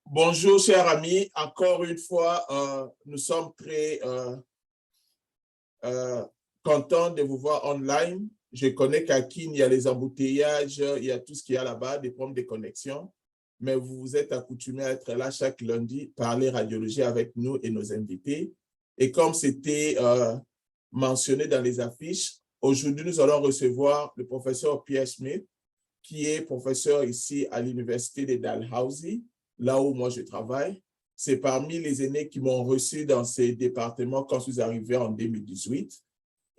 Bonjour, chers amis. Encore une fois, nous sommes très euh, contents de vous voir online. Je connais qu'à Kin, il y a les embouteillages, il y a tout ce qu'il y a là-bas, des problèmes de connexion. Mais vous vous êtes accoutumés à être là chaque lundi, parler radiologie avec nous et nos invités. Et comme c'était mentionné dans les affiches, aujourd'hui, nous allons recevoir le professeur Pierre Schmidt, qui est professeur ici à l'université de Dalhousie, là où moi je travaille. C'est parmi les aînés qui m'ont reçu dans ces départements quand je suis arrivé en 2018.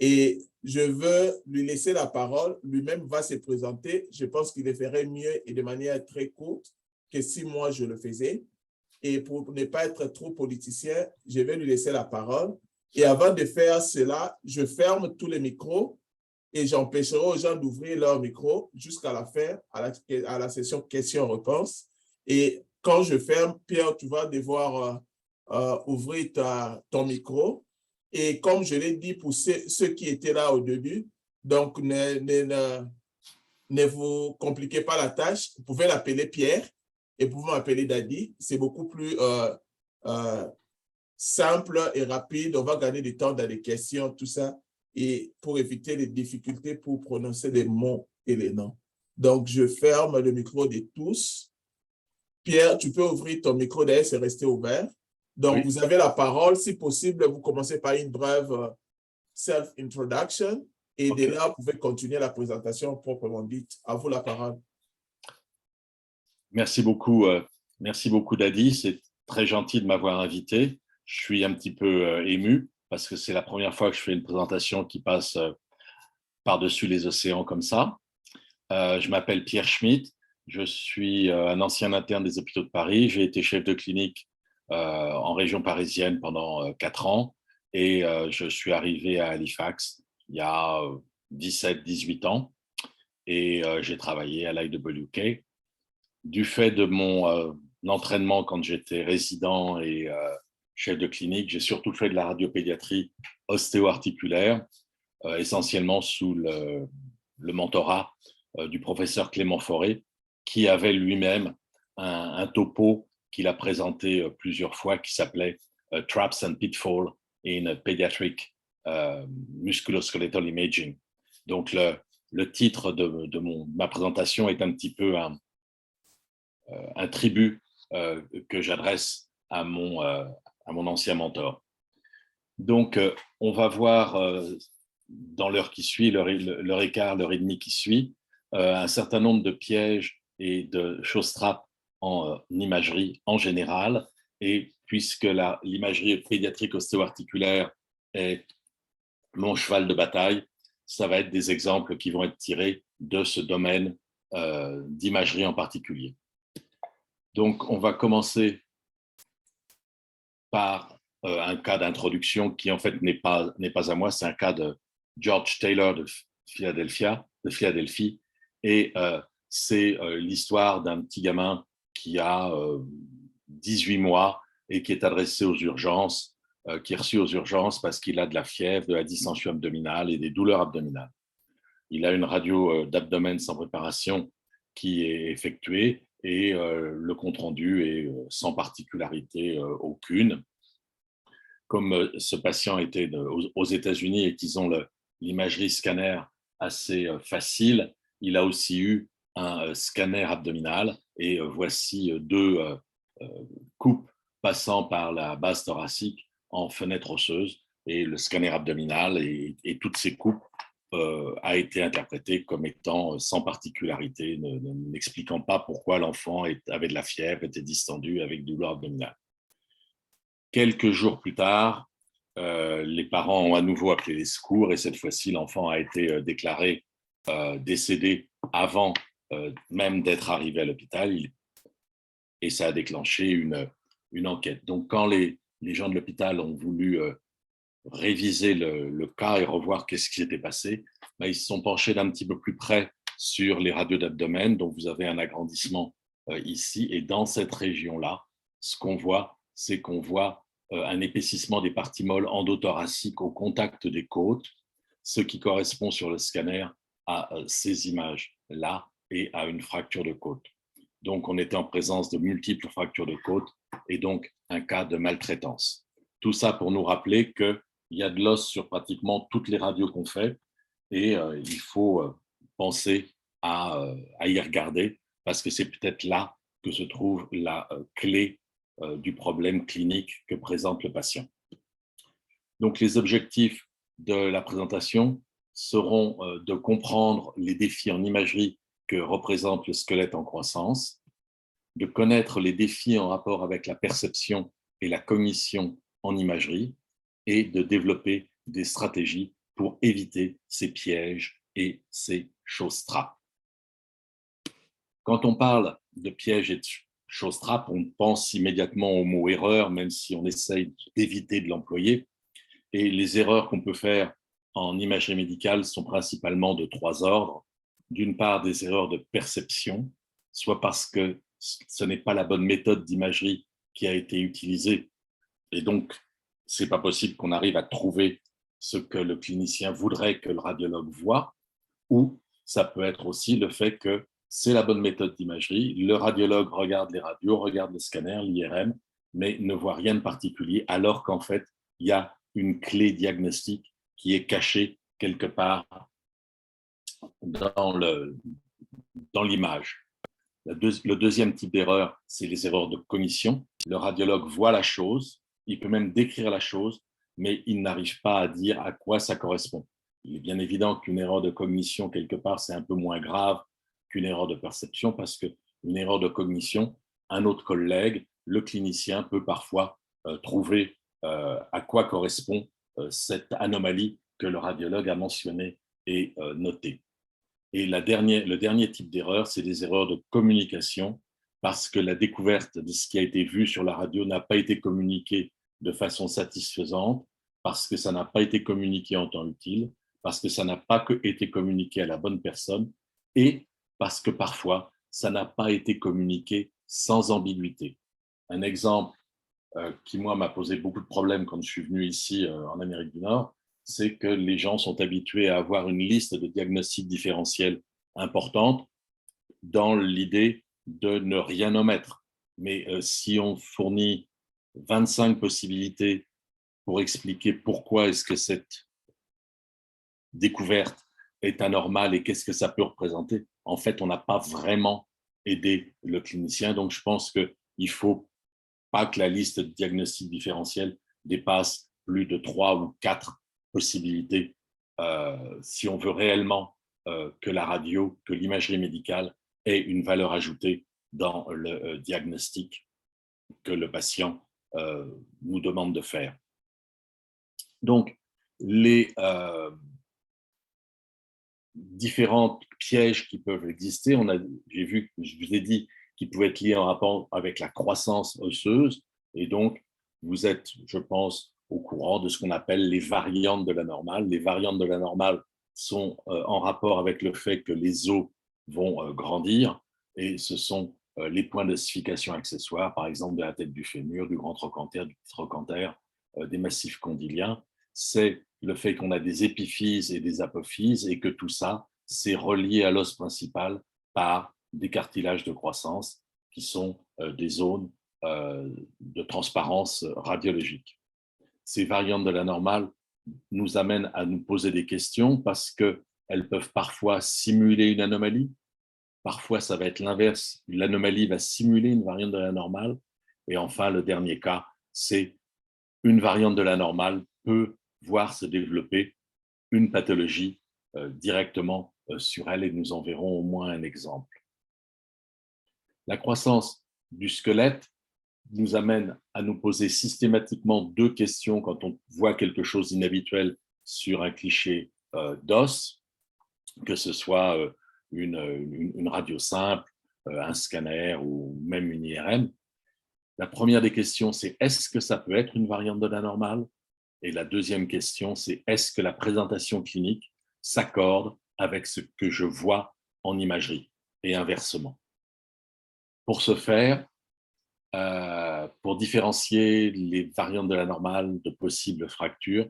Et je veux lui laisser la parole. Lui-même va se présenter. Je pense qu'il le ferait mieux et de manière très courte que si moi je le faisais. Et pour ne pas être trop politicien, je vais lui laisser la parole. Et avant de faire cela, je ferme tous les micros et j'empêcherai aux gens d'ouvrir leur micro jusqu'à la fin, à la session questions-réponses. Et quand je ferme, Pierre, tu vas devoir ouvrir ton micro. Et comme je l'ai dit pour ceux qui étaient là au début, donc ne vous compliquez pas la tâche. Vous pouvez l'appeler Pierre et vous pouvez m'appeler Daddy. C'est beaucoup plus simple et rapide. On va gagner du temps dans les questions, tout ça, et pour éviter les difficultés pour prononcer les mots et les noms. Donc, je ferme le micro de tous. Pierre, tu peux ouvrir ton micro, d'ailleurs, c'est resté ouvert. Donc, Oui. vous avez la parole. Si possible, vous commencez par une brève self-introduction et de là, vous pouvez continuer la présentation proprement dite. À vous la parole. Merci beaucoup, Dadi. C'est très gentil de m'avoir invité. Je suis un petit peu ému parce que c'est la première fois que je fais une présentation qui passe par-dessus les océans comme ça. Je m'appelle Pierre Schmidt. Je suis un ancien interne des hôpitaux de Paris. J'ai été chef de clinique en région parisienne pendant 4 ans et je suis arrivé à Halifax il y a 17-18 ans et j'ai travaillé à l'IWK. Du fait de mon entraînement quand j'étais résident et chef de clinique, j'ai surtout fait de la radiopédiatrie ostéo-articulaire, essentiellement sous le mentorat du professeur Clément Forêt, qui avait lui-même un topo qu'il a présenté plusieurs fois qui s'appelait Traps and Pitfalls in Pediatric Musculoskeletal Imaging. Donc, le titre de ma présentation est un petit peu un tribut que j'adresse à mon ancien mentor. Donc, on va voir dans l'heure qui suit, l'heure et quart, l'heure et demie qui suit, un certain nombre de pièges et de choses-trappes en imagerie en général. Et puisque l'imagerie pédiatrique ostéo-articulaire est mon cheval de bataille, ça va être des exemples qui vont être tirés de ce domaine d'imagerie en particulier. Donc, on va commencer par un cas d'introduction qui, en fait, n'est pas à moi. C'est un cas de George Taylor de Philadelphie. Et c'est l'histoire d'un petit gamin qui a 18 mois et qui est adressé aux urgences, qui est reçu aux urgences parce qu'il a de la fièvre, de la distension abdominale et des douleurs abdominales. Il a une radio d'abdomen sans préparation qui est effectuée et le compte-rendu est sans particularité aucune. Comme ce patient était aux États-Unis et qu'ils ont l'imagerie scanner assez facile, il a aussi eu un scanner abdominal et voici 2 coupes passant par la base thoracique en fenêtre osseuse et le scanner abdominal et toutes ces coupes a été interprété comme étant sans particularité, n'expliquant pas pourquoi l'enfant avait de la fièvre, était distendu avec douleur abdominale. Quelques jours plus tard, les parents ont à nouveau appelé les secours et cette fois-ci, l'enfant a été déclaré décédé avant même d'être arrivé à l'hôpital et ça a déclenché une enquête. Donc, quand les gens de l'hôpital ont voulu réviser le cas et revoir qu'est-ce qui s'était passé, ils se sont penchés d'un petit peu plus près sur les radios d'abdomen. Donc, vous avez un agrandissement ici. Et dans cette région-là, ce qu'on voit, c'est qu'on voit un épaississement des parties molles endothoraciques au contact des côtes, ce qui correspond sur le scanner à ces images-là et à une fracture de côte. Donc, on était en présence de multiples fractures de côte et donc un cas de maltraitance. Tout ça pour nous rappeler qu'il y a de l'os sur pratiquement toutes les radios qu'on fait et il faut penser à y regarder parce que c'est peut-être là que se trouve la clé du problème clinique que présente le patient. Donc, les objectifs de la présentation seront de comprendre les défis en imagerie que représente le squelette en croissance, de connaître les défis en rapport avec la perception et la cognition en imagerie et de développer des stratégies pour éviter ces pièges et ces choses-trappes. Quand on parle de pièges et de choses-trappes, on pense immédiatement au mot erreur, même si on essaye d'éviter de l'employer. Et les erreurs qu'on peut faire en imagerie médicale sont principalement de 3 ordres. D'une part, des erreurs de perception, soit parce que ce n'est pas la bonne méthode d'imagerie qui a été utilisée, et donc ce n'est pas possible qu'on arrive à trouver ce que le clinicien voudrait que le radiologue voit, ou ça peut être aussi le fait que c'est la bonne méthode d'imagerie, le radiologue regarde les radios, regarde le scanner, l'IRM, mais ne voit rien de particulier, alors qu'en fait, il y a une clé diagnostique qui est cachée quelque part dans l'image. Le deuxième type d'erreur, c'est les erreurs de cognition. Le radiologue voit la chose, il peut même décrire la chose, mais il n'arrive pas à dire à quoi ça correspond. Il est bien évident qu'une erreur de cognition, quelque part, c'est un peu moins grave qu'une erreur de perception, parce qu'une erreur de cognition, un autre collègue, le clinicien, peut parfois trouver à quoi correspond cette anomalie que le radiologue a mentionnée et notée. Et le dernier type d'erreur, c'est des erreurs de communication, parce que la découverte de ce qui a été vu sur la radio n'a pas été communiquée de façon satisfaisante, parce que ça n'a pas été communiqué en temps utile, parce que ça n'a pas été communiqué à la bonne personne, et parce que parfois, ça n'a pas été communiqué sans ambiguïté. Un exemple qui, moi, m'a posé beaucoup de problèmes quand je suis venu ici en Amérique du Nord, c'est que les gens sont habitués à avoir une liste de diagnostics différentiels importante dans l'idée de ne rien omettre. Mais si on fournit 25 possibilités pour expliquer pourquoi est-ce que cette découverte est anormale et qu'est-ce que ça peut représenter, en fait, on n'a pas vraiment aidé le clinicien. Donc, je pense qu'il ne faut pas que la liste de diagnostics différentiels dépasse plus de 3 ou 4 possibilités si on veut réellement que la radio, que l'imagerie médicale ait une valeur ajoutée dans le diagnostic que le patient nous demande de faire. Donc, les différents pièges qui peuvent exister, j'ai vu, je vous ai dit, qui pouvaient être liés en rapport avec la croissance osseuse, et donc vous êtes, je pense, au courant de ce qu'on appelle les variantes de la normale. Les variantes de la normale sont en rapport avec le fait que les os vont grandir, et ce sont les points d'ossification accessoires, par exemple de la tête du fémur, du grand trochanter, du petit trochanter, des massifs condyliens. C'est le fait qu'on a des épiphyses et des apophyses et que tout ça, c'est relié à l'os principal par des cartilages de croissance qui sont des zones de transparence radiologique. Ces variantes de la normale nous amènent à nous poser des questions parce qu'elles peuvent parfois simuler une anomalie, parfois ça va être l'inverse, l'anomalie va simuler une variante de la normale, et enfin le dernier cas, c'est une variante de la normale peut voir se développer une pathologie directement sur elle, et nous en verrons au moins un exemple. La croissance du squelette nous amène à nous poser systématiquement 2 questions quand on voit quelque chose d'inhabituel sur un cliché d'os, que ce soit une radio simple, un scanner ou même une IRM. La première des questions, c'est est-ce que ça peut être une variante de la normale? Et la deuxième question, c'est est-ce que la présentation clinique s'accorde avec ce que je vois en imagerie et inversement? Pour ce faire, pour différencier les variantes de la normale de possibles fractures,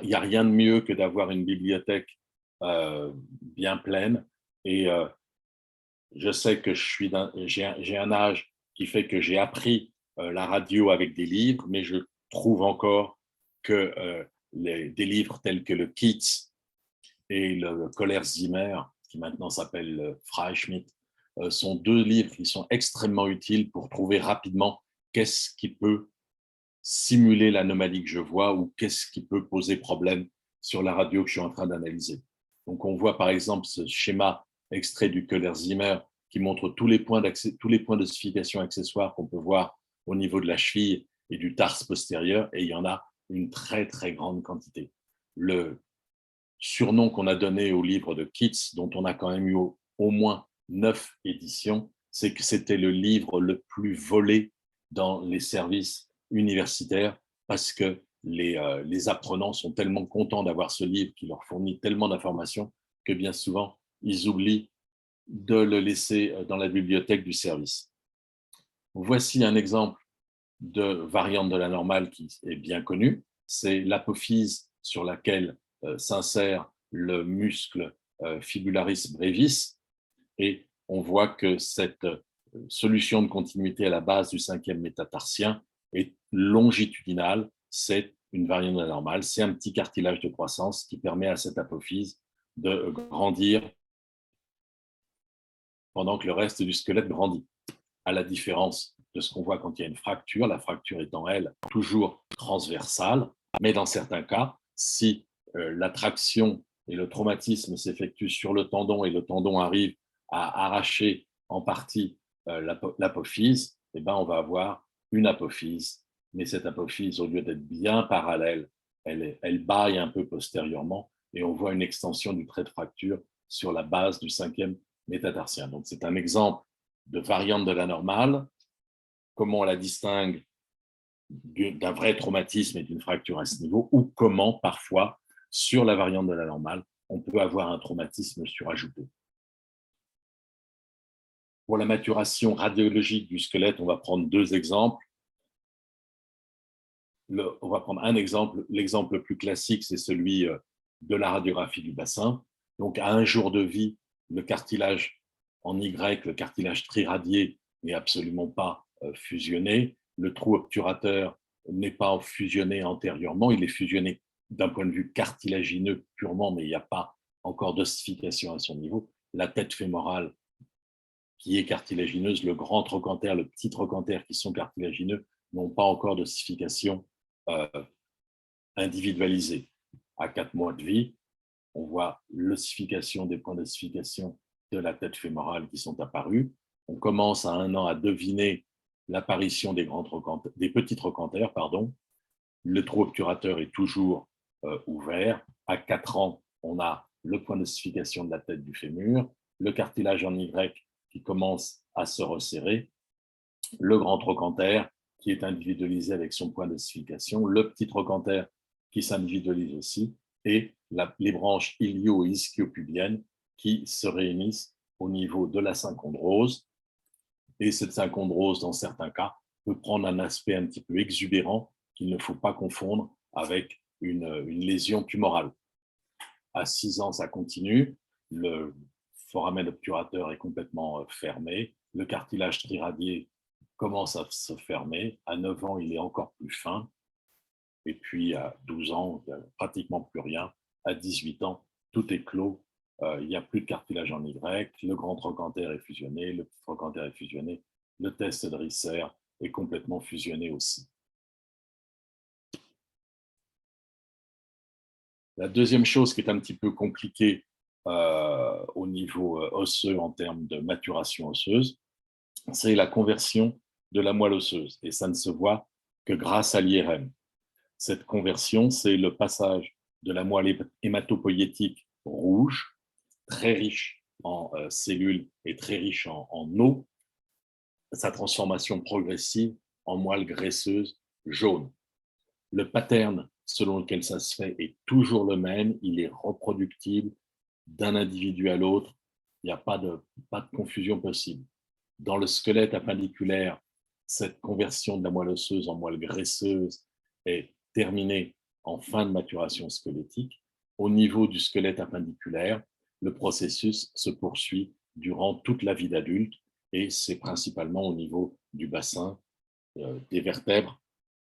il n'y a rien de mieux que d'avoir une bibliothèque bien pleine. Et je sais que j'ai un âge qui fait que j'ai appris la radio avec des livres, mais je trouve encore que des livres tels que le Keats et le Kohler-Zimmer, qui maintenant s'appelle Freischmidt, sont deux livres qui sont extrêmement utiles pour trouver rapidement qu'est-ce qui peut simuler l'anomalie que je vois ou qu'est-ce qui peut poser problème sur la radio que je suis en train d'analyser. Donc, on voit par exemple ce schéma extrait du Kohler-Zimmer qui montre tous les points d'ossification accessoires qu'on peut voir au niveau de la cheville et du tarse postérieur, et il y en a une très, très grande quantité. Le surnom qu'on a donné au livre de Keats, dont on a quand même eu au moins 9 éditions, c'est que c'était le livre le plus volé dans les services universitaires parce que les apprenants sont tellement contents d'avoir ce livre qui leur fournit tellement d'informations que bien souvent, ils oublient de le laisser dans la bibliothèque du service. Voici un exemple de variante de la normale qui est bien connue. C'est l'apophyse sur laquelle s'insère le muscle fibularis brevis. Et on voit que cette solution de continuité à la base du 5e métatarsien est longitudinale. C'est une variante de la normale. C'est un petit cartilage de croissance qui permet à cette apophyse de grandir pendant que le reste du squelette grandit. À la différence de ce qu'on voit quand il y a une fracture, la fracture étant, elle, toujours transversale, mais dans certains cas, si la traction et le traumatisme s'effectuent sur le tendon et le tendon arrive à arracher en partie l'apophyse, eh ben, on va avoir une apophyse, mais cette apophyse, au lieu d'être bien parallèle, elle baille un peu postérieurement et on voit une extension du trait de fracture sur la base du 5e métatarsien. Donc, c'est un exemple de variante de la normale, comment on la distingue d'un vrai traumatisme et d'une fracture à ce niveau, ou comment, parfois, sur la variante de la normale, on peut avoir un traumatisme surajouté. Pour la maturation radiologique du squelette, on va prendre deux exemples. On va prendre un exemple. L'exemple le plus classique, c'est celui de la radiographie du bassin. Donc, à un jour de vie, le cartilage en Y, le cartilage triradié, n'est absolument pas fusionné. Le trou obturateur n'est pas fusionné antérieurement. Il est fusionné d'un point de vue cartilagineux purement, mais il n'y a pas encore d'ossification à son niveau. La tête fémorale qui est cartilagineuse, le grand trochanter, le petit trochanter qui sont cartilagineux n'ont pas encore d'ossification individualisée. À 4 mois de vie, on voit l'ossification des points d'ossification de la tête fémorale qui sont apparus. On commence à 1 an à deviner l'apparition des petits trochantères. Le trou obturateur est toujours ouvert. À 4 ans, on a le point d'ossification de la tête du fémur, le cartilage en Y qui commence à se resserrer, le grand trochanter qui est individualisé avec son point d'ossification, le petit trochanter qui s'individualise aussi, et les branches ilio- et ischio-pubiennes qui se réunissent au niveau de la synchondrose. Et cette synchondrose, dans certains cas, peut prendre un aspect un petit peu exubérant qu'il ne faut pas confondre avec une lésion tumorale. À 6 ans, ça continue. Le foramen obturateur est complètement fermé. Le cartilage triradié commence à se fermer. À 9 ans, il est encore plus fin. Et puis, à 12 ans, il n'y a pratiquement plus rien. À 18 ans, tout est clos. Il n'y a plus de cartilage en Y. Le grand trochanter est fusionné. Le petit trochanter est fusionné. Le test de Risser est complètement fusionné aussi. La deuxième chose qui est un petit peu compliquée au niveau osseux en termes de maturation osseuse, c'est la conversion de la moelle osseuse. Et ça ne se voit que grâce à l'IRM. Cette conversion, c'est le passage de la moelle hématopoïétique rouge, très riche en cellules et très riche en eau, sa transformation progressive en moelle graisseuse jaune. Le pattern selon lequel ça se fait est toujours le même, il est reproductible d'un individu à l'autre, il n'y a pas de confusion possible. Dans le squelette appendiculaire, cette conversion de la moelle osseuse en moelle graisseuse est terminée en fin de maturation squelettique. Au niveau du squelette appendiculaire, le processus se poursuit durant toute la vie d'adulte, et c'est principalement au niveau du bassin, des vertèbres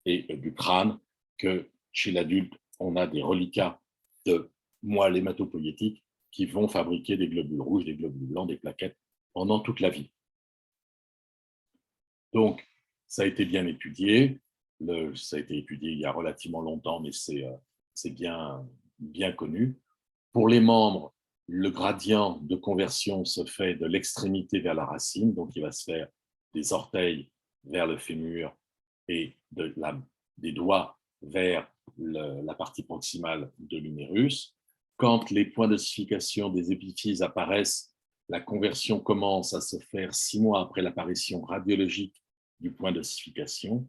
et du crâne que chez l'adulte, on a des reliquats de moelle hématopoïétique qui vont fabriquer des globules rouges, des globules blancs, des plaquettes pendant toute la vie. Donc, ça a été bien étudié. Ça a été étudié il y a relativement longtemps, mais c'est bien connu. Pour les membres, le gradient de conversion se fait de l'extrémité vers la racine, donc il va se faire des orteils vers le fémur et des doigts vers la partie proximale de l'humérus. Quand les points d'ossification des épiphyses apparaissent, la conversion commence à se faire 6 mois après l'apparition radiologique du point d'ossification.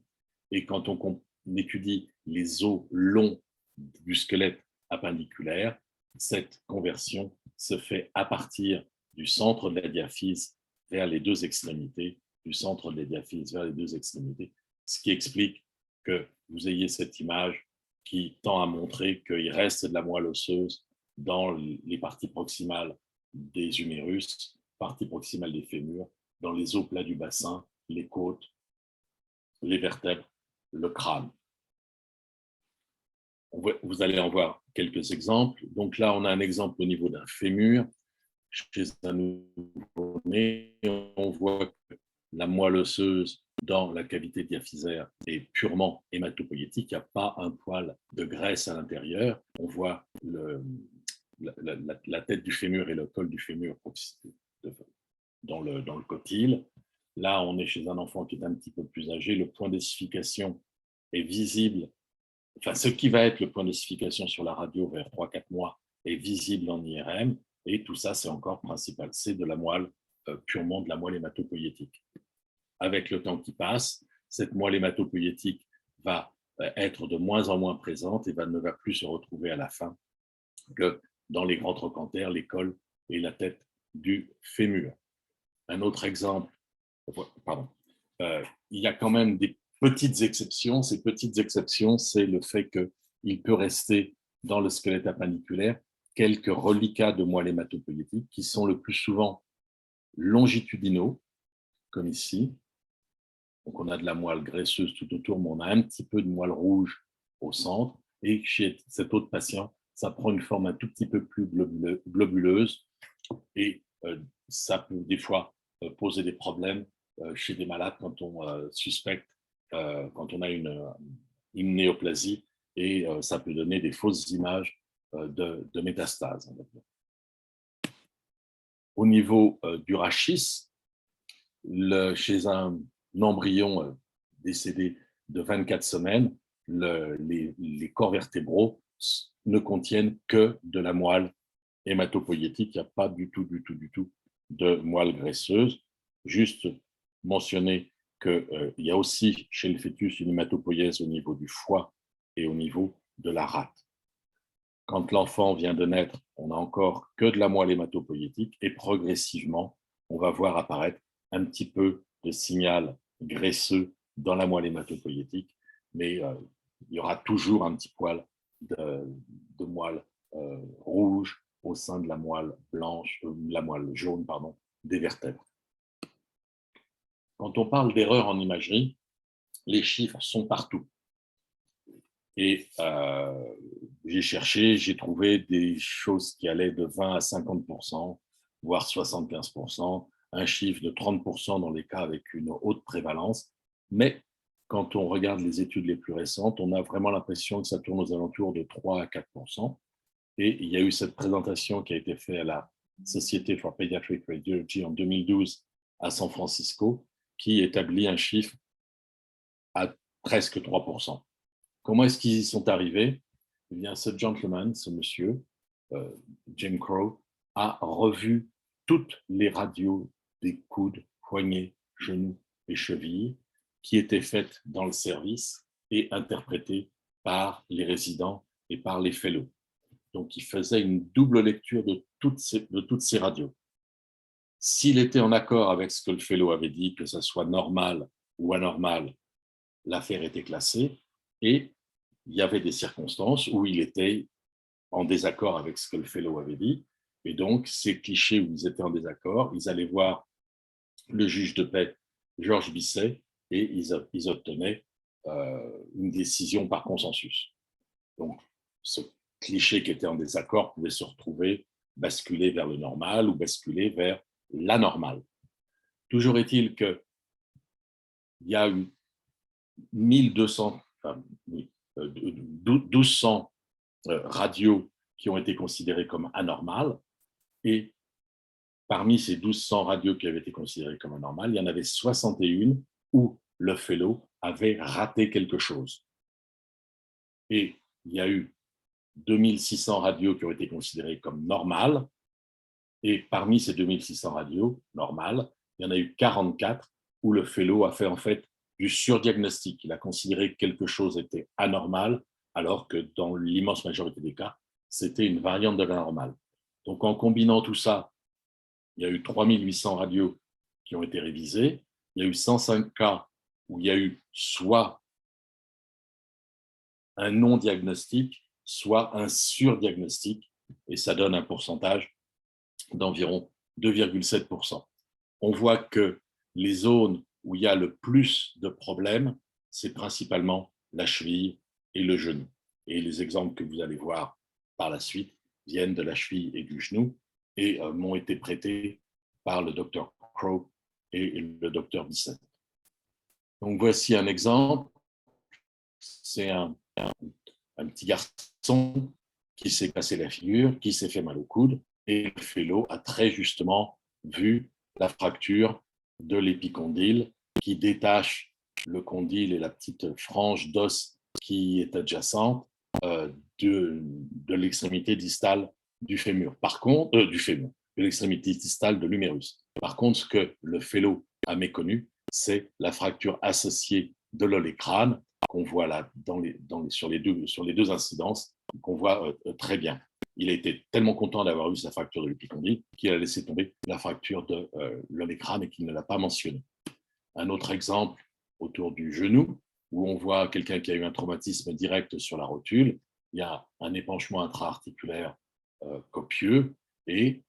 Et quand on étudie les os longs du squelette appendiculaire, cette conversion se fait à partir du centre de la diaphyse vers les deux extrémités, du centre de la diaphyse vers les deux extrémités, ce qui explique que vous ayez cette image qui tend à montrer qu'il reste de la moelle osseuse dans les parties proximales des humérus, parties proximales des fémurs, dans les os plats du bassin, les côtes, les vertèbres, le crâne. Vous allez en voir quelques exemples. Donc là, on a un exemple au niveau d'un fémur. Chez un nouveau-né, on voit que la moelle osseuse dans la cavité diaphysaire est purement hématopoïétique. Il n'y a pas un poil de graisse à l'intérieur. On voit la tête du fémur et le col du fémur dans le cotyle. Là, on est chez un enfant qui est un petit peu plus âgé. Le point d'ossification est visible. Enfin, ce qui va être le point d'ossification sur la radio vers 3-4 mois est visible en IRM. Et tout ça, c'est encore principal. C'est de la moelle, purement de la moelle hématopoïétique. Avec le temps qui passe, cette moelle hématopoïétique va être de moins en moins présente et ne va plus se retrouver à la fin que dans les grands trochantères, les cols et la tête du fémur. Un autre exemple, il y a quand même des petites exceptions. Ces petites exceptions, c'est le fait qu'il peut rester dans le squelette appendiculaire quelques reliquats de moelle hématopoïétique qui sont le plus souvent longitudinaux, comme ici. Donc, on a de la moelle graisseuse tout autour, mais on a un petit peu de moelle rouge au centre. Et chez cet autre patient, ça prend une forme un tout petit peu plus globuleuse. Et ça peut des fois poser des problèmes chez des malades quand on suspecte, quand on a une néoplasie. Et ça peut donner des fausses images de métastases. Au niveau du rachis, chez un embryon décédé de 24 semaines, les corps vertébraux ne contiennent que de la moelle hématopoïétique. Il n'y a pas du tout de moelle graisseuse. Juste mentionner qu'il y a aussi chez le fœtus une hématopoïèse au niveau du foie et au niveau de la rate. Quand l'enfant vient de naître, on n'a encore que de la moelle hématopoïétique et progressivement, on va voir apparaître un petit peu de signal graisseux dans la moelle hématopoïétique, mais il y aura toujours un petit poil de moelle rouge au sein de la moelle blanche, la moelle jaune, pardon, des vertèbres. Quand on parle d'erreurs en imagerie, les chiffres sont partout. Et j'ai cherché, j'ai trouvé des choses qui allaient de 20 à 50%, voire 75%, un chiffre de 30% dans les cas avec une haute prévalence. Mais quand on regarde les études les plus récentes, on a vraiment l'impression que ça tourne aux alentours de 3 à 4%. Et il y a eu cette présentation qui a été faite à la Society for Pediatric Radiology en 2012 à San Francisco, qui établit un chiffre à presque 3%. Comment est-ce qu'ils y sont arrivés? Eh bien, ce gentleman, ce monsieur, Jim Crow, a revu toutes les radios des coudes, poignets, genoux et chevilles qui étaient faites dans le service et interprétées par les résidents et par les fellows. Donc, il faisait une double lecture de toutes ces radios. S'il était en accord avec ce que le fellow avait dit, que ce soit normal ou anormal, l'affaire était classée et il y avait des circonstances où il était en désaccord avec ce que le fellow avait dit Et donc, ces clichés où ils étaient en désaccord, ils allaient voir le juge de paix, Georges Bisset, et ils obtenaient une décision par consensus. Donc, ce cliché qui était en désaccord pouvait se retrouver, basculer vers le normal ou basculer vers l'anormal. Toujours est-il qu'il y a eu 1200, enfin, oui, 1200 radios qui ont été considérées comme anormales, et parmi ces 1200 radios qui avaient été considérées comme anormales, il y en avait 61 où le fellow avait raté quelque chose. Et il y a eu 2600 radios qui ont été considérées comme normales, et parmi ces 2600 radios normales, il y en a eu 44 où le fellow a fait en fait du surdiagnostic. Il a considéré que quelque chose était anormal, alors que dans l'immense majorité des cas, c'était une variante de l'anormal. Donc en combinant tout ça, il y a eu 3800 radios qui ont été révisées, il y a eu 105 cas où il y a eu soit un non-diagnostic, soit un surdiagnostic, et ça donne un pourcentage d'environ 2,7%. On voit que les zones où il y a le plus de problèmes, c'est principalement la cheville et le genou. Et les exemples que vous allez voir par la suite viennent de la cheville et du genou et m'ont été prêtés par le docteur Crowe et le docteur Bisset. Donc voici un exemple. C'est un petit garçon qui s'est cassé la figure, qui s'est fait mal au coude, et le fellow a très justement vu la fracture de l'épicondyle qui détache le condyle et la petite frange d'os qui est adjacente de l'extrémité distale du fémur. Par contre, de l'extrémité distale de l'humérus. Par contre, ce que le fellow a méconnu, c'est la fracture associée de l'olécrane qu'on voit là sur les deux incidences, qu'on voit très bien. Il a été tellement content d'avoir eu sa fracture de l'épicondyle qu'il a laissé tomber la fracture de l'olécrane et qu'il ne l'a pas mentionnée. Un autre exemple autour du genou, où on voit quelqu'un qui a eu un traumatisme direct sur la rotule. Il y a un épanchement intra-articulaire copieux et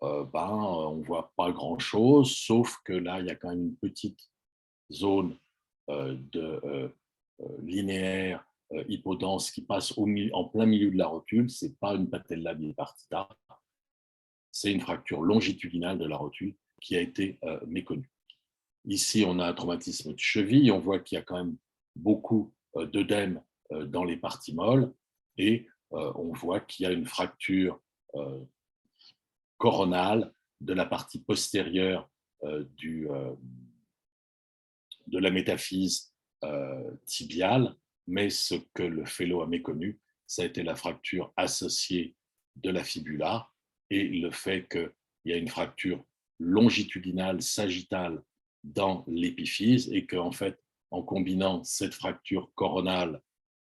on ne voit pas grand-chose, sauf que là, il y a quand même une petite zone linéaire hypodense qui passe en plein milieu de la rotule. Ce n'est pas une patella bipartita, c'est une fracture longitudinale de la rotule qui a été méconnue. Ici, on a un traumatisme de cheville. On voit qu'il y a quand même beaucoup d'œdème dans les parties molles et on voit qu'il y a une fracture coronale de la partie postérieure de la métaphyse tibiale, mais ce que le fellow a méconnu, ça a été la fracture associée de la fibula et le fait qu'il y a une fracture longitudinale sagittale dans l'épiphyse et qu'en fait, en combinant cette fracture coronale,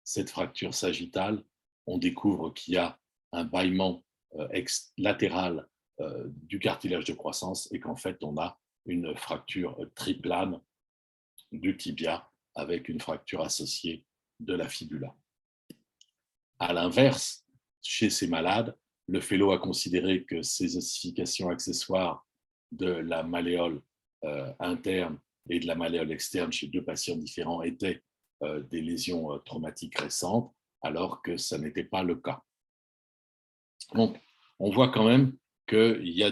cette fracture sagittale, on découvre qu'il y a un bâillement latéral du cartilage de croissance et qu'en fait, on a une fracture triplane du tibia avec une fracture associée de la fibula. À l'inverse, chez ces malades, le fellow a considéré que ces ossifications accessoires de la malléole interne et de la malléole externe chez deux patients différents étaient des lésions traumatiques récentes, alors que ça n'était pas le cas. Donc, on voit quand même qu'il y a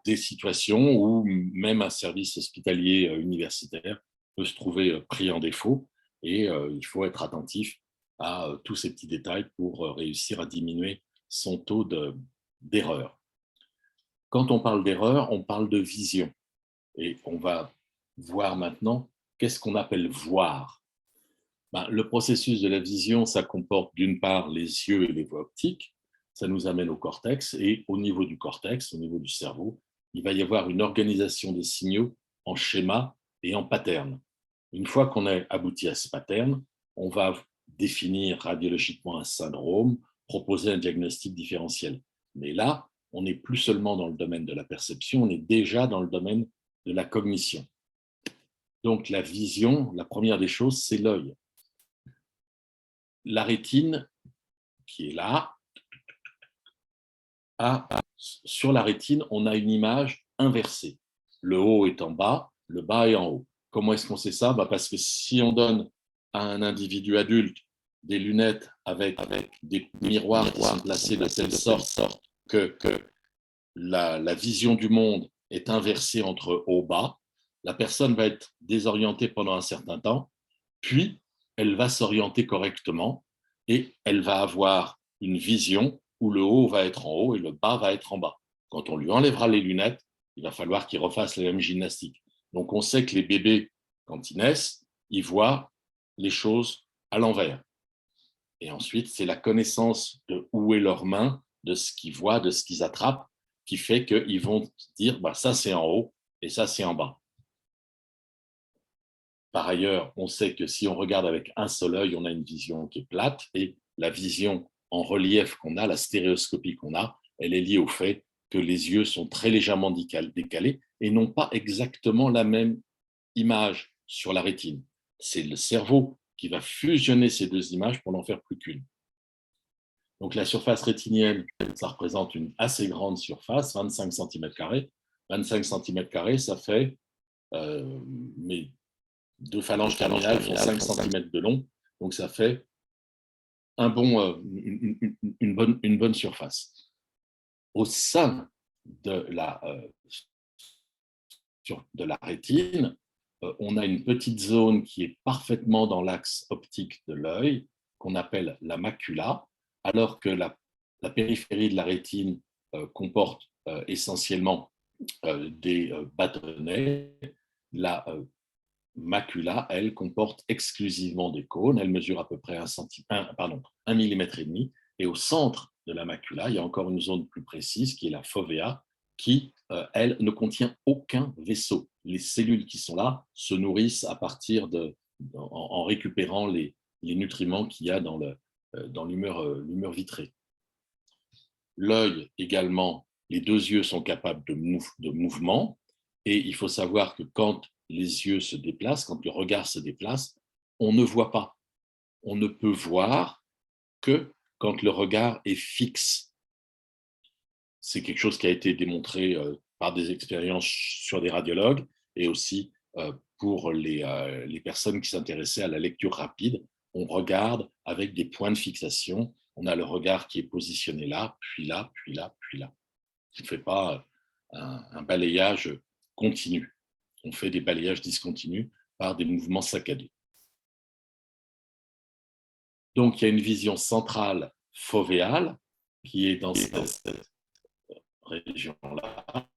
des situations où même un service hospitalier universitaire peut se trouver pris en défaut et il faut être attentif à tous ces petits détails pour réussir à diminuer son taux d'erreur. Quand on parle d'erreur, on parle de vision. Et on va voir maintenant qu'est-ce qu'on appelle voir. Le processus de la vision, ça comporte d'une part les yeux et les voies optiques. Ça nous amène au cortex et au niveau du cortex, au niveau du cerveau, il va y avoir une organisation des signaux en schéma et en pattern. Une fois qu'on a abouti à ce pattern, on va définir radiologiquement un syndrome, proposer un diagnostic différentiel. Mais là, on n'est plus seulement dans le domaine de la perception, on est déjà dans le domaine de la cognition. Donc la vision, la première des choses, c'est l'œil. La rétine, qui est là, sur la rétine, on a une image inversée. Le haut est en bas, le bas est en haut. Comment est-ce qu'on sait ça? Parce que si on donne à un individu adulte des lunettes avec des miroirs qui sont placés de telle sorte que la vision du monde est inversée entre haut-bas, la personne va être désorientée pendant un certain temps, puis elle va s'orienter correctement et elle va avoir une vision où le haut va être en haut et le bas va être en bas. Quand on lui enlèvera les lunettes, il va falloir qu'il refasse la même gymnastique. Donc on sait que les bébés, quand ils naissent, ils voient les choses à l'envers. Et ensuite, c'est la connaissance de où est leur main, de ce qu'ils voient, de ce qu'ils attrapent, qui fait qu'ils vont dire ça c'est en haut et ça c'est en bas. Par ailleurs, on sait que si on regarde avec un seul œil, on a une vision qui est plate et la vision en relief qu'on a, la stéréoscopie qu'on a, elle est liée au fait que les yeux sont très légèrement décalés et n'ont pas exactement la même image sur la rétine. C'est le cerveau qui va fusionner ces deux images pour n'en faire plus qu'une. Donc la surface rétinienne, ça représente une assez grande surface, 25 cm². 25 cm², ça fait mais deux phalanges terminales font 5 cm de long, donc ça fait une bonne surface. Au sein de la rétine, on a une petite zone qui est parfaitement dans l'axe optique de l'œil, qu'on appelle la macula, alors que la périphérie de la rétine comporte essentiellement des bâtonnets. La macula, elle, comporte exclusivement des cônes. Elle mesure à peu près 1,5 mm. Et au centre de la macula, il y a encore une zone plus précise qui est la fovea, qui, elle, ne contient aucun vaisseau. Les cellules qui sont là se nourrissent à partir en récupérant les nutriments qu'il y a dans l'humeur vitrée. L'œil également, les deux yeux sont capables de mouvement, et il faut savoir que quand les yeux se déplacent, quand le regard se déplace, on ne voit pas. On ne peut voir que quand le regard est fixe. C'est quelque chose qui a été démontré par des expériences sur des radiologues et aussi pour les personnes qui s'intéressaient à la lecture rapide. On regarde avec des points de fixation. On a le regard qui est positionné là, puis là, puis là, puis là. On ne fait pas un balayage continu. On fait des balayages discontinus par des mouvements saccadés. Donc, il y a une vision centrale fovéale qui est dans cette région-là,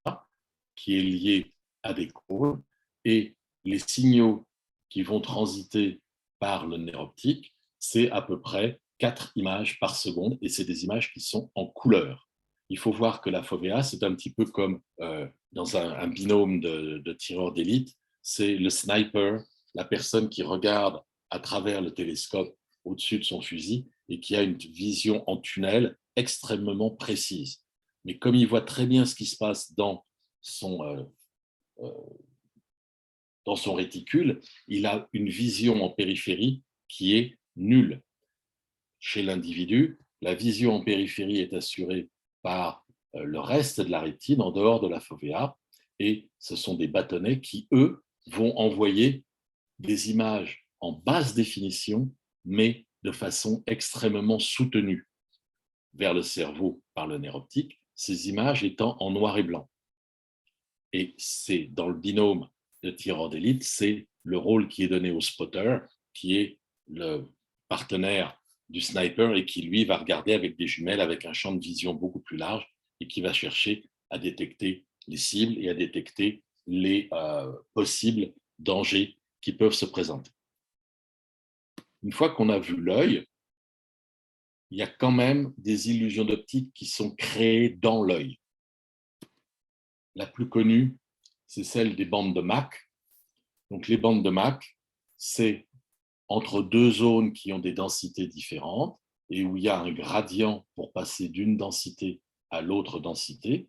qui est liée à des cônes, et les signaux qui vont transiter par le nerf optique, c'est à peu près 4 images par seconde, et c'est des images qui sont en couleur. Il faut voir que la fovea, c'est un petit peu comme dans un binôme de tireurs d'élite, c'est le sniper, la personne qui regarde à travers le télescope au-dessus de son fusil et qui a une vision en tunnel extrêmement précise. Mais comme il voit très bien ce qui se passe dans son réticule, il a une vision en périphérie qui est nulle. Chez l'individu, la vision en périphérie est assurée par le reste de la rétine, en dehors de la fovea, et ce sont des bâtonnets qui, eux, vont envoyer des images en basse définition, mais de façon extrêmement soutenue vers le cerveau par le nerf optique, ces images étant en noir et blanc. Et c'est dans le binôme de tireurs d'élite, c'est le rôle qui est donné au spotter, qui est le partenaire du sniper et qui, lui, va regarder avec des jumelles, avec un champ de vision beaucoup plus large et qui va chercher à détecter les cibles et à détecter les possibles dangers qui peuvent se présenter. Une fois qu'on a vu l'œil, il y a quand même des illusions d'optique qui sont créées dans l'œil. La plus connue, c'est celle des bandes de Mach. Donc, les bandes de Mach, c'est entre deux zones qui ont des densités différentes et où il y a un gradient pour passer d'une densité à l'autre densité,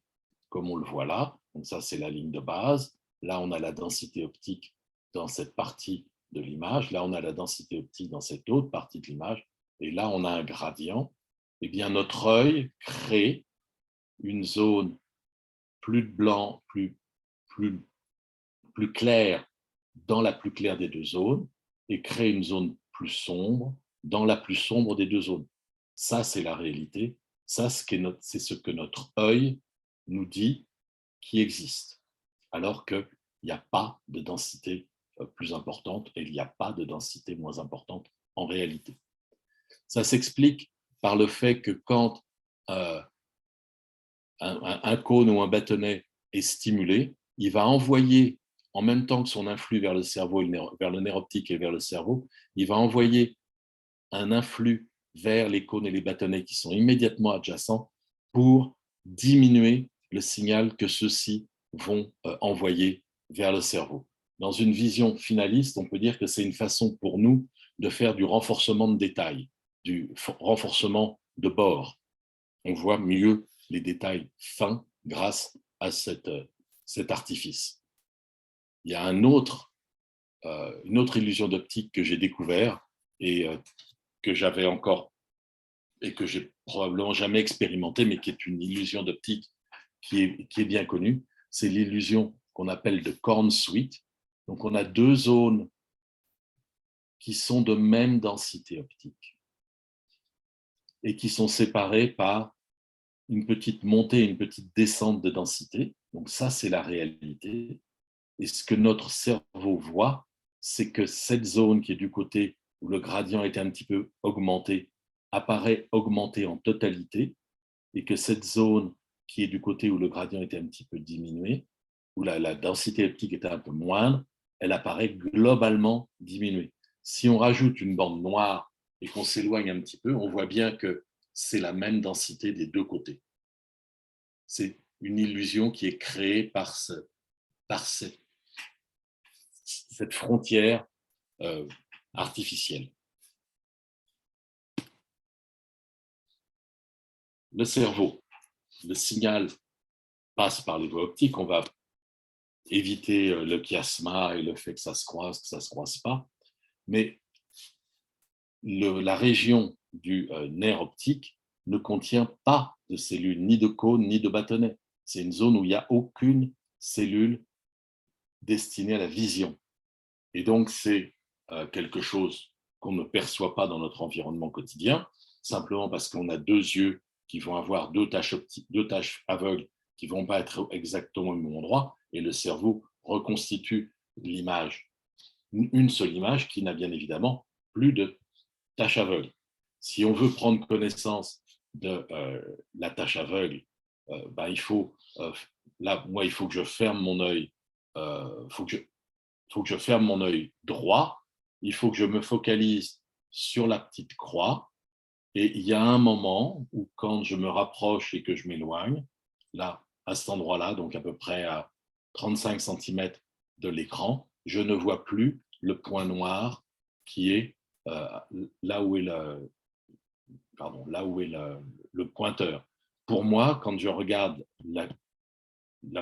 comme on le voit là. Donc, ça, c'est la ligne de base. Là, on a la densité optique dans cette partie de l'image. Là, on a la densité optique dans cette autre partie de l'image. Et là, on a un gradient. Eh bien, notre œil crée une zone plus blanc, plus claire dans la plus claire des deux zones et créer une zone plus sombre dans la plus sombre des deux zones. Ça, c'est la réalité. Ça, c'est ce que notre œil nous dit qui existe, alors qu'il n'y a pas de densité plus importante et il n'y a pas de densité moins importante en réalité. Ça s'explique par le fait que quand un cône ou un bâtonnet est stimulé, il va envoyer, en même temps que son influx vers le cerveau, vers le nerf optique et vers le cerveau, il va envoyer un influx vers les cônes et les bâtonnets qui sont immédiatement adjacents pour diminuer le signal que ceux-ci vont envoyer vers le cerveau. Dans une vision finaliste, on peut dire que c'est une façon pour nous de faire du renforcement de détail, du renforcement de bord. On voit mieux les détails fins grâce à cet artifice. Il y a une autre illusion d'optique que j'ai découvert et que j'avais encore et que j'ai probablement jamais expérimenté, mais qui est une illusion d'optique qui est bien connue. C'est l'illusion qu'on appelle de Corn-Sweet. Donc, on a deux zones qui sont de même densité optique et qui sont séparées par une petite montée et une petite descente de densité. Donc ça, c'est la réalité. Et ce que notre cerveau voit, c'est que cette zone qui est du côté où le gradient était un petit peu augmenté, apparaît augmentée en totalité, et que cette zone qui est du côté où le gradient était un petit peu diminué, où la densité optique était un peu moindre, elle apparaît globalement diminuée. Si on rajoute une bande noire et qu'on s'éloigne un petit peu, on voit bien que c'est la même densité des deux côtés. C'est une illusion qui est créée par cette frontière artificielle. Le cerveau, le signal passe par les voies optiques, on va éviter le chiasma et le fait que ça se croise pas, mais la région du nerf optique ne contient pas de cellules, ni de cônes, ni de bâtonnets. C'est une zone où il n'y a aucune cellule destinée à la vision. Et donc, c'est quelque chose qu'on ne perçoit pas dans notre environnement quotidien, simplement parce qu'on a deux yeux qui vont avoir deux taches aveugles qui ne vont pas être exactement au même endroit, et le cerveau reconstitue l'image, une seule image qui n'a bien évidemment plus de tache aveugle. Si on veut prendre connaissance de la tache aveugle, il faut que je ferme mon œil, faut que je ferme mon œil droit, il faut que je me focalise sur la petite croix, et il y a un moment où quand je me rapproche et que je m'éloigne, là, à cet endroit-là, donc à peu près à 35 cm de l'écran, je ne vois plus le point noir qui est là où est le pointeur. Pour moi, quand je regarde la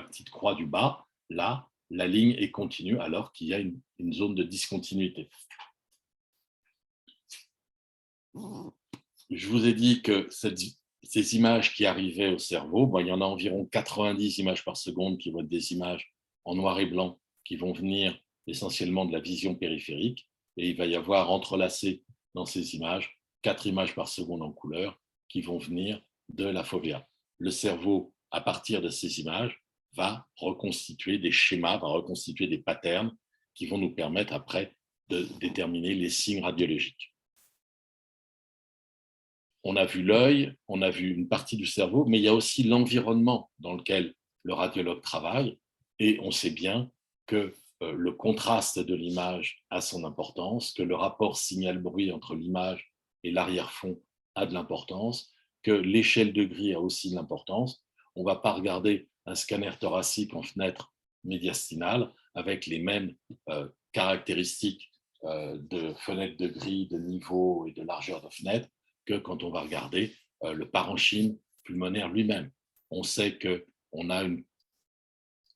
petite croix du bas, là, la ligne est continue alors qu'il y a une zone de discontinuité. Je vous ai dit que ces images qui arrivaient au cerveau, il y en a environ 90 images par seconde qui vont être des images en noir et blanc, qui vont venir essentiellement de la vision périphérique, et il va y avoir entrelacé dans ces images 4 images par seconde en couleur qui vont venir de la fovea. Le cerveau, à partir de ces images, va reconstituer des schémas, va reconstituer des patterns qui vont nous permettre après de déterminer les signes radiologiques. On a vu l'œil, on a vu une partie du cerveau, mais il y a aussi l'environnement dans lequel le radiologue travaille, et on sait bien que le contraste de l'image a son importance, que le rapport signal-bruit entre l'image et l'arrière-fond a de l'importance, que l'échelle de gris a aussi de l'importance. On ne va pas regarder un scanner thoracique en fenêtre médiastinale avec les mêmes caractéristiques de fenêtre de gris, de niveau et de largeur de fenêtre que quand on va regarder le parenchyme pulmonaire lui-même. On sait qu'on a une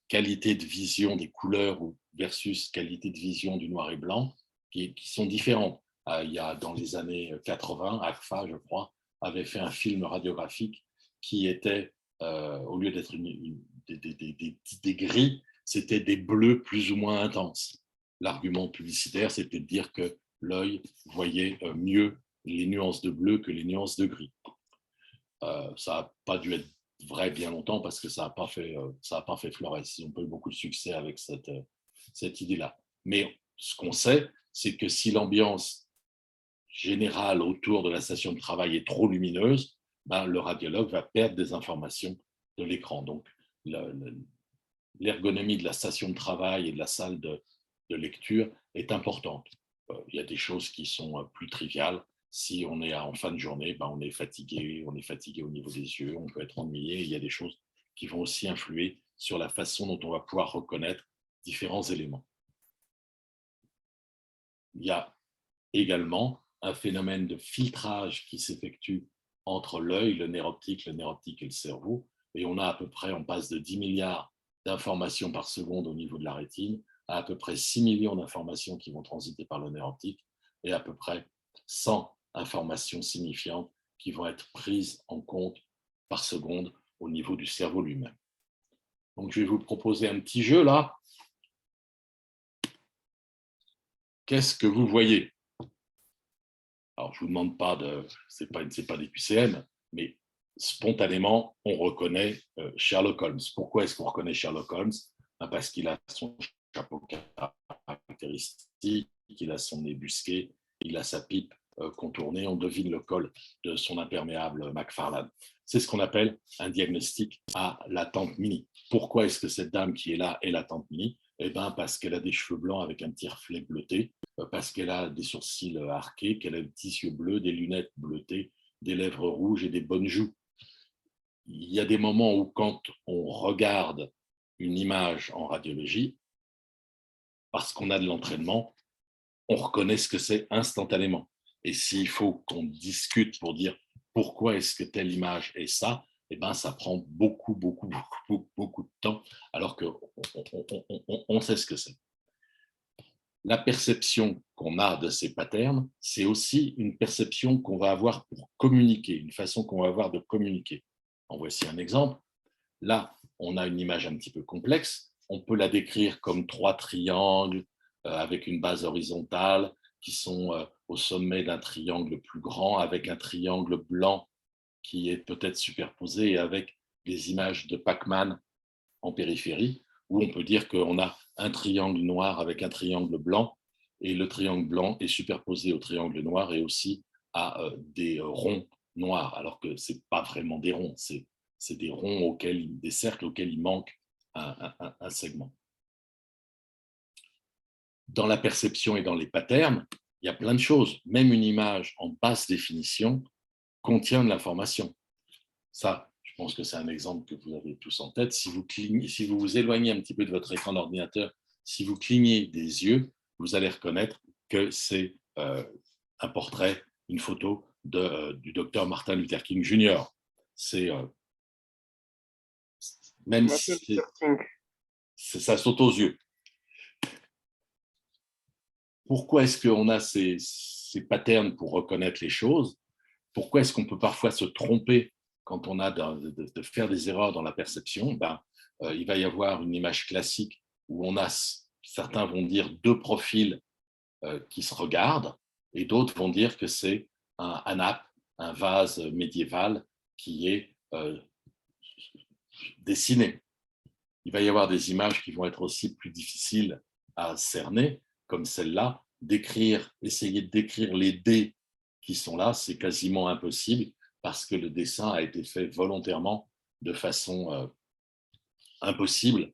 qualité de vision des couleurs versus qualité de vision du noir et blanc qui sont différentes. Il y a dans les années 80, ACFA, je crois, avait fait un film radiographique qui était au lieu d'être des gris, c'était des bleus plus ou moins intenses. L'argument publicitaire, c'était de dire que l'œil voyait mieux les nuances de bleu que les nuances de gris. Ça n'a pas dû être vrai bien longtemps parce que ça n'a pas fait florès. Ils n'ont pas eu beaucoup de succès avec cette idée-là. Mais ce qu'on sait, c'est que si l'ambiance générale autour de la station de travail est trop lumineuse, ben, le radiologue va perdre des informations de l'écran. Donc, l'ergonomie de la station de travail et de la salle de lecture est importante. Il y a des choses qui sont plus triviales. Si on est en fin de journée, ben on est fatigué au niveau des yeux, on peut être ennuyé. Il y a des choses qui vont aussi influer sur la façon dont on va pouvoir reconnaître différents éléments. Il y a également un phénomène de filtrage qui s'effectue entre l'œil, le nerf optique et le cerveau. Et on a à peu près, on passe de 10 milliards d'informations par seconde au niveau de la rétine à peu près 6 millions d'informations qui vont transiter par le nerf optique et à peu près 100 informations signifiantes qui vont être prises en compte par seconde au niveau du cerveau lui-même. Donc, je vais vous proposer un petit jeu là. Qu'est-ce que vous voyez? Alors, je ne vous demande pas c'est pas des QCM, mais spontanément, on reconnaît Sherlock Holmes. Pourquoi est-ce qu'on reconnaît Sherlock Holmes? Parce qu'il a son chapeau caractéristique, il a son nez busqué, il a sa pipe contournée, on devine le col de son imperméable McFarlane. C'est ce qu'on appelle un diagnostic à la tante Minnie. Pourquoi est-ce que cette dame qui est là est la tante Minnie? Eh bien, parce qu'elle a des cheveux blancs avec un petit reflet bleuté, parce qu'elle a des sourcils arqués, qu'elle a des petits yeux bleus, des lunettes bleutées, des lèvres rouges et des bonnes joues. Il y a des moments où, quand on regarde une image en radiologie, parce qu'on a de l'entraînement, on reconnaît ce que c'est instantanément. Et s'il faut qu'on discute pour dire pourquoi est-ce que telle image est ça, eh ben, ça prend beaucoup de temps, alors qu'on sait ce que c'est. La perception qu'on a de ces patterns, c'est aussi une perception qu'on va avoir pour communiquer, une façon qu'on va avoir de communiquer. En voici un exemple. Là, on a une image un petit peu complexe. On peut la décrire comme 3 triangles avec une base horizontale qui sont au sommet d'un triangle plus grand, avec un triangle blanc qui est peut-être superposé et avec des images de Pac-Man en périphérie, où on peut dire qu'on a un triangle noir avec un triangle blanc, et le triangle blanc est superposé au triangle noir et aussi à des ronds noirs, alors que ce n'est pas vraiment des ronds, c'est des ronds, des cercles auxquels il manque un segment. Dans la perception et dans les patterns, il y a plein de choses. Même une image en basse définition contient de l'information. Ça, je pense que c'est un exemple que vous avez tous en tête. Si vous vous éloignez un petit peu de votre écran d'ordinateur, si vous clignez des yeux, vous allez reconnaître que c'est un portrait, une photo du docteur Martin Luther King Jr. C'est même si ça saute aux yeux. Pourquoi est-ce qu'on a ces patterns pour reconnaître les choses? Pourquoi est-ce qu'on peut parfois se tromper quand on a de faire des erreurs dans la perception? Il va y avoir une image classique où certains vont dire 2 profils qui se regardent, et d'autres vont dire que c'est un nappe, un vase médiéval qui est dessiné. Il va y avoir des images qui vont être aussi plus difficiles à cerner, comme celle-là. Essayer de décrire les dés qui sont là, c'est quasiment impossible parce que le dessin a été fait volontairement de façon impossible,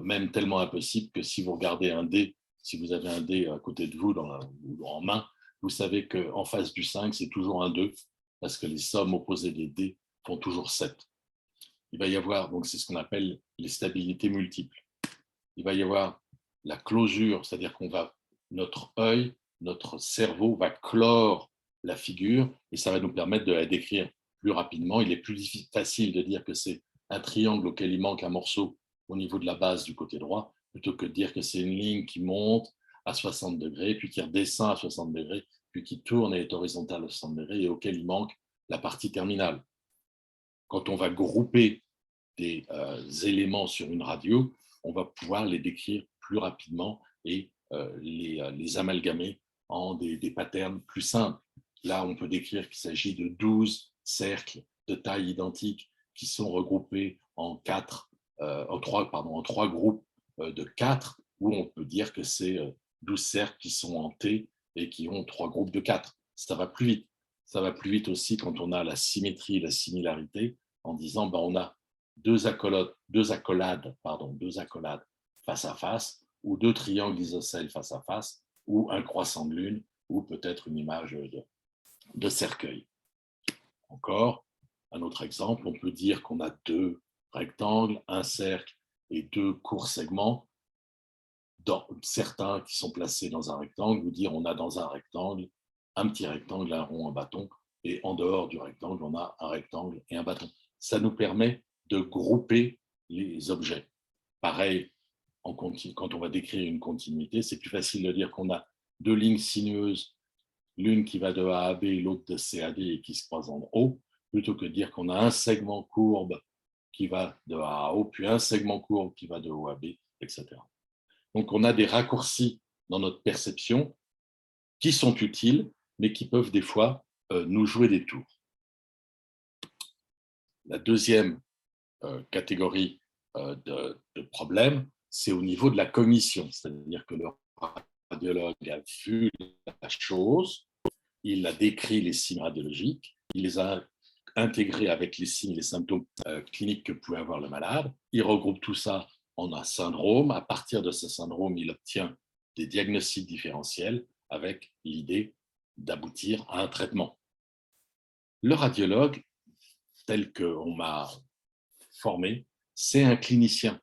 même tellement impossible que si vous regardez un dé, si vous avez un dé à côté de vous ou en main, vous savez qu'en face du 5, c'est toujours un 2 parce que les sommes opposées des dés font toujours 7. Il va y avoir, donc c'est ce qu'on appelle les stabilités multiples. Il va y avoir la closure, c'est-à-dire notre œil, notre cerveau va clore la figure et ça va nous permettre de la décrire plus rapidement. Il est plus facile de dire que c'est un triangle auquel il manque un morceau au niveau de la base du côté droit, plutôt que de dire que c'est une ligne qui monte à 60 degrés, puis qui redescend à 60 degrés, puis qui tourne et est horizontale à 60 degrés et auquel il manque la partie terminale. Quand on va grouper des éléments sur une radio, on va pouvoir les décrire plus rapidement et les amalgamer en des patterns plus simples. Là, on peut décrire qu'il s'agit de 12 cercles de taille identique qui sont regroupés en trois groupes de 4, où on peut dire que c'est 12 cercles qui sont en T et qui ont 3 groupes de 4. Ça va plus vite. Ça va plus vite aussi quand on a la symétrie et la similarité, en disant on a deux accolades face à face, ou deux triangles isocèles face à face, ou un croissant de lune, ou peut-être une image de cercueil. Encore, un autre exemple, on peut dire qu'on a deux rectangles, un cercle et deux courts segments. Dans certains qui sont placés dans un rectangle, ou dire on a dans un rectangle un petit rectangle, un rond, un bâton, et en dehors du rectangle, on a un rectangle et un bâton. Ça nous permet de grouper les objets. Pareil, quand on va décrire une continuité, c'est plus facile de dire qu'on a deux lignes sinueuses, l'une qui va de A à B et l'autre de C à D et qui se croisent en haut, plutôt que de dire qu'on a un segment courbe qui va de A à O, puis un segment courbe qui va de O à B, etc. Donc, on a des raccourcis dans notre perception qui sont utiles, mais qui peuvent des fois nous jouer des tours. La deuxième catégorie de problèmes, c'est au niveau de la cognition, c'est-à-dire que le radiologue a vu la chose, il a décrit les signes radiologiques, il les a intégrés avec les signes et les symptômes cliniques que pouvait avoir le malade, il regroupe tout ça en un syndrome, à partir de ce syndrome, il obtient des diagnostics différentiels avec l'idée d'aboutir à un traitement. Le radiologue, tel qu'on m'a formé, c'est un clinicien.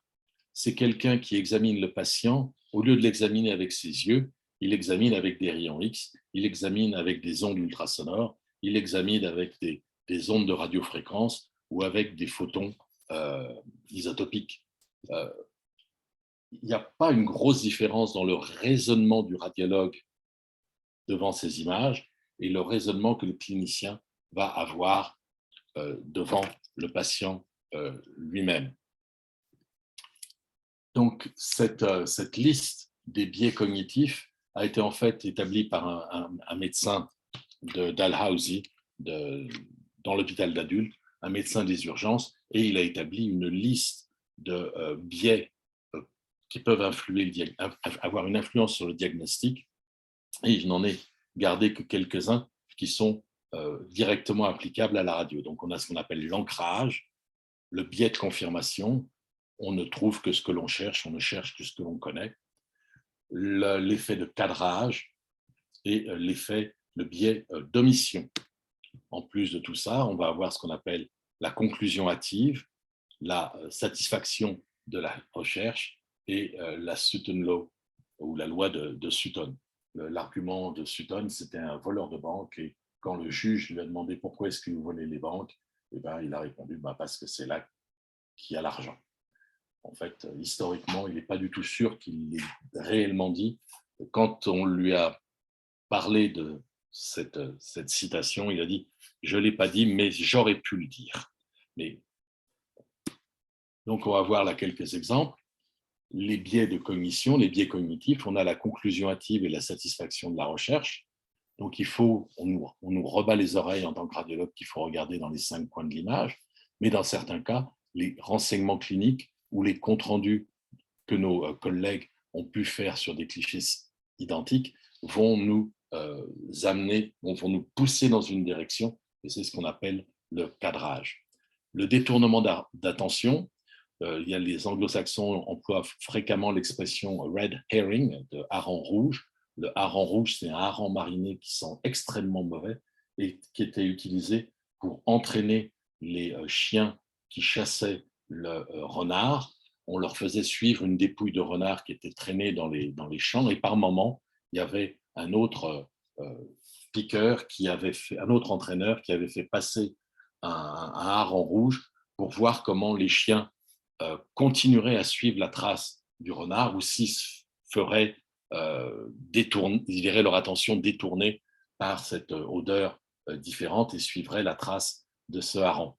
C'est quelqu'un qui examine le patient, au lieu de l'examiner avec ses yeux, il examine avec des rayons X, il examine avec des ondes ultrasonores, il examine avec des ondes de radiofréquence ou avec des photons isotopiques. Il n'y a pas une grosse différence dans le raisonnement du radiologue devant ces images et le raisonnement que le clinicien va avoir devant le patient lui-même. Donc, cette liste des biais cognitifs a été en fait établie par un médecin de Dalhousie dans l'hôpital d'adultes, un médecin des urgences, et il a établi une liste de biais qui peuvent avoir une influence sur le diagnostic, et je n'en ai gardé que quelques-uns qui sont directement applicables à la radio. Donc, on a ce qu'on appelle l'ancrage, le biais de confirmation, on ne trouve que ce que l'on cherche, on ne cherche que ce que l'on connaît, l'effet de cadrage et le biais d'omission. En plus de tout ça, on va avoir ce qu'on appelle la conclusion hâtive, la satisfaction de la recherche et la Sutton Law, ou la loi de Sutton. L'argument de Sutton, c'était un voleur de banque, et quand le juge lui a demandé pourquoi est-ce que vous volez les banques, il a répondu parce que c'est là qu'il y a l'argent. En fait, historiquement, il n'est pas du tout sûr qu'il l'ait réellement dit. Quand on lui a parlé de cette citation, il a dit « je ne l'ai pas dit, mais j'aurais pu le dire ». Donc, on va voir là quelques exemples. Les biais de cognition, les biais cognitifs, on a la conclusion hâtive et la satisfaction de la recherche. Donc, on nous rebat les oreilles en tant que radiologue qu'il faut regarder dans les 5 coins de l'image, mais dans certains cas, les renseignements cliniques ou les comptes rendus que nos collègues ont pu faire sur des clichés identiques vont nous vont nous pousser dans une direction, et c'est ce qu'on appelle le cadrage. Le détournement d'attention, les anglo-saxons emploient fréquemment l'expression red herring, de hareng rouge. Le hareng rouge, c'est un hareng mariné qui sent extrêmement mauvais et qui était utilisé pour entraîner les chiens qui chassaient le renard. On leur faisait suivre une dépouille de renard qui était traînée dans les champs, et par moment, il y avait un autre piqueur un autre entraîneur qui avait fait passer un hareng rouge pour voir comment les chiens continueraient à suivre la trace du renard, ou s'ils feraient ils verraient leur attention détournée par cette odeur différente et suivraient la trace de ce hareng.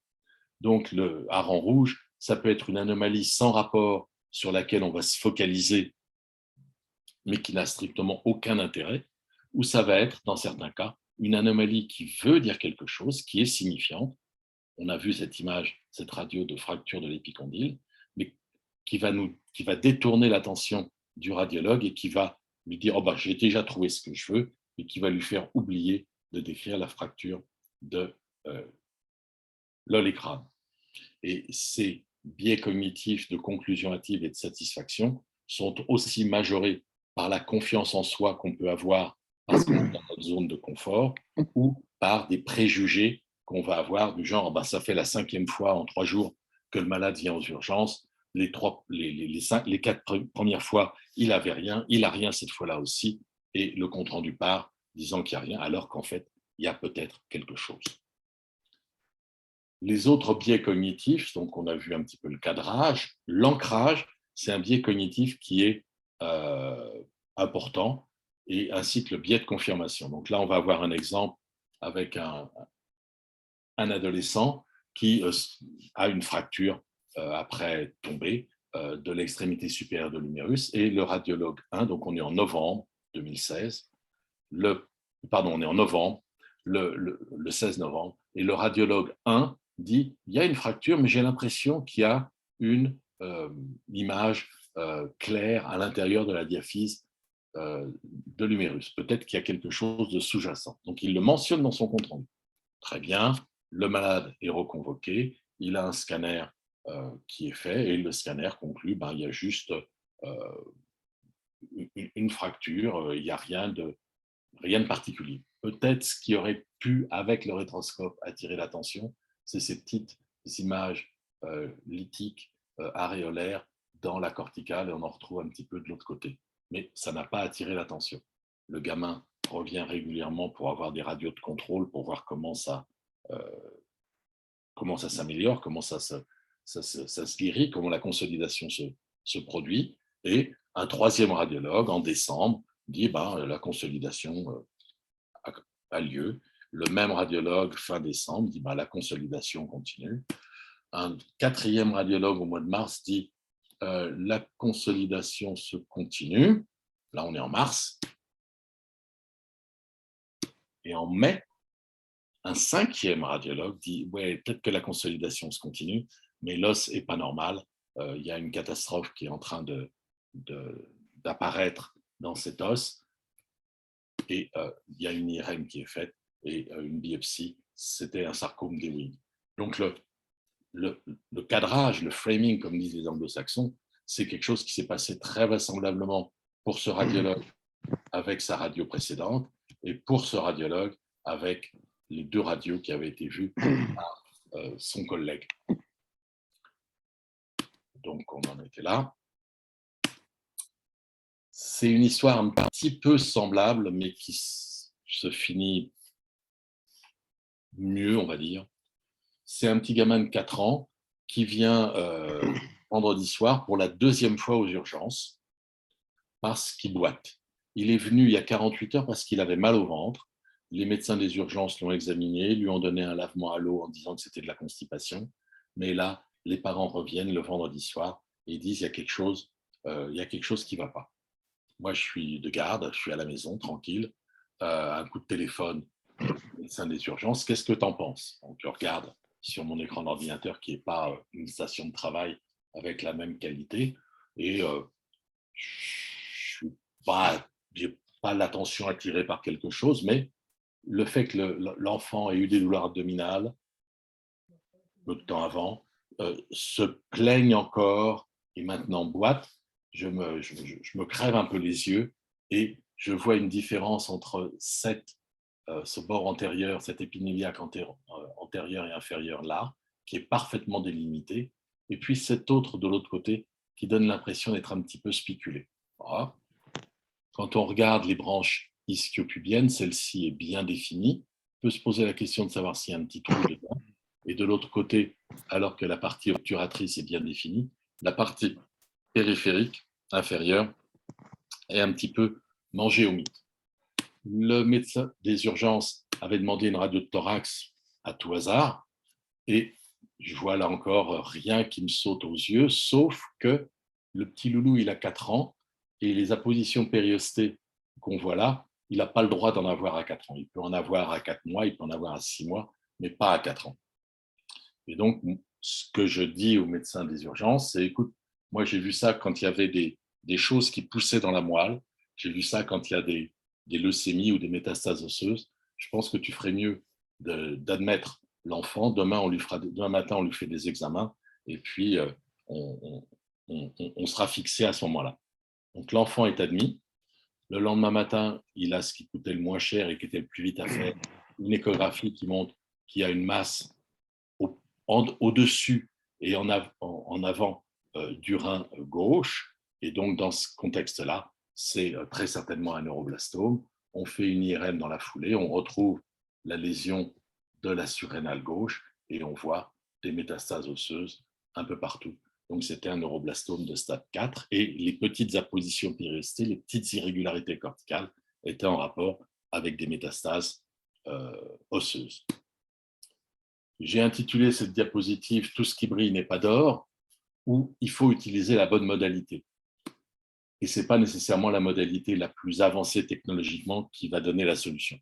Donc, le hareng rouge, ça peut être une anomalie sans rapport sur laquelle on va se focaliser, mais qui n'a strictement aucun intérêt, ou ça va être, dans certains cas, une anomalie qui veut dire quelque chose, qui est signifiante. On a vu cette image, cette radio de fracture de l'épicondyle, mais qui va détourner l'attention du radiologue et qui va lui dire « Oh ben, j'ai déjà trouvé ce que je veux », et qui va lui faire oublier de décrire la fracture de l'olécrane. Et ces biais cognitifs de conclusion hâtive et de satisfaction sont aussi majorés par la confiance en soi qu'on peut avoir parce qu'on est dans notre zone de confort ou par des préjugés qu'on va avoir du genre bah, ça fait la 5e fois en 3 jours que le malade vient aux urgences, les 4 premières fois, il n'avait rien, il n'a rien cette fois-là aussi, et le compte-rendu part disant qu'il n'y a rien, alors qu'en fait, il y a peut-être quelque chose. Les autres biais cognitifs, donc on a vu un petit peu le cadrage, l'ancrage, c'est un biais cognitif qui est important, et ainsi que le biais de confirmation. Donc là, on va avoir un exemple avec un adolescent qui a une fracture après tomber de l'extrémité supérieure de l'humérus, et le radiologue 1, donc on est en novembre 2016, on est en novembre, le 16 novembre, et le radiologue 1 dit « il y a une fracture, mais j'ai l'impression qu'il y a une image claire à l'intérieur de la diaphyse de l'humérus. Peut-être qu'il y a quelque chose de sous-jacent. » Donc, il le mentionne dans son compte-rendu. Très bien, le malade est reconvoqué, il a un scanner qui est fait, et le scanner conclut il y a juste une fracture, il n'y a rien de particulier. Peut-être ce qui aurait pu, avec le rétroscope, attirer l'attention, c'est ces petites images lithiques, aréolaires dans la corticale, et on en retrouve un petit peu de l'autre côté. Mais ça n'a pas attiré l'attention. Le gamin revient régulièrement pour avoir des radios de contrôle, pour voir comment ça s'améliore, comment ça se guérit, comment la consolidation se produit. Et un 3e radiologue, en décembre, dit la consolidation a lieu. Le même radiologue, fin décembre, dit la consolidation continue. Un 4e radiologue, au mois de mars, dit la consolidation se continue. Là, on est en mars. Et en mai, un 5e radiologue dit ouais, peut-être que la consolidation se continue, mais l'os n'est pas normal. Il y a une catastrophe qui est en train d'apparaître dans cet os. Et il y a une IRM qui est faite et une biopsie, c'était un sarcome d'Ewing. Donc le cadrage, le framing, comme disent les anglo-saxons, c'est quelque chose qui s'est passé très vraisemblablement pour ce radiologue avec sa radio précédente et pour ce radiologue avec les 2 radios qui avaient été vues par son collègue. Donc on en était là. C'est une histoire un petit peu semblable, mais qui se finit mieux, on va dire. C'est un petit gamin de 4 ans qui vient vendredi soir pour la 2e fois aux urgences parce qu'il boite. Il est venu il y a 48 heures parce qu'il avait mal au ventre. Les médecins des urgences l'ont examiné, lui ont donné un lavement à l'eau en disant que c'était de la constipation. Mais là, les parents reviennent le vendredi soir et disent il y a quelque chose qui ne va pas. Moi, je suis de garde, je suis à la maison, tranquille. Un coup de téléphone, médecin des urgences, qu'est-ce que tu en penses? Donc, je regarde sur mon écran d'ordinateur qui n'est pas une station de travail avec la même qualité. Et je n'ai pas l'attention attirée par quelque chose, mais le fait que l'enfant ait eu des douleurs abdominales peu de temps avant, se plaigne encore et maintenant boite, je me crève un peu les yeux et je vois une différence entre ce bord antérieur, cet épiniliaque antérieur et inférieur là, qui est parfaitement délimité, et puis cet autre de l'autre côté qui donne l'impression d'être un petit peu spiculé. Voilà. Quand on regarde les branches ischio-pubiennes, celle-ci est bien définie. On peut se poser la question de savoir s'il y a un petit trou dedans. Et de l'autre côté, alors que la partie obturatrice est bien définie, la partie périphérique inférieure est un petit peu mangée au mythe. Le médecin des urgences avait demandé une radio de thorax à tout hasard et je vois là encore rien qui me saute aux yeux, sauf que le petit loulou, il a 4 ans, et les appositions périostées qu'on voit là, il n'a pas le droit d'en avoir à 4 ans. Il peut en avoir à 4 mois, il peut en avoir à 6 mois, mais pas à 4 ans. Et donc, ce que je dis aux médecins des urgences, c'est, écoute, moi j'ai vu ça quand il y avait des choses qui poussaient dans la moelle, j'ai vu ça quand il y a des leucémies ou des métastases osseuses. Je pense que tu ferais mieux d'admettre l'enfant. Demain matin, on lui fait des examens et puis on sera fixé à ce moment-là. Donc l'enfant est admis. Le lendemain matin, il a ce qui coûtait le moins cher et qui était le plus vite à faire, une échographie qui montre qu'il y a une masse au-dessus et en avant du rein gauche. Et donc, dans ce contexte-là, c'est très certainement un neuroblastome. On fait une IRM dans la foulée, on retrouve la lésion de la surrénale gauche et on voit des métastases osseuses un peu partout. Donc, c'était un neuroblastome de stade 4 et les petites appositions périostées, les petites irrégularités corticales étaient en rapport avec des métastases osseuses. J'ai intitulé cette diapositive « Tout ce qui brille n'est pas d'or » où il faut utiliser la bonne modalité. Et ce n'est pas nécessairement la modalité la plus avancée technologiquement qui va donner la solution.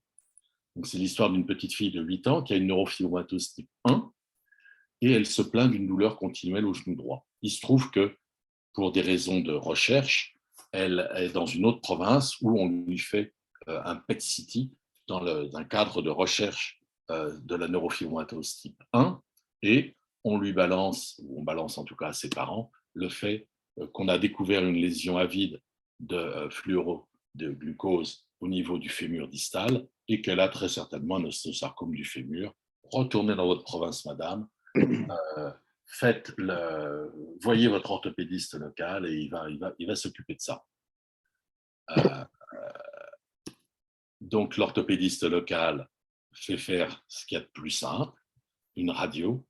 C'est l'histoire d'une petite fille de 8 ans qui a une neurofibromatose type 1 et elle se plaint d'une douleur continuelle au genou droit. Il se trouve que, pour des raisons de recherche, elle est dans une autre province où on lui fait un PET-CT dans un cadre de recherche de la neurofibromatose type 1 et on lui balance, ou on balance en tout cas à ses parents, le fait qu'on a découvert une lésion avide de fluoro de glucose au niveau du fémur distal et qu'elle a très certainement un ostéosarcome du fémur. Retournez dans votre province, madame, voyez votre orthopédiste local et il va s'occuper de ça. Donc, l'orthopédiste local fait faire ce qu'il y a de plus simple, une radio,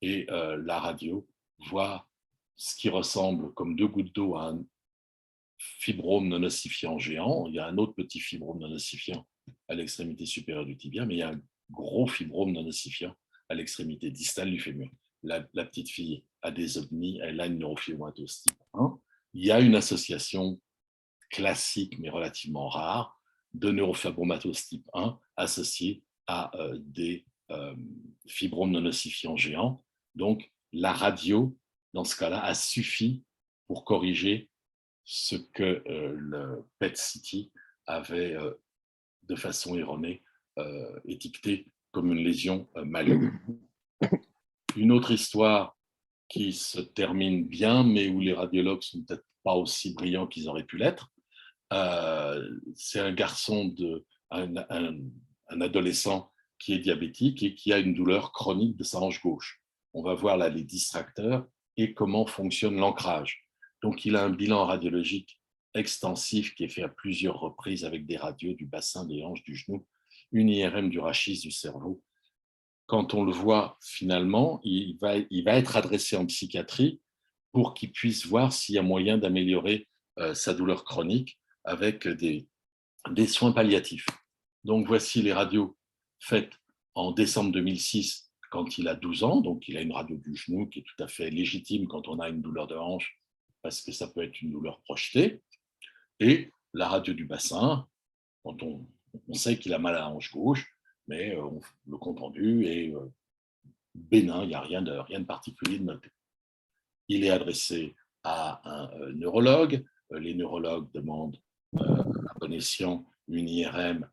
et la radio voit ce qui ressemble comme 2 gouttes d'eau à un fibrome non ossifiant géant. Il y a un autre petit fibrome non ossifiant à l'extrémité supérieure du tibia, mais il y a un gros fibrome non ossifiant à l'extrémité distale du fémur. La petite fille a des ovnis, elle a une neurofibromatose type 1. Il y a une association classique, mais relativement rare, de neurofibromatose type 1 associée à des fibromes non ossifiants géants. Donc, la radio, dans ce cas-là, a suffi pour corriger ce que le PET-CT avait, de façon erronée, étiqueté comme une lésion maligne. Une autre histoire qui se termine bien, mais où les radiologues sont peut-être pas aussi brillants qu'ils auraient pu l'être. C'est un garçon, un adolescent qui est diabétique et qui a une douleur chronique de sa hanche gauche. On va voir là les distracteurs et comment fonctionne l'ancrage. Donc, il a un bilan radiologique extensif qui est fait à plusieurs reprises avec des radios du bassin, des hanches, du genou, une IRM du rachis du cerveau. Quand on le voit finalement, il va être adressé en psychiatrie pour qu'il puisse voir s'il y a moyen d'améliorer sa douleur chronique avec des soins palliatifs. Donc, voici les radios faites en décembre 2006 quand il a 12 ans. Donc, il a une radio du genou qui est tout à fait légitime quand on a une douleur de hanche parce que ça peut être une douleur projetée. Et la radio du bassin, quand on sait qu'il a mal à la hanche gauche, mais le compte rendu est bénin, il n'y a rien de particulier de noté. Il est adressé à un neurologue. Les neurologues demandent à bon escient une IRM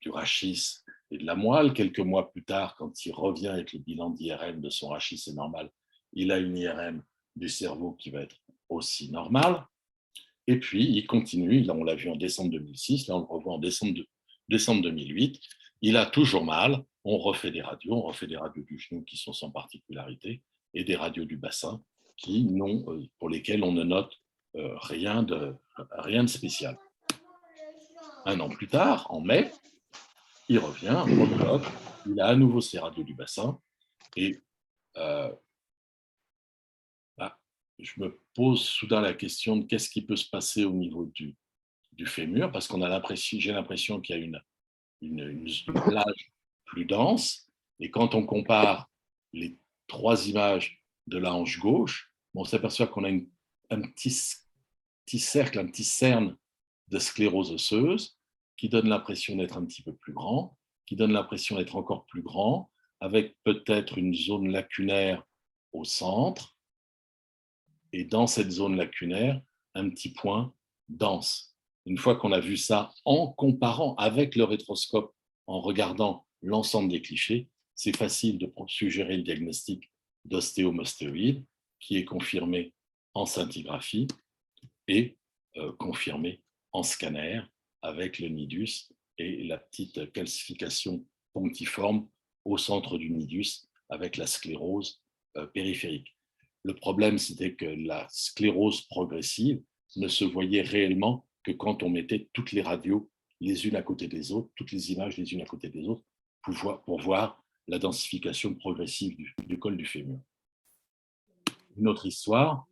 du rachis et de la moelle. Quelques mois plus tard, quand il revient avec le bilan d'IRM de son rachis, c'est normal, il a une IRM du cerveau qui va être aussi normale. Et puis, il continue. Là, on l'a vu en décembre 2006. Là, on le revoit en décembre 2008. Il a toujours mal. On refait des radios du genou qui sont sans particularité et des radios du bassin pour lesquelles on ne note rien de spécial. Un an plus tard, en mai, il revient au bloc. Il a à nouveau ses radios du bassin et je me pose soudain la question de qu'est-ce qui peut se passer au niveau du fémur, parce qu'on a j'ai l'impression qu'il y a une plage plus dense, Et quand on compare les 3 images de la hanche gauche, on s'aperçoit qu'on a un petit cercle, un petit cerne de sclérose osseuse qui donne l'impression d'être un petit peu plus grand, qui donne l'impression d'être encore plus grand, avec peut-être une zone lacunaire au centre, et dans cette zone lacunaire, un petit point dense. Une fois qu'on a vu ça en comparant avec le rétroscope, en regardant l'ensemble des clichés, c'est facile de suggérer le diagnostic d'ostéomostéoïde qui est confirmé en scintigraphie et confirmé en scanner avec le nidus et la petite calcification punctiforme au centre du nidus avec la sclérose périphérique. Le problème, c'était que la sclérose progressive ne se voyait réellement que quand on mettait toutes les radios les unes à côté des autres, toutes les images les unes à côté des autres, pour voir la densification progressive du col du fémur. Une autre histoire,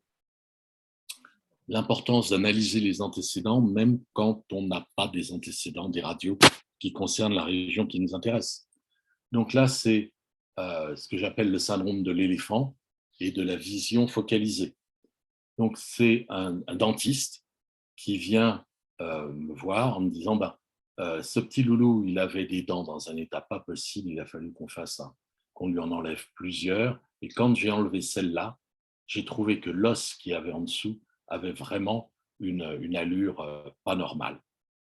l'importance d'analyser les antécédents, même quand on n'a pas des antécédents, des radios qui concernent la région qui nous intéresse. Donc là, c'est ce que j'appelle le syndrome de l'éléphant et de la vision focalisée. Donc, c'est un dentiste qui vient me voir en me disant ce petit loulou, il avait des dents dans un état pas possible, il a fallu qu'on lui en enlève plusieurs. Et quand j'ai enlevé celle-là, j'ai trouvé que l'os qu'il y avait en dessous avait vraiment une allure pas normale.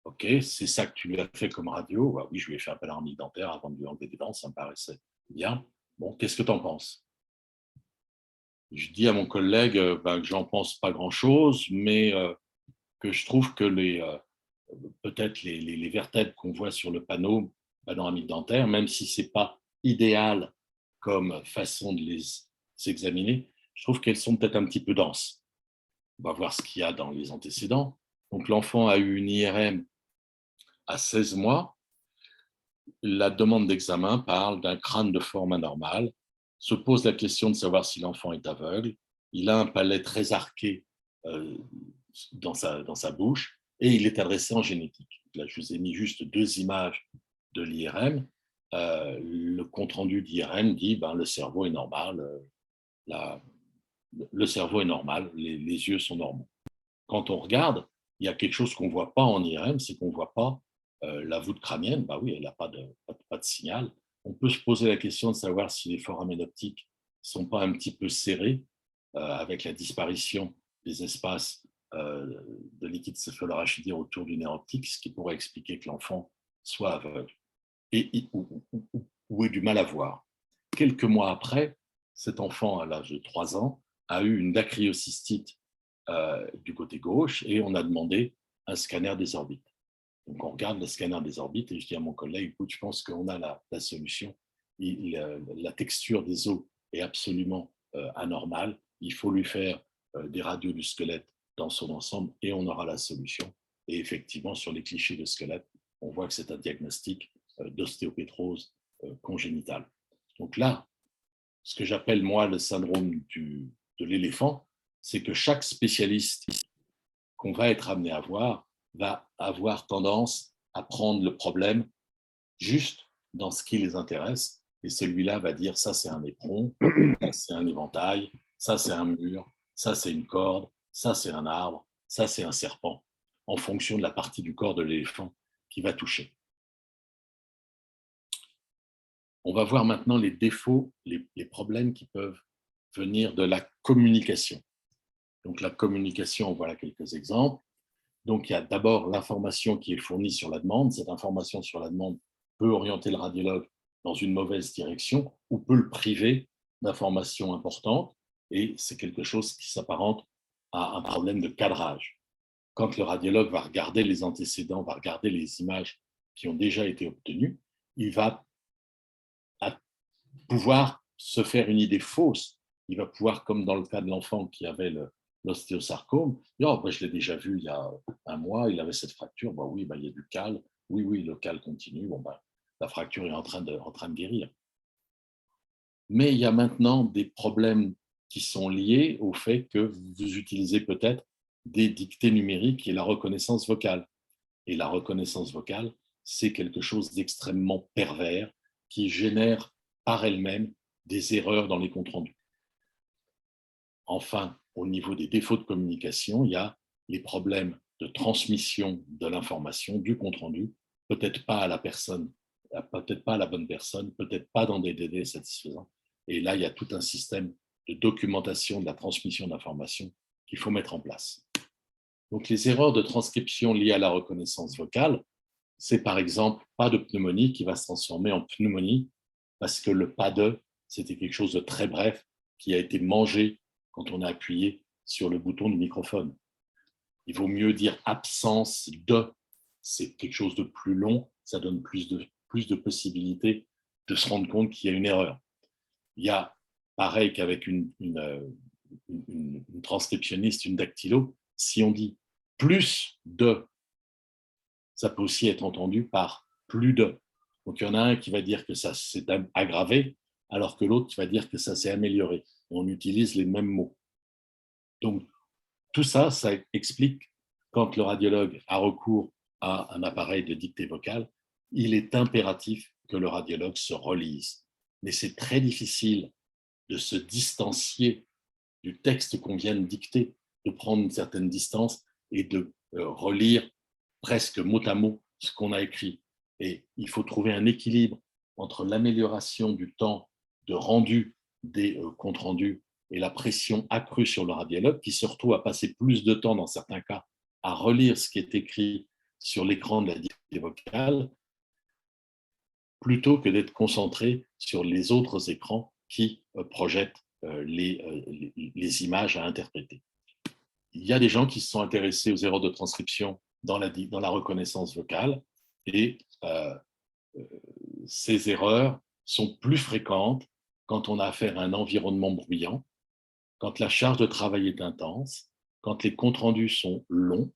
Ok, c'est ça que tu lui as fait comme radio? Oui, je lui ai fait un panoramique dentaire avant de lui enlever des dents, ça me paraissait bien. Bon, qu'est-ce que tu en penses? Je dis à mon collègue que j'en pense pas grand-chose, mais que je trouve que peut-être les vertèbres qu'on voit sur le panneau panoramique dentaire, même si ce n'est pas idéal comme façon de les examiner, je trouve qu'elles sont peut-être un petit peu denses. On va voir ce qu'il y a dans les antécédents. Donc l'enfant a eu une IRM à 16 mois. La demande d'examen parle d'un crâne de forme anormale, se pose la question de savoir si l'enfant est aveugle. Il a un palais très arqué dans sa bouche et il est adressé en génétique. Là, je vous ai mis juste 2 images de l'IRM. Le compte-rendu d'IRM dit le cerveau est normal, le cerveau est normal, les yeux sont normaux. Quand on regarde, il y a quelque chose qu'on ne voit pas en IRM, c'est qu'on ne voit pas la voûte crânienne. Oui, elle n'a pas de signal. On peut se poser la question de savoir si les foramen optiques ne sont pas un petit peu serrés avec la disparition des espaces de liquide céphalorachidien autour du nerf optique, ce qui pourrait expliquer que l'enfant soit aveugle ou ait du mal à voir. Quelques mois après, cet enfant, à l'âge de 3 ans, a eu une dacryocystite du côté gauche et on a demandé un scanner des orbites. Donc, on regarde le scanner des orbites et je dis à mon collègue, écoute, je pense qu'on a la solution. La texture des os est absolument anormale. Il faut lui faire des radios du squelette dans son ensemble et on aura la solution. Et effectivement, sur les clichés de squelette, on voit que c'est un diagnostic d'ostéopétrose congénitale. Donc là, ce que j'appelle moi le syndrome de l'éléphant, c'est que chaque spécialiste qu'on va être amené à voir va avoir tendance à prendre le problème juste dans ce qui les intéresse. Et celui-là va dire, ça c'est un éperon, ça c'est un éventail, ça c'est un mur, ça c'est une corde, ça c'est un arbre, ça c'est un serpent, en fonction de la partie du corps de l'éléphant qui va toucher. On va voir maintenant les défauts, les problèmes qui peuvent venir de la communication. Donc la communication, voilà quelques exemples. Donc il y a d'abord l'information qui est fournie sur la demande. Cette information sur la demande peut orienter le radiologue dans une mauvaise direction ou peut le priver d'informations importantes. Et c'est quelque chose qui s'apparente à un problème de cadrage. Quand le radiologue va regarder les antécédents, va regarder les images qui ont déjà été obtenues, il va pouvoir se faire une idée fausse. Il va pouvoir, comme dans le cas de l'enfant qui avait l'ostéosarcome, dire oh, je l'ai déjà vu il y a un mois, il avait cette fracture, oui, il y a du cal, oui, le cal continue, la fracture est en train de guérir. Mais il y a maintenant des problèmes qui sont liés au fait que vous utilisez peut-être des dictées numériques et la reconnaissance vocale. Et la reconnaissance vocale, c'est quelque chose d'extrêmement pervers qui génère par elles-mêmes des erreurs dans les comptes rendus. Enfin, au niveau des défauts de communication, il y a les problèmes de transmission de l'information, du compte rendu, peut-être pas à la personne, peut-être pas à la bonne personne, peut-être pas dans des délais satisfaisants. Et là, il y a tout un système de documentation de la transmission d'informations qu'il faut mettre en place. Donc, les erreurs de transcription liées à la reconnaissance vocale, c'est par exemple pas de pneumonie qui va se transformer en pneumonie parce que le pas de, c'était quelque chose de très bref qui a été mangé quand on a appuyé sur le bouton du microphone. Il vaut mieux dire absence de, c'est quelque chose de plus long, ça donne plus de possibilités de se rendre compte qu'il y a une erreur. Il y a, pareil qu'avec une transcriptionniste, une dactylo, si on dit plus de, ça peut aussi être entendu par plus de. Donc, il y en a un qui va dire que ça s'est aggravé, alors que l'autre va dire que ça s'est amélioré. On utilise les mêmes mots. Donc, tout ça, ça explique quand le radiologue a recours à un appareil de dictée vocale, il est impératif que le radiologue se relise. Mais c'est très difficile de se distancier du texte qu'on vient de dicter, de prendre une certaine distance et de relire presque mot à mot ce qu'on a écrit. Et il faut trouver un équilibre entre l'amélioration du temps de rendu des comptes rendus et la pression accrue sur le radiologue qui se retrouve à passer plus de temps dans certains cas à relire ce qui est écrit sur l'écran de la dictée vocale plutôt que d'être concentré sur les autres écrans qui projettent les images à interpréter. Il y a des gens qui se sont intéressés aux erreurs de transcription dans la reconnaissance vocale et ces erreurs sont plus fréquentes quand on a affaire à un environnement bruyant, quand la charge de travail est intense, quand les comptes rendus sont longs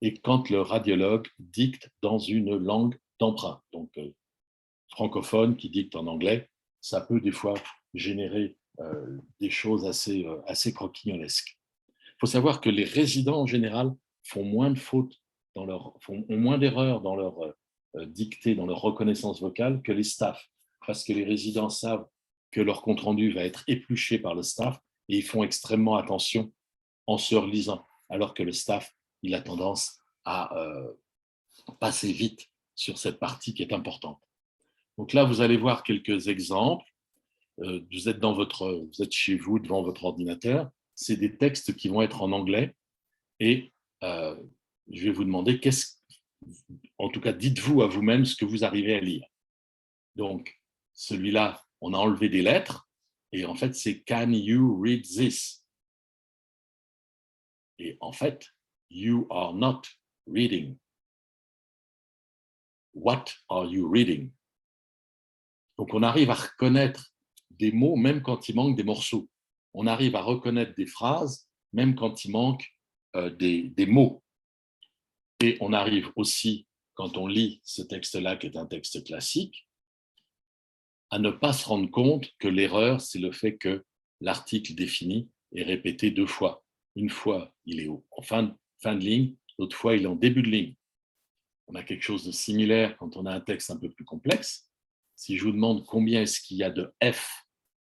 et quand le radiologue dicte dans une langue d'emprunt. Donc, francophone qui dicte en anglais, ça peut des fois générer des choses assez croquignolesques. Il faut savoir que les résidents en général font moins de fautes, ont moins d'erreurs dans leur dictée, dans leur reconnaissance vocale que les staffs, parce que les résidents savent que leur compte-rendu va être épluché par le staff et ils font extrêmement attention en se relisant, alors que le staff, il a tendance à passer vite sur cette partie qui est importante. Donc là, vous allez voir quelques exemples. Vous êtes chez vous devant votre ordinateur. C'est des textes qui vont être en anglais et je vais vous demander en tout cas, dites-vous à vous-même ce que vous arrivez à lire. Donc, celui-là, on a enlevé des lettres et en fait, c'est Can you read this? Et en fait, you are not reading. What are you reading? Donc, on arrive à reconnaître des mots même quand il manque des morceaux. On arrive à reconnaître des phrases même quand il manque des mots. Et on arrive aussi, quand on lit ce texte-là, qui est un texte classique, à ne pas se rendre compte que l'erreur, c'est le fait que l'article défini est répété deux fois. Une fois, il est en fin de ligne, l'autre fois, il est en début de ligne. On a quelque chose de similaire quand on a un texte un peu plus complexe. Si je vous demande combien est-ce qu'il y a de F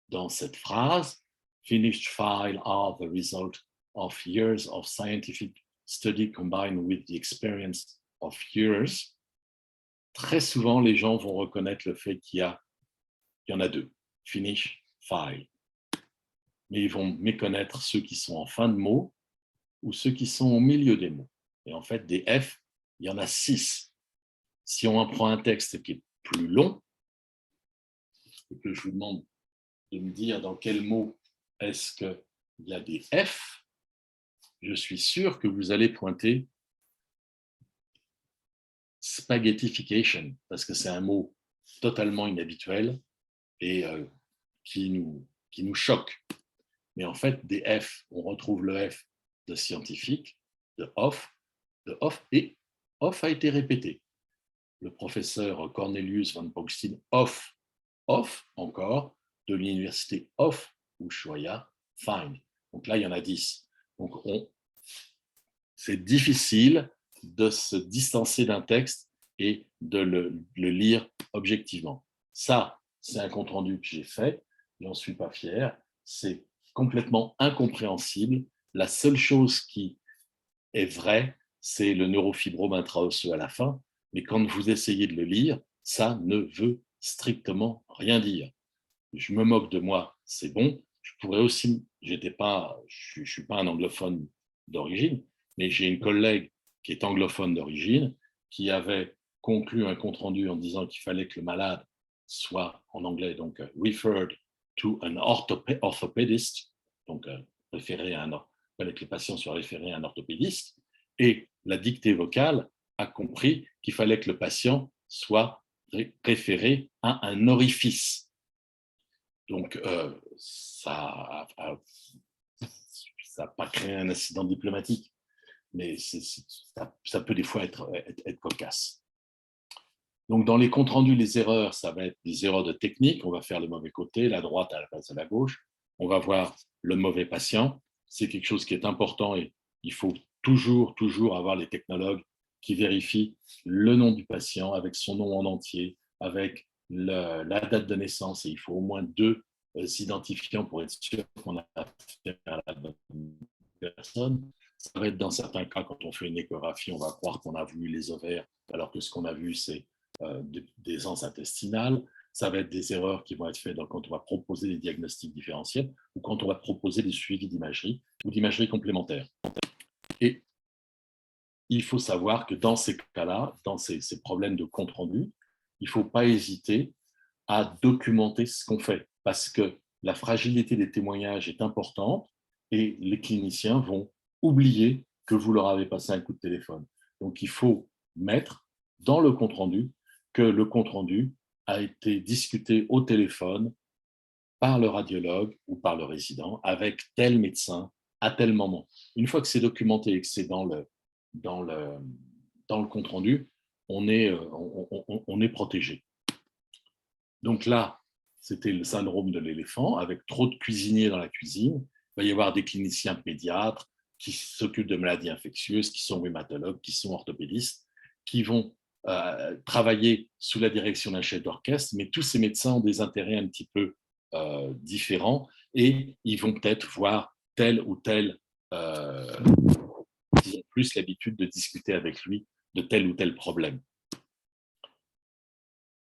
dans cette phrase, finished file are the result of years of scientific study combined with the experience of years, très souvent, les gens vont reconnaître le fait qu'il y en a deux, finish, file. Mais ils vont méconnaître ceux qui sont en fin de mot ou ceux qui sont au milieu des mots. Et en fait, des F, il y en a 6. Si on prend un texte qui est plus long, et que je vous demande de me dire dans quel mot est-ce qu'il y a des F, je suis sûr que vous allez pointer spaghettification, parce que c'est un mot totalement inhabituel et qui nous choque. Mais en fait, des F, on retrouve le F de scientifique, de off, et off a été répété. Le professeur Cornelius van Pogstien, off encore, de l'université of Ushuaia, find. Donc là, il y en a 10. Donc, c'est difficile de se distancer d'un texte et de le lire objectivement. Ça c'est un compte-rendu que j'ai fait, j'en suis pas fier, c'est complètement incompréhensible. La seule chose qui est vraie, c'est le neurofibrome intraosseux à la fin, mais quand vous essayez de le lire, ça ne veut strictement rien dire. Je me moque de moi, c'est bon. Je pourrais aussi, je suis pas un anglophone d'origine, mais j'ai une collègue qui est anglophone d'origine, qui avait conclu un compte-rendu en disant qu'il fallait que le malade soit en anglais, donc referred to an orthopedist, donc référé à il fallait que le patient soit référé à un orthopédiste, et la dictée vocale a compris qu'il fallait que le patient soit référé à un orifice. Donc, ça n'a pas créé un incident diplomatique, mais ça peut des fois être cocasse. Donc, dans les comptes rendus, les erreurs, ça va être des erreurs de technique. On va faire le mauvais côté, la droite à la place de la gauche. On va voir le mauvais patient. C'est quelque chose qui est important et il faut toujours avoir les technologues qui vérifient le nom du patient avec son nom en entier, avec la date de naissance. Et il faut au moins 2 identifiants pour être sûr qu'on a affaire à la bonne personne. Ça va être dans certains cas, quand on fait une échographie, on va croire qu'on a vu les ovaires, alors que ce qu'on a vu, c'est des anses intestinales. Ça va être des erreurs qui vont être faites quand on va proposer des diagnostics différentiels ou quand on va proposer des suivis d'imagerie ou d'imagerie complémentaire. Et il faut savoir que dans ces cas-là, dans ces problèmes de compte-rendu, il ne faut pas hésiter à documenter ce qu'on fait parce que la fragilité des témoignages est importante et les cliniciens vont oublier que vous leur avez passé un coup de téléphone. Donc, il faut mettre dans le compte-rendu que le compte-rendu a été discuté au téléphone par le radiologue ou par le résident avec tel médecin à tel moment. Une fois que c'est documenté et que c'est dans le compte-rendu, on est protégé. Donc là, c'était le syndrome de l'éléphant, avec trop de cuisiniers dans la cuisine. Il va y avoir des cliniciens pédiatres qui s'occupent de maladies infectieuses, qui sont rhumatologues, qui sont orthopédistes, qui vont travailler sous la direction d'un chef d'orchestre, mais tous ces médecins ont des intérêts un petit peu différents et ils vont peut-être voir tel ou tel, ils ont plus l'habitude de discuter avec lui de tel ou tel problème.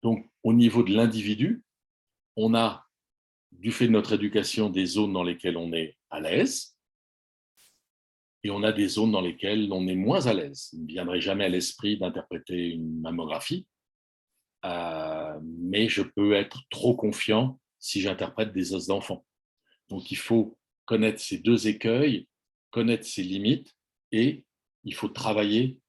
Donc, au niveau de l'individu, on a, du fait de notre éducation, des zones dans lesquelles on est à l'aise et on a des zones dans lesquelles on est moins à l'aise. Il ne viendrait jamais à l'esprit d'interpréter une mammographie, mais je peux être trop confiant si j'interprète des os d'enfant. Donc, il faut connaître ces 2 écueils, connaître ses limites et il faut travailler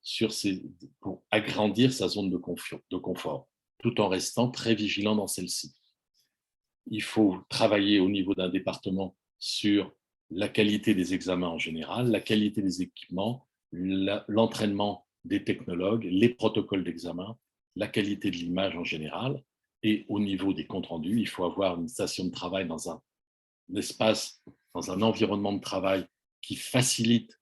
pour agrandir sa zone de confort, tout en restant très vigilant dans celle-ci. Il faut travailler au niveau d'un département sur la qualité des examens en général, la qualité des équipements, l'entraînement des technologues, les protocoles d'examen, la qualité de l'image en général. Et au niveau des comptes rendus, il faut avoir une station de travail dans un espace, dans un environnement de travail qui facilite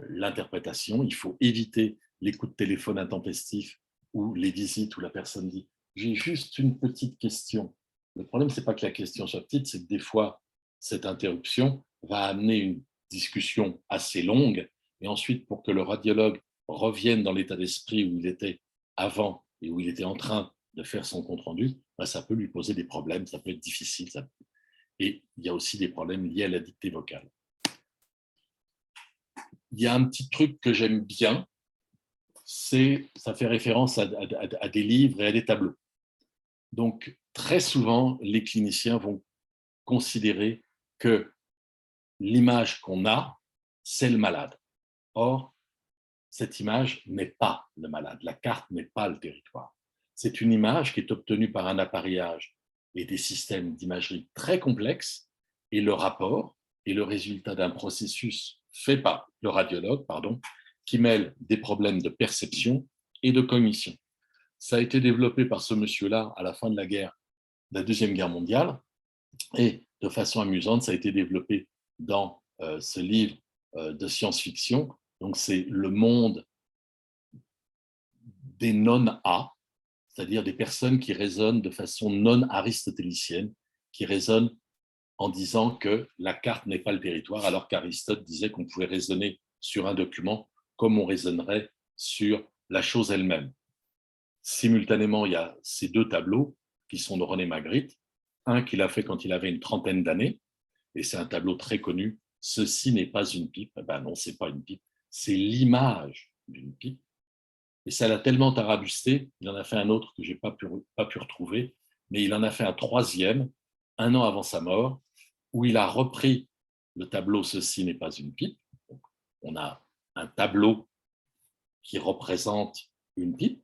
l'interprétation. Il faut éviter les coups de téléphone intempestifs ou les visites où la personne dit « j'ai juste une petite question ». Le problème, ce n'est pas que la question soit petite, c'est que des fois, cette interruption va amener une discussion assez longue et ensuite, pour que le radiologue revienne dans l'état d'esprit où il était avant et où il était en train de faire son compte-rendu, ça peut lui poser des problèmes, ça peut être difficile. Et il y a aussi des problèmes liés à la dictée vocale. Il y a un petit truc que j'aime bien, ça fait référence à des livres et à des tableaux. Donc, très souvent, les cliniciens vont considérer que l'image qu'on a, c'est le malade. Or, cette image n'est pas le malade. La carte n'est pas le territoire. C'est une image qui est obtenue par un appareillage et des systèmes d'imagerie très complexes et le rapport est le résultat d'un processus fait par le radiologue, qui mêle des problèmes de perception et de cognition. Ça a été développé par ce monsieur-là à la fin de la Deuxième Guerre mondiale et de façon amusante, ça a été développé dans ce livre de science-fiction. Donc, c'est le monde des non-A, c'est-à-dire des personnes qui raisonnent de façon non aristotélicienne, qui raisonnent en disant que la carte n'est pas le territoire, alors qu'Aristote disait qu'on pouvait raisonner sur un document comme on raisonnerait sur la chose elle-même. Simultanément, il y a ces deux tableaux qui sont de René Magritte, un qu'il a fait quand il avait une trentaine d'années, et c'est un tableau très connu, « Ceci n'est pas une pipe ». Ben non, ce n'est pas une pipe, c'est l'image d'une pipe. Et ça l'a tellement tarabusté, il en a fait un autre que je n'ai pas pu retrouver, mais il en a fait un troisième, un an avant sa mort, où il a repris le tableau « Ceci n'est pas une pipe ». Donc, on a un tableau qui représente une pipe,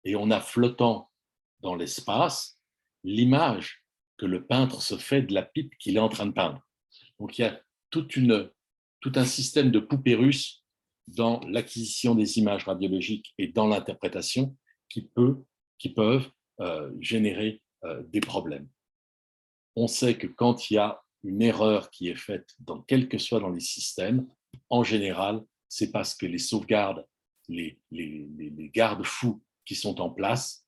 et on a flottant dans l'espace l'image que le peintre se fait de la pipe qu'il est en train de peindre. Donc il y a tout un système de poupées russes dans l'acquisition des images radiologiques et dans l'interprétation qui peuvent générer des problèmes. On sait que quand il y a une erreur qui est faite, quel que soit dans les systèmes, en général, c'est parce que les sauvegardes, les garde-fous qui sont en place,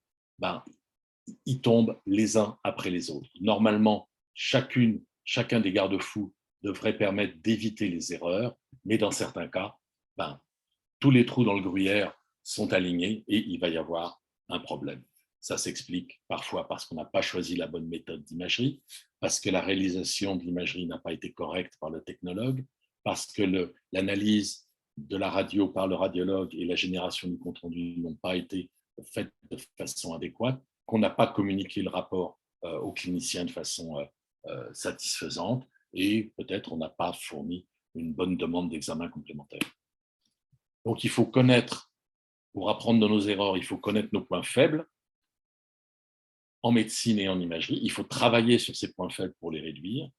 ils tombent les uns après les autres. Normalement, chacun des garde-fous devrait permettre d'éviter les erreurs, mais dans certains cas, tous les trous dans le gruyère sont alignés et il va y avoir un problème. Ça s'explique parfois parce qu'on n'a pas choisi la bonne méthode d'imagerie, parce que la réalisation de l'imagerie n'a pas été correcte par le technologue, parce que l'analyse de la radio par le radiologue et la génération du compte-rendu n'ont pas été faites de façon adéquate, qu'on n'a pas communiqué le rapport aux cliniciens de façon satisfaisante et peut-être on n'a pas fourni une bonne demande d'examen complémentaire. Donc il faut connaître, pour apprendre de nos erreurs, il faut connaître nos points faibles en médecine et en imagerie. Il faut travailler sur ces points faibles pour les réduire.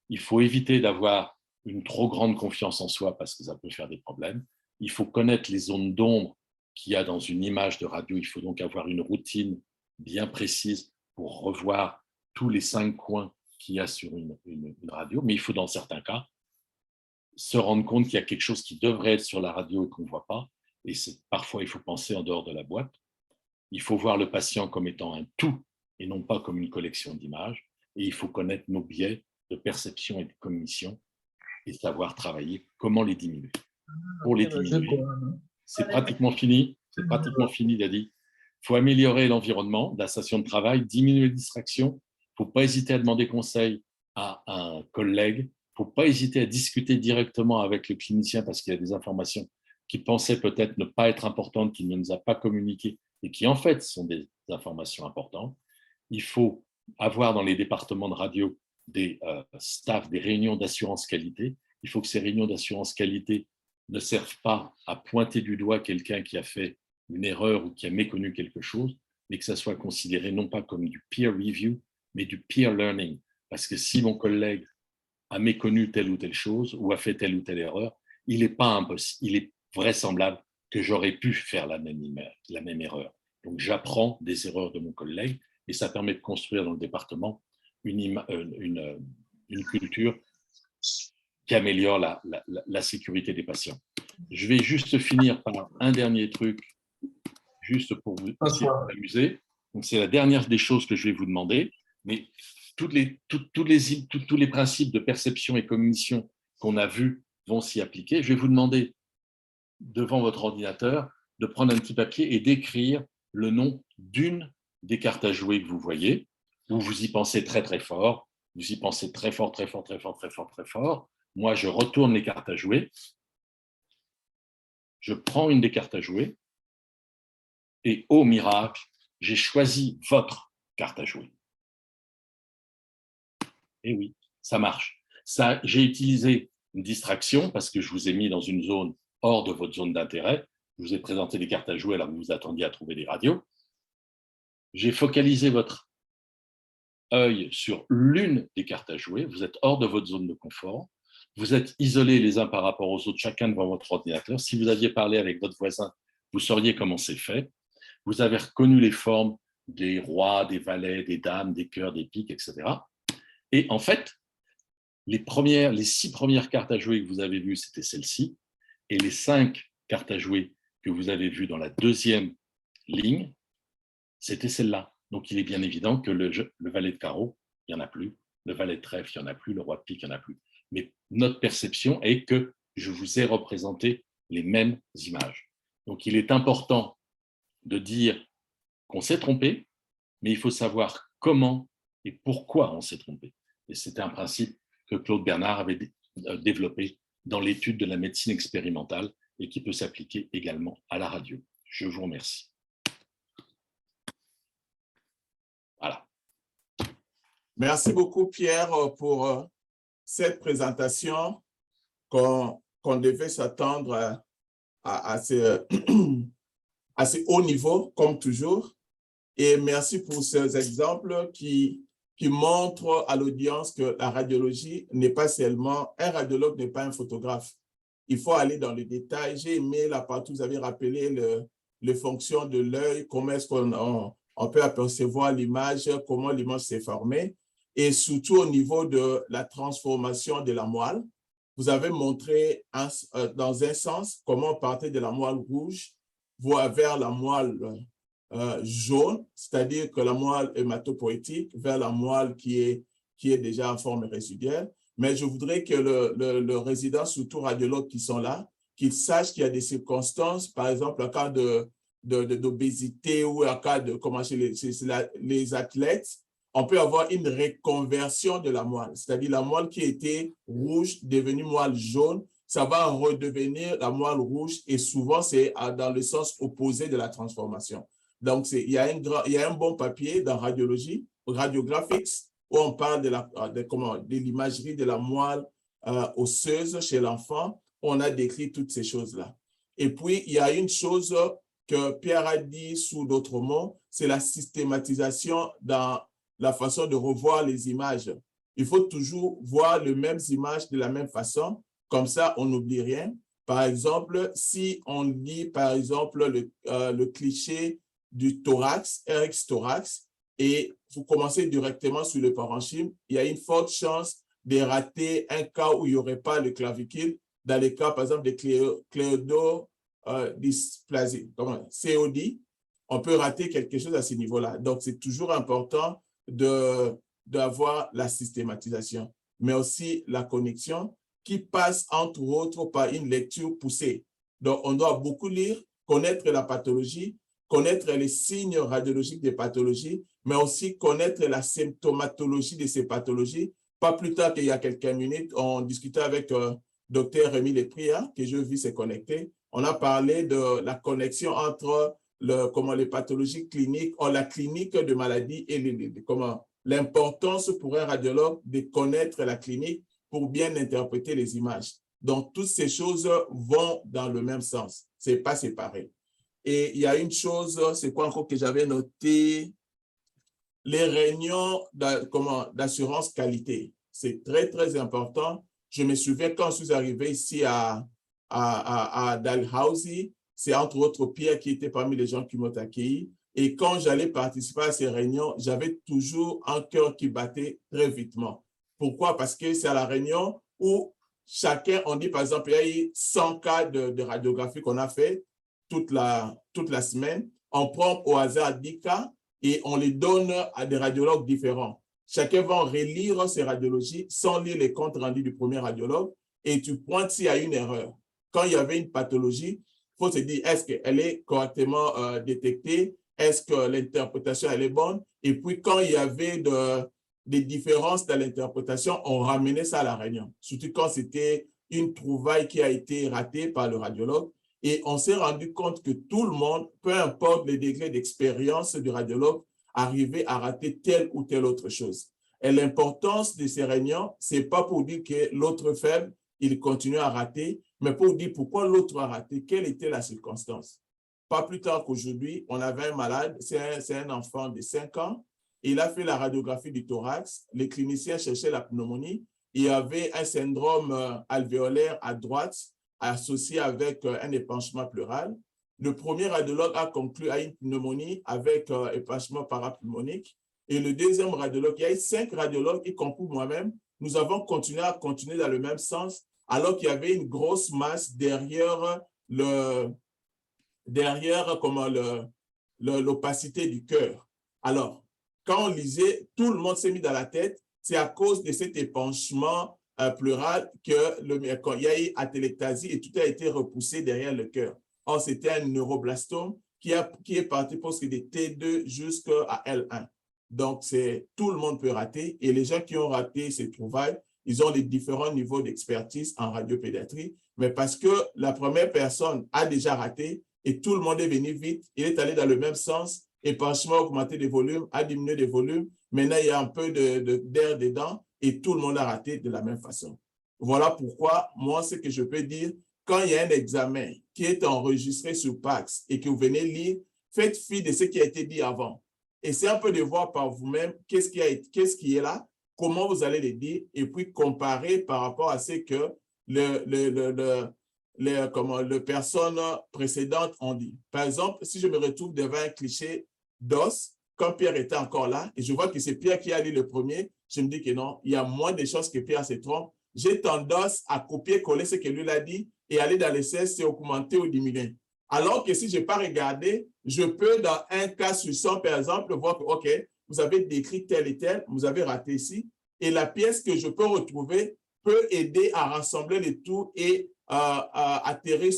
Il faut éviter d'avoir une trop grande confiance en soi parce que ça peut faire des problèmes. Il faut connaître les zones d'ombre qu'il y a dans une image de radio. Il faut donc avoir une routine bien précise pour revoir tous les 5 coins qu'il y a sur une radio. Mais il faut, dans certains cas, se rendre compte qu'il y a quelque chose qui devrait être sur la radio et qu'on ne voit pas. Et parfois, il faut penser en dehors de la boîte. Il faut voir le patient comme étant un tout et non pas comme une collection d'images. Et il faut connaître nos biais de perception et de cognition et savoir travailler comment les diminuer. Pour les diminuer, c'est pratiquement fini. C'est pratiquement fini, Dadi. Il faut améliorer l'environnement, la station de travail, diminuer les distractions. Il ne faut pas hésiter à demander conseil à un collègue. Il ne faut pas hésiter à discuter directement avec le clinicien parce qu'il y a des informations qui pensaient peut-être ne pas être importantes, qu'il ne nous a pas communiquées et qui en fait sont des informations importantes. Il faut avoir dans les départements de radio des staffs, des réunions d'assurance qualité. Il faut que ces réunions d'assurance qualité ne servent pas à pointer du doigt quelqu'un qui a fait une erreur ou qui a méconnu quelque chose, mais que ça soit considéré non pas comme du peer review, mais du peer learning. Parce que si mon collègue a méconnu telle ou telle chose ou a fait telle ou telle erreur, il est vraisemblable que j'aurais pu faire la même erreur. Donc j'apprends des erreurs de mon collègue et ça permet de construire dans le département une culture qui améliore la sécurité des patients. Je vais juste finir par un dernier truc, juste pour vous amuser. Donc, c'est la dernière des choses que je vais vous demander, mais tous les principes de perception et cognition qu'on a vus vont s'y appliquer. Je vais vous demander, devant votre ordinateur, de prendre un petit papier et d'écrire le nom d'une des cartes à jouer que vous voyez, où vous y pensez très très fort, vous y pensez très fort, très fort, très fort, très fort, très fort. Moi, je retourne les cartes à jouer, je prends une des cartes à jouer, et au miracle, j'ai choisi votre carte à jouer. Et oui, ça marche. J'ai utilisé une distraction parce que je vous ai mis dans une zone hors de votre zone d'intérêt. Je vous ai présenté des cartes à jouer alors que vous vous attendiez à trouver des radios. J'ai focalisé votre œil sur l'une des cartes à jouer. Vous êtes hors de votre zone de confort. Vous êtes isolés les uns par rapport aux autres, chacun devant votre ordinateur. Si vous aviez parlé avec votre voisin, vous sauriez comment c'est fait. Vous avez reconnu les formes des rois, des valets, des dames, des cœurs, des piques, etc. Et en fait, les 6 premières cartes à jouer que vous avez vues, c'était celle-ci. Et les 5 cartes à jouer que vous avez vues dans la deuxième ligne, c'était celle-là. Donc, il est bien évident que le valet de carreau, il n'y en a plus. Le valet de trèfle, il n'y en a plus. Le roi de pique, il n'y en a plus. Mais notre perception est que je vous ai représenté les mêmes images. Donc, il est important de dire qu'on s'est trompé, mais il faut savoir comment et pourquoi on s'est trompé. Et c'était un principe que Claude Bernard avait développé dans l'étude de la médecine expérimentale et qui peut s'appliquer également à la radio. Je vous remercie. Voilà. Merci beaucoup, Pierre, pour cette présentation qu'on devait s'attendre à assez haut niveau, comme toujours. Et merci pour ces exemples qui montrent à l'audience que la radiologie n'est pas seulement, un radiologue n'est pas un photographe. Il faut aller dans le détail. J'ai aimé la partie où vous avez rappelé les fonctions de l'œil, comment est-ce qu'on peut apercevoir l'image, comment l'image s'est formée, et surtout au niveau de la transformation de la moelle. Vous avez montré dans un sens comment partir de la moelle rouge vers la moelle jaune, c'est-à-dire que la moelle hématopoïétique vers la moelle qui est déjà en forme résiduelle. Mais je voudrais que le résident, surtout radiologues qui sont là, qu'ils sachent qu'il y a des circonstances, par exemple, en cas d'obésité ou en cas de comment les athlètes, on peut avoir une reconversion de la moelle, c'est-à-dire la moelle qui était rouge, devenue moelle jaune, ça va redevenir la moelle rouge et souvent c'est dans le sens opposé de la transformation. Donc, il y a un bon papier dans radiologie, Radiographics, où on parle de l'imagerie de la moelle osseuse chez l'enfant. On a décrit toutes ces choses-là. Et puis, il y a une chose que Pierre a dit sous d'autres mots, c'est la systématisation dans la façon de revoir les images. Il faut toujours voir les mêmes images de la même façon, comme ça, on n'oublie rien. Par exemple, si on lit, par exemple, le cliché du thorax, RX thorax, et vous commencez directement sur le parenchyme, il y a une forte chance de rater un cas où il n'y aurait pas le clavicule, dans les cas, par exemple, de cléidodysplasie, COD, on peut rater quelque chose à ce niveau-là. Donc, c'est toujours important d'avoir la systématisation, mais aussi la connexion qui passe, entre autres, par une lecture poussée. Donc, on doit beaucoup lire, connaître la pathologie, connaître les signes radiologiques des pathologies, mais aussi connaître la symptomatologie de ces pathologies. Pas plus tard qu'il y a quelques minutes, on discutait avec Dr Rémi Lepria, que je vis se connecter. On a parlé de la connexion entre les pathologies cliniques, la clinique de maladie et l'importance pour un radiologue de connaître la clinique pour bien interpréter les images. Donc, toutes ces choses vont dans le même sens. Ce n'est pas séparé. Et il y a une chose, c'est quoi encore que j'avais noté? Les réunions d'assurance qualité. C'est très, très important. Je me souviens quand je suis arrivé ici à Dalhousie, c'est entre autres Pierre qui était parmi les gens qui m'ont accueilli. Et quand j'allais participer à ces réunions, j'avais toujours un cœur qui battait très vitement. Pourquoi? Parce que c'est à la réunion où chacun, on dit par exemple, il y a eu 100 cas de radiographie qu'on a fait toute la semaine. On prend au hasard 10 cas et on les donne à des radiologues différents. Chacun va relire ces radiologies sans lire les comptes rendus du premier radiologue et tu pointes s'il y a une erreur. Quand il y avait une pathologie, il faut se dire, est-ce qu'elle est correctement détectée? Est-ce que l'interprétation elle est bonne? Et puis, quand il y avait des différences dans l'interprétation, on ramenait ça à la réunion. Surtout quand c'était une trouvaille qui a été ratée par le radiologue. Et on s'est rendu compte que tout le monde, peu importe le degré d'expérience du radiologue, arrivait à rater telle ou telle autre chose. Et l'importance de ces réunions, ce n'est pas pour dire que l'autre faible, il continue à rater, mais pour dire pourquoi l'autre a raté, quelle était la circonstance. Pas plus tard qu'aujourd'hui, on avait un malade, c'est un enfant de 5 ans, il a fait la radiographie du thorax, les cliniciens cherchaient la pneumonie, il avait un syndrome alvéolaire à droite, associé avec un épanchement pleural. Le premier radiologue a conclu à une pneumonie avec épanchement parapulmonique. Et le deuxième radiologue, il y a eu 5 radiologues, y compris moi-même, nous avons continué dans le même sens, alors qu'il y avait une grosse masse derrière l'opacité du cœur. Alors, quand on lisait, tout le monde s'est mis dans la tête, c'est à cause de cet épanchement pleural qu'il y a eu atélectasie et tout a été repoussé derrière le cœur. Or, c'était un neuroblastome qui est parti pour ce qui est de T2 jusqu'à L1. Donc, tout le monde peut rater et les gens qui ont raté ces trouvailles, ils ont les différents niveaux d'expertise en radiopédiatrie, mais parce que la première personne a déjà raté et tout le monde est venu vite, il est allé dans le même sens, épanchement a augmenté des volumes, a diminué des volumes, maintenant il y a un peu d'air dedans et tout le monde a raté de la même façon. Voilà pourquoi, moi, ce que je peux dire, quand il y a un examen qui est enregistré sur PACS et que vous venez lire, faites fi de ce qui a été dit avant. Essayez un peu de voir par vous-même qu'est-ce qui est là, comment vous allez le dire, et puis comparer par rapport à ce que les personnes précédentes ont dit. Par exemple, si je me retrouve devant un cliché d'os, quand Pierre était encore là, et je vois que c'est Pierre qui a lu le premier, je me dis que non, il y a moins de chances que Pierre se trompe. J'ai tendance à copier-coller ce que lui a dit et aller dans les cesses et augmenter ou diminuer. Alors que si je n'ai pas regardé, je peux, dans un cas sur 100, par exemple, voir que, OK, vous avez décrit tel et tel, vous avez raté ici, et la pièce que je peux retrouver peut aider à rassembler les tout et atterrir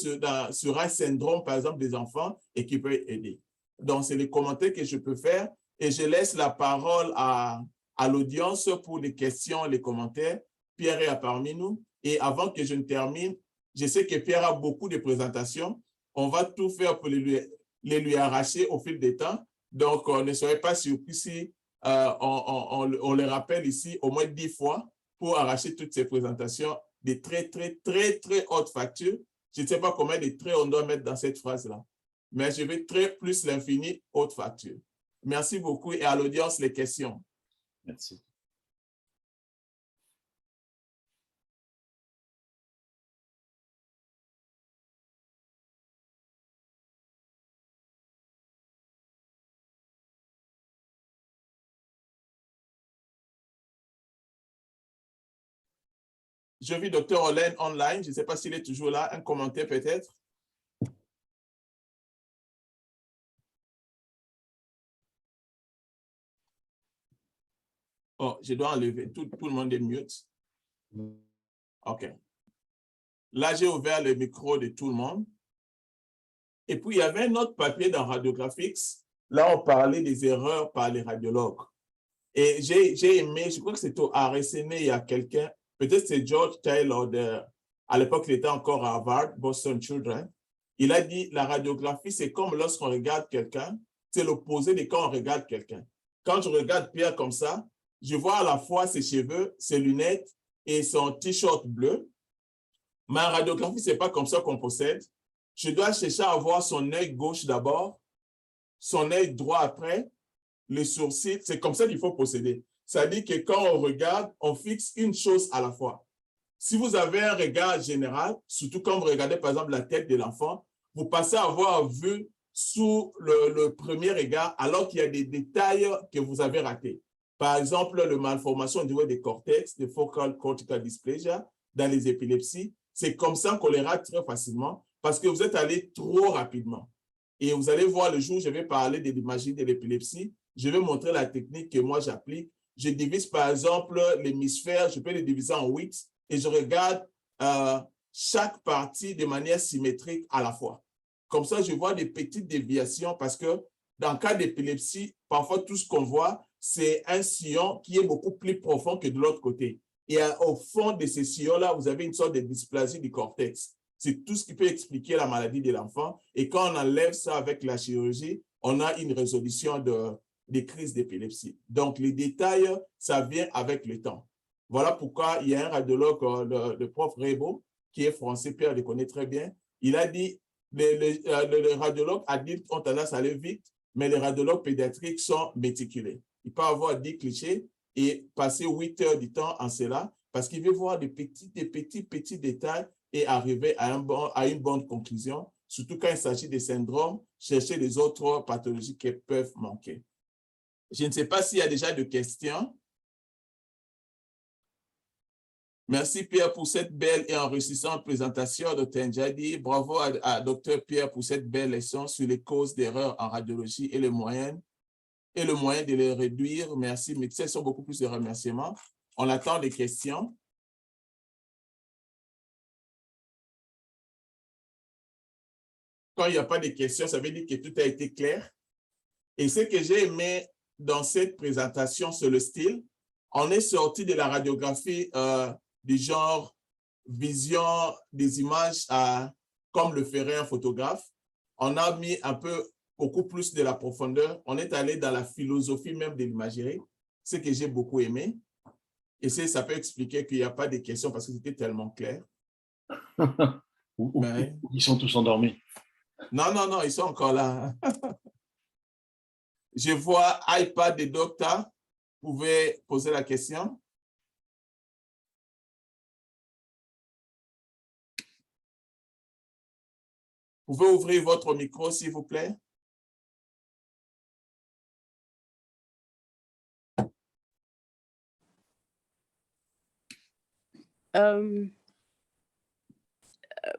sur un syndrome, par exemple, des enfants et qui peut aider. Donc, c'est les commentaires que je peux faire et je laisse la parole à l'audience pour les questions, les commentaires. Pierre est parmi nous et avant que je ne termine, je sais que Pierre a beaucoup de présentations. On va tout faire pour les lui arracher au fil des temps. Donc, ne soyez pas surpris si on les rappelle ici au moins 10 fois pour arracher toutes ces présentations des très hautes factures. Je ne sais pas combien de traits on doit mettre dans cette phrase-là, mais je vais très plus l'infini haute facture. Merci beaucoup et à l'audience, les questions. Merci. Je vis Dr. Olen online. Je ne sais pas s'il est toujours là. Un commentaire peut-être? Oh, je dois enlever. Tout le monde est mute. OK. Là, j'ai ouvert le micro de tout le monde. Et puis, il y avait un autre papier dans Radiographics. Là, on parlait des erreurs par les radiologues. Et j'ai aimé, je crois que c'était au RSNA, il y a quelqu'un, peut-être c'est George Taylor, à l'époque, il était encore à Harvard, Boston Children. Il a dit, la radiographie, c'est comme lorsqu'on regarde quelqu'un, c'est l'opposé de quand on regarde quelqu'un. Quand je regarde Pierre comme ça, je vois à la fois ses cheveux, ses lunettes et son t-shirt bleu. Mais en radiographie, ce n'est pas comme ça qu'on procède. Je dois chercher à voir son œil gauche d'abord, son œil droit après, les sourcils. C'est comme ça qu'il faut procéder. Ça dit que quand on regarde, on fixe une chose à la fois. Si vous avez un regard général, surtout quand vous regardez par exemple la tête de l'enfant, vous passez à avoir vu sous le premier regard alors qu'il y a des détails que vous avez ratés. Par exemple, la malformation au niveau des cortex, des focal cortical dysplasia, dans les épilepsies, c'est comme ça qu'on les rate très facilement parce que vous êtes allé trop rapidement. Et vous allez voir le jour où je vais parler de l'imagerie de l'épilepsie, je vais montrer la technique que moi j'applique. Je divise par exemple l'hémisphère, je peux les diviser en 8 et je regarde chaque partie de manière symétrique à la fois. Comme ça, je vois des petites déviations parce que dans le cas d'épilepsie, parfois tout ce qu'on voit, c'est un sillon qui est beaucoup plus profond que de l'autre côté. Et au fond de ce sillon-là, vous avez une sorte de dysplasie du cortex. C'est tout ce qui peut expliquer la maladie de l'enfant. Et quand on enlève ça avec la chirurgie, on a une résolution des crises d'épilepsie. Donc, les détails, ça vient avec le temps. Voilà pourquoi il y a un radiologue, le prof Rebo, qui est français, Pierre le connaît très bien. Il a dit, les radiologues adultes ont tendance à aller vite, mais les radiologues pédiatriques sont méticuleux. Il peut avoir 10 clichés et passer 8 heures du temps en cela parce qu'il veut voir des petits détails et arriver à une bonne conclusion, surtout quand il s'agit des syndromes, chercher les autres pathologies qui peuvent manquer. Je ne sais pas s'il y a déjà des questions. Merci Pierre pour cette belle et enrichissante présentation, Dr. N'Jadi. Bravo à Dr. Pierre pour cette belle leçon sur les causes d'erreurs en radiologie et le moyen de les réduire. Merci, mais ce sont beaucoup plus de remerciements. On attend des questions. Quand il n'y a pas de questions, ça veut dire que tout a été clair. Et ce que j'ai aimé dans cette présentation, c'est le style. On est sorti de la radiographie du genre vision des images comme le ferait un photographe. On a mis beaucoup plus de la profondeur. On est allé dans la philosophie même de l'imagerie, ce que j'ai beaucoup aimé. Et ça peut expliquer qu'il n'y a pas de questions parce que c'était tellement clair. Ils sont tous endormis. Non, non, non, ils sont encore là. Je vois iPad de docteur. Vous pouvez poser la question. Vous pouvez ouvrir votre micro, s'il vous plaît.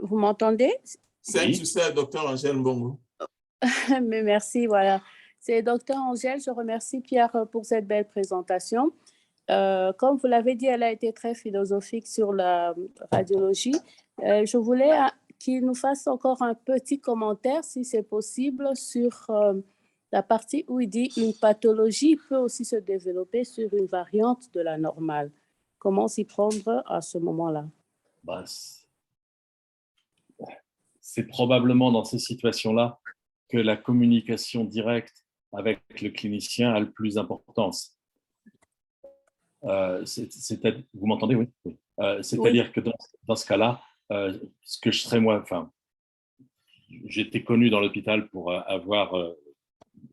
Vous m'entendez? C'est tu sais, docteur Angèle Mbongo. Mais merci, voilà. C'est docteur Angèle. Je remercie Pierre pour cette belle présentation. Comme vous l'avez dit, elle a été très philosophique sur la radiologie. Je voulais qu'il nous fasse encore un petit commentaire, si c'est possible, sur la partie où il dit une pathologie peut aussi se développer sur une variante de la normale. Comment s'y prendre à ce moment-là? C'est probablement dans ces situations-là que la communication directe avec le clinicien a le plus d'importance. Vous m'entendez? Oui. C'est-à-dire Oui. que dans ce cas-là, ce que je serais moi, j'étais connu dans l'hôpital pour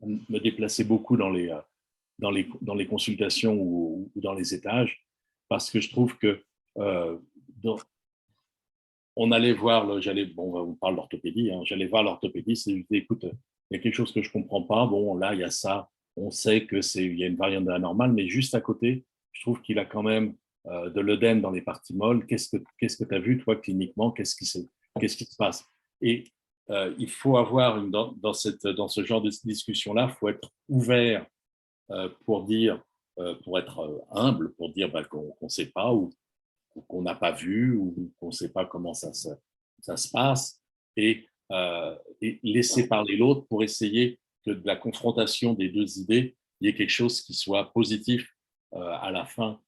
me déplacer beaucoup dans les consultations ou dans les étages, parce que je trouve que on allait voir, on parle d'orthopédie, hein, j'allais voir l'orthopédiste et je lui disais, écoute, il y a quelque chose que je ne comprends pas, bon, là, il y a ça, on sait qu'il y a une variante de la normale, mais juste à côté, je trouve qu'il a quand même de l'œdème dans les parties molles. Qu'est-ce que tu as vu, toi, cliniquement? Qu'est-ce qui se passe? Et il faut avoir, dans ce genre de discussion-là, il faut être ouvert pour être humble, pour dire qu'on ne sait pas ou qu'on n'a pas vu ou qu'on ne sait pas comment ça se passe, et laisser parler l'autre pour essayer que de la confrontation des deux idées, il y ait quelque chose qui soit positif à la fin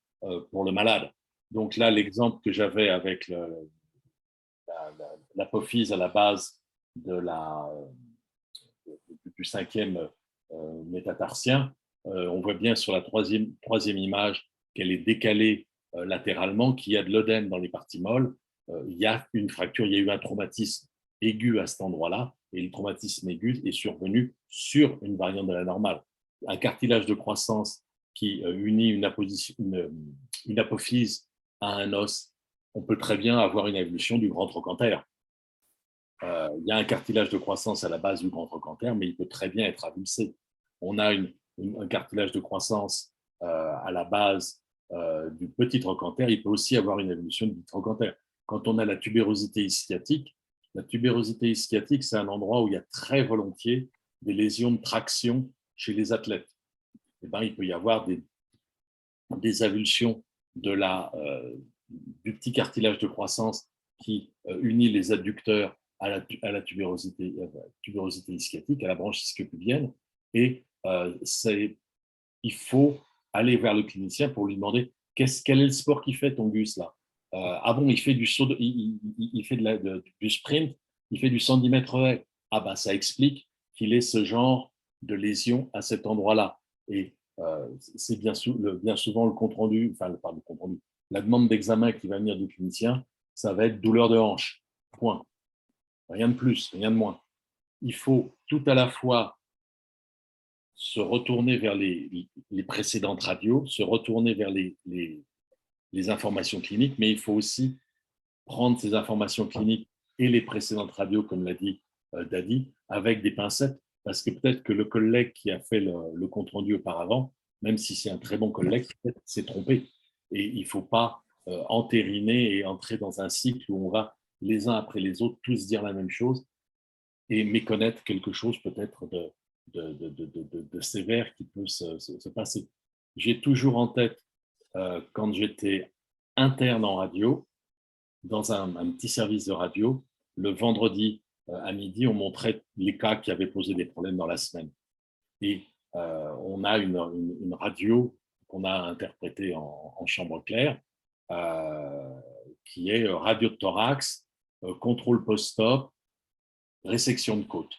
pour le malade. Donc là, l'exemple que j'avais avec l'apophyse à la base du cinquième métatarsien, on voit bien sur la troisième image qu'elle est décalée latéralement, qu'il y a de l'œdème dans les parties molles, il y a une fracture, il y a eu un traumatisme aigu à cet endroit-là, et le traumatisme aigu est survenu sur une variante de la normale. Un cartilage de croissance qui unit une apophyse à un os, on peut très bien avoir une évolution du grand trochanter. Il y a un cartilage de croissance à la base du grand trochanter, mais il peut très bien être avulsé. On a un cartilage de croissance à la base du petit trochanter, il peut aussi avoir une évolution du trochanter. Quand on a la tubérosité ischiotique, c'est un endroit où il y a très volontiers des lésions de traction chez les athlètes. Et ben, il peut y avoir des avulsions du petit cartilage de croissance qui unit les adducteurs à la tubérosité ischiotique, à la branche ischiopubienne, et il faut aller vers le clinicien pour lui demander quel est le sport qu'il fait, ton Gus, là. Ah bon, il fait du saut, il fait du sprint, il fait du 110 mètres haies. Ah ben, ça explique qu'il ait ce genre de lésion à cet endroit-là. Et c'est bien souvent le compte-rendu, pas le compte-rendu, la demande d'examen qui va venir du clinicien, ça va être douleur de hanche. Point. Rien de plus, rien de moins. Il faut tout à la fois se retourner vers les précédentes radios, se retourner vers les informations cliniques, mais il faut aussi prendre ces informations cliniques et les précédentes radios, comme l'a dit Dadi, avec des pincettes, parce que peut-être que le collègue qui a fait le compte-rendu auparavant, même si c'est un très bon collègue, s'est trompé. Et il ne faut pas entériner et entrer dans un cycle où on va les uns après les autres tous dire la même chose et méconnaître quelque chose peut-être de sévère qui peut se passer. J'ai toujours en tête, quand j'étais interne en radio, dans un petit service de radio, le vendredi à midi, on montrait les cas qui avaient posé des problèmes dans la semaine. Et on a une radio qu'on a interprétée en chambre claire, qui est radio de thorax, contrôle post-op, résection de côte.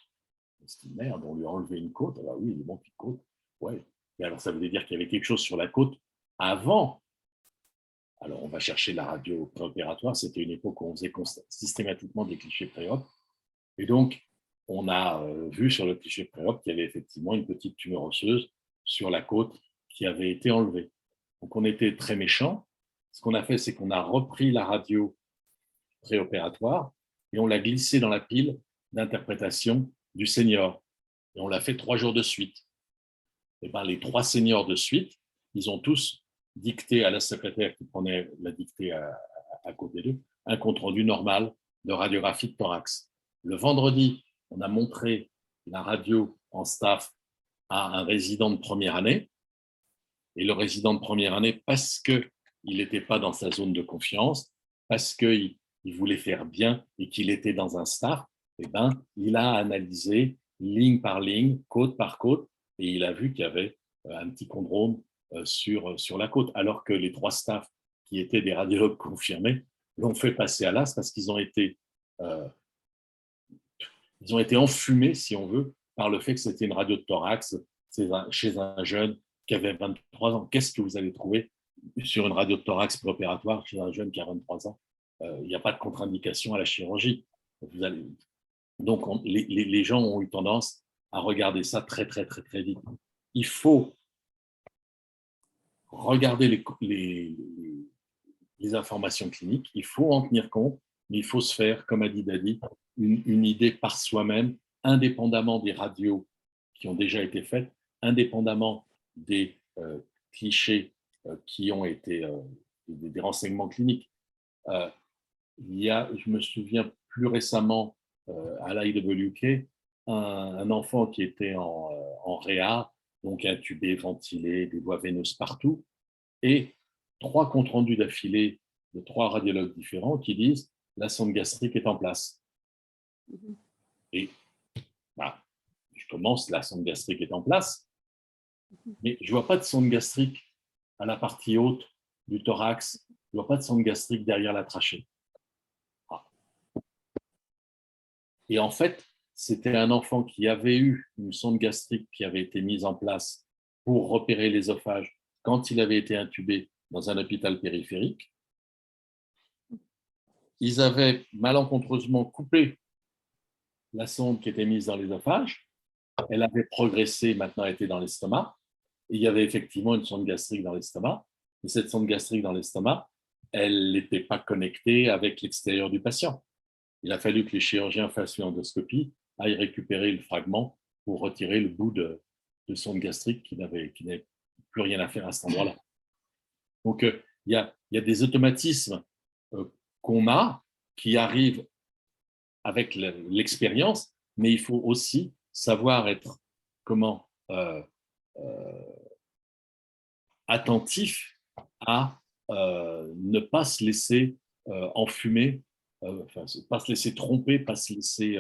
On se dit, merde, on lui a enlevé une côte. Ah bah oui, il manque une côte. Ouais. Et alors, ça voulait dire qu'il y avait quelque chose sur la côte avant. Alors, on va chercher la radio préopératoire. C'était une époque où on faisait systématiquement des clichés pré-op. Et donc, on a vu sur le cliché pré-op qu'il y avait effectivement une petite tumeur osseuse sur la côte qui avait été enlevée. Donc, on était très méchants. Ce qu'on a fait, c'est qu'on a repris la radio préopératoire et on l'a glissée dans la pile d'interprétation du senior. Et on l'a fait 3 jours de suite. Et ben, les 3 seniors de suite, ils ont tous dicté à la secrétaire qui prenait la dictée à côté d'eux un compte-rendu normal de radiographie de thorax. Le vendredi, on a montré la radio en staff à un résident de première année. Et le résident de première année, parce qu'il n'était pas dans sa zone de confiance, parce qu'il voulait faire bien et qu'il était dans un staff, eh ben, il a analysé ligne par ligne, côte par côte, et il a vu qu'il y avait un petit chondrome sur la côte, alors que les 3 staffs qui étaient des radiologues confirmés l'ont fait passer à l'as parce qu'ils ont été enfumés, si on veut, par le fait que c'était une radio de thorax chez un jeune qui avait 23 ans. Qu'est-ce que vous allez trouver sur une radio de thorax préopératoire chez un jeune qui a 23 ans? Il n'y a pas de contre-indication à la chirurgie. Donc, les gens ont eu tendance à regarder ça très, très, très, très vite. Il faut regarder les informations cliniques, il faut en tenir compte, mais il faut se faire, comme a dit Dadi, une idée par soi-même, indépendamment des radios qui ont déjà été faites, indépendamment des clichés qui ont été des renseignements cliniques. Je me souviens plus récemment à l'IWK, un enfant qui était en réa, donc intubé, ventilé, des voies veineuses partout, et 3 comptes rendus d'affilée de 3 radiologues différents qui disent la sonde gastrique est en place. Et bah, je commence, la sonde gastrique est en place, mais je ne vois pas de sonde gastrique à la partie haute du thorax, je ne vois pas de sonde gastrique derrière la trachée. Et en fait, c'était un enfant qui avait eu une sonde gastrique qui avait été mise en place pour repérer l'ésophage quand il avait été intubé dans un hôpital périphérique. Ils avaient malencontreusement coupé la sonde qui était mise dans l'ésophage. Elle avait progressé, maintenant elle était dans l'estomac. Et il y avait effectivement une sonde gastrique dans l'estomac. Et cette sonde gastrique dans l'estomac, elle n'était pas connectée avec l'extérieur du patient. Il a fallu que les chirurgiens fassent une endoscopie, aillent récupérer le fragment pour retirer le bout de sonde gastrique qui n'avait plus rien à faire à cet endroit-là. Donc, il y a des automatismes qu'on a qui arrivent avec l'expérience, mais il faut aussi savoir être attentif à ne pas se laisser enfumer, pas se laisser tromper, pas se laisser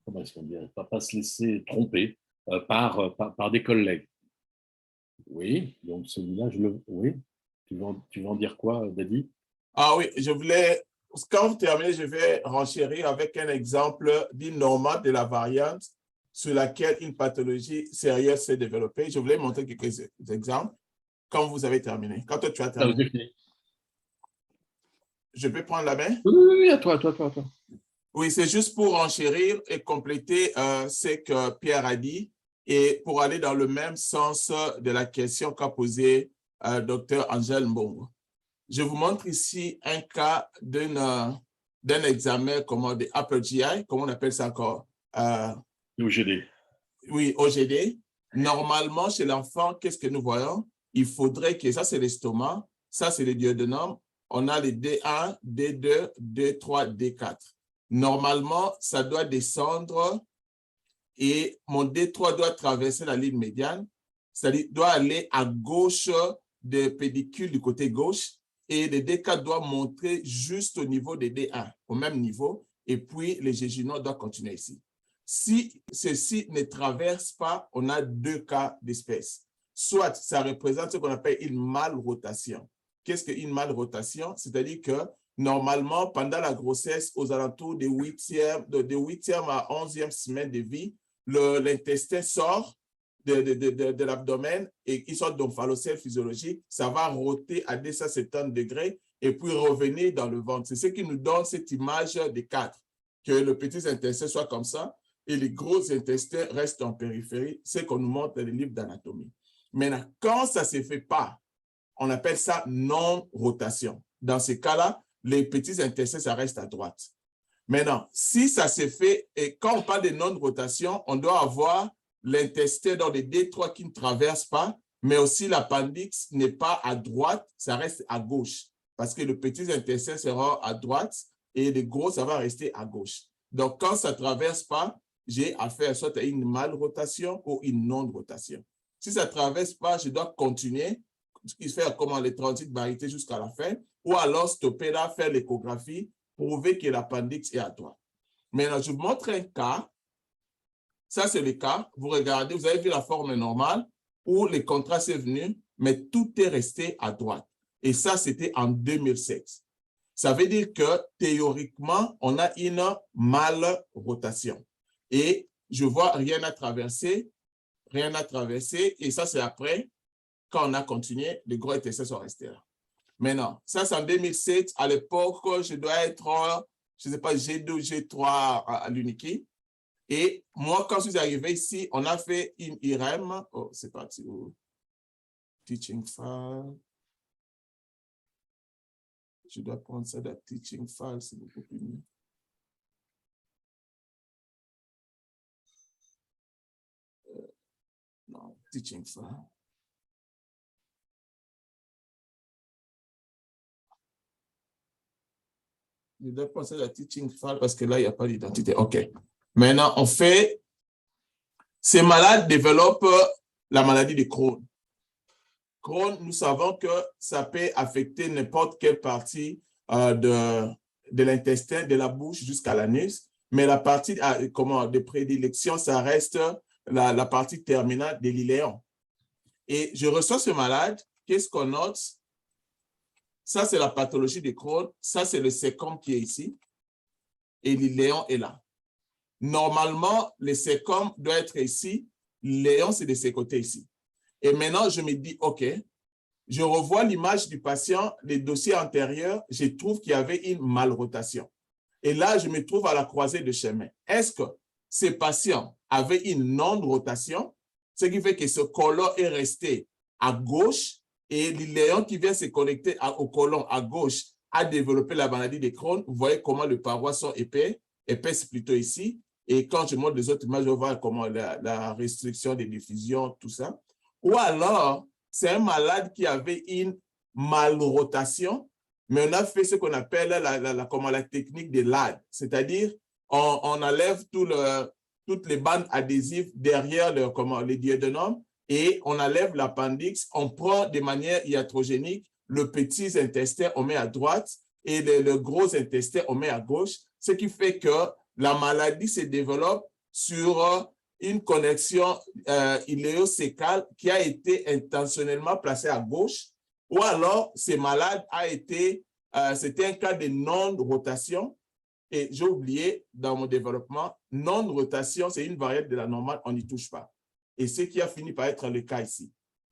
comment est-ce qu'on dirait, pas se laisser tromper par des collègues. Oui, donc celui-là, oui. Tu veux en dire quoi, Dadi? Ah oui, quand vous terminez, je vais renchérir avec un exemple dit normal de la variante sur laquelle une pathologie sérieuse s'est développée. Je voulais montrer quelques exemples quand vous avez terminé. Quand toi, tu as terminé. Je peux prendre la main? Oui, à toi. Oui, c'est juste pour enchérir et compléter ce que Pierre a dit et pour aller dans le même sens de la question qu'a posée Dr. Angèle Mbongo. Je vous montre ici un cas d'un examen de Upper GI, comment on appelle ça encore? OGD. Oui, OGD. Normalement, chez l'enfant, qu'est-ce que nous voyons? Il faudrait que, ça c'est l'estomac, Ça, c'est les duodénomes. On a les D1, D2, D3, D4. Normalement, ça doit descendre et mon D3 doit traverser la ligne médiane, c'est-à-dire doit aller à gauche des pédicules du côté gauche et le D4 doit monter juste au niveau des D1, au même niveau, et puis les jéjunots doivent continuer ici. Si ceci ne traverse pas, on a deux cas d'espèce. Soit ça représente ce qu'on appelle une malrotation. Qu'est-ce qu'une malrotation? C'est-à-dire que normalement, pendant la grossesse, aux alentours de 8e à 11e semaine de vie, l'intestin sort de l'abdomen et il sort d'omphalocèle physiologique. Ça va roter à 270 degrés et puis revenir dans le ventre. C'est ce qui nous donne cette image des 4, que le petit intestin soit comme ça et les gros intestins restent en périphérie. C'est qu'on nous montre dans les livres d'anatomie. Maintenant, quand ça ne se fait pas, on appelle ça non-rotation. Dans ces cas-là, les petits intestins, ça reste à droite. Maintenant, si ça se fait, et quand on parle de non-rotation, on doit avoir l'intestin dans les D3 qui ne traverse pas, mais aussi l'appendix n'est pas à droite, ça reste à gauche. Parce que le petit intestin sera à droite et le gros, ça va rester à gauche. Donc, quand ça ne traverse pas, j'ai affaire soit à une malrotation ou une non-rotation. Si ça ne traverse pas, je dois continuer, ce qui fait comment les transit variétés jusqu'à la fin, ou alors stopper là, faire l'échographie, prouver que l'appendix est à droite. Maintenant, je vous montre un cas. Ça, c'est le cas. Vous regardez, vous avez vu la forme normale où le contraste est venu, mais tout est resté à droite. Et ça, c'était en 2007. Ça veut dire que théoriquement, on a une malrotation. Et je vois rien à traverser, et ça, c'est après, quand on a continué, les gros intestins sont restés là. Maintenant, ça, c'est en 2007. À l'époque, je dois être, je ne sais pas, G2, G3 à l'UNIKI. Et moi, quand je suis arrivé ici, on a fait une IRM. Oh, c'est parti. Teaching file. Je dois prendre ça de teaching file, c'est beaucoup plus mieux. Non, teaching file. Je dois prendre ça de teaching file parce que là, il n'y a pas d'identité. OK. Maintenant, on fait, ces malades développent la maladie de Crohn. Crohn, nous savons que ça peut affecter n'importe quelle partie de l'intestin, de la bouche jusqu'à l'anus, mais la partie de prédilection, ça reste la partie terminale de l'iléon. Et je reçois ce malade, qu'est-ce qu'on note? Ça, c'est la pathologie de Crohn, ça, c'est le sécom qui est ici, et l'iléon est là. Normalement, le sécom doit être ici, l'iléon, c'est de ce côté ici. Et maintenant, je me dis, OK, je revois l'image du patient, les dossiers antérieurs, je trouve qu'il y avait une malrotation. Et là, je me trouve à la croisée de chemin. Est-ce que ces patients avaient une non-rotation, ce qui fait que ce côlon est resté à gauche et l'iléon qui vient se connecter au côlon à gauche a développé la maladie de Crohn. Vous voyez comment les parois sont épaisses plutôt ici. Et quand je montre les autres images, je vois comment la restriction des diffusions, tout ça. Ou alors, c'est un malade qui avait une malrotation, mais on a fait ce qu'on appelle la technique de LAD, c'est-à-dire on enlève toutes les bandes adhésives derrière les duodénomes et on enlève l'appendix, on prend de manière iatrogénique le petit intestin, on met à droite et le gros intestin, on met à gauche, ce qui fait que la maladie se développe sur une connexion iléo-sécale qui a été intentionnellement placée à gauche, ou alors ce malade a été, c'était un cas de non-rotation, et j'ai oublié dans mon développement, non-rotation, c'est une variable de la normale, on n'y touche pas. Et ce qui a fini par être le cas ici.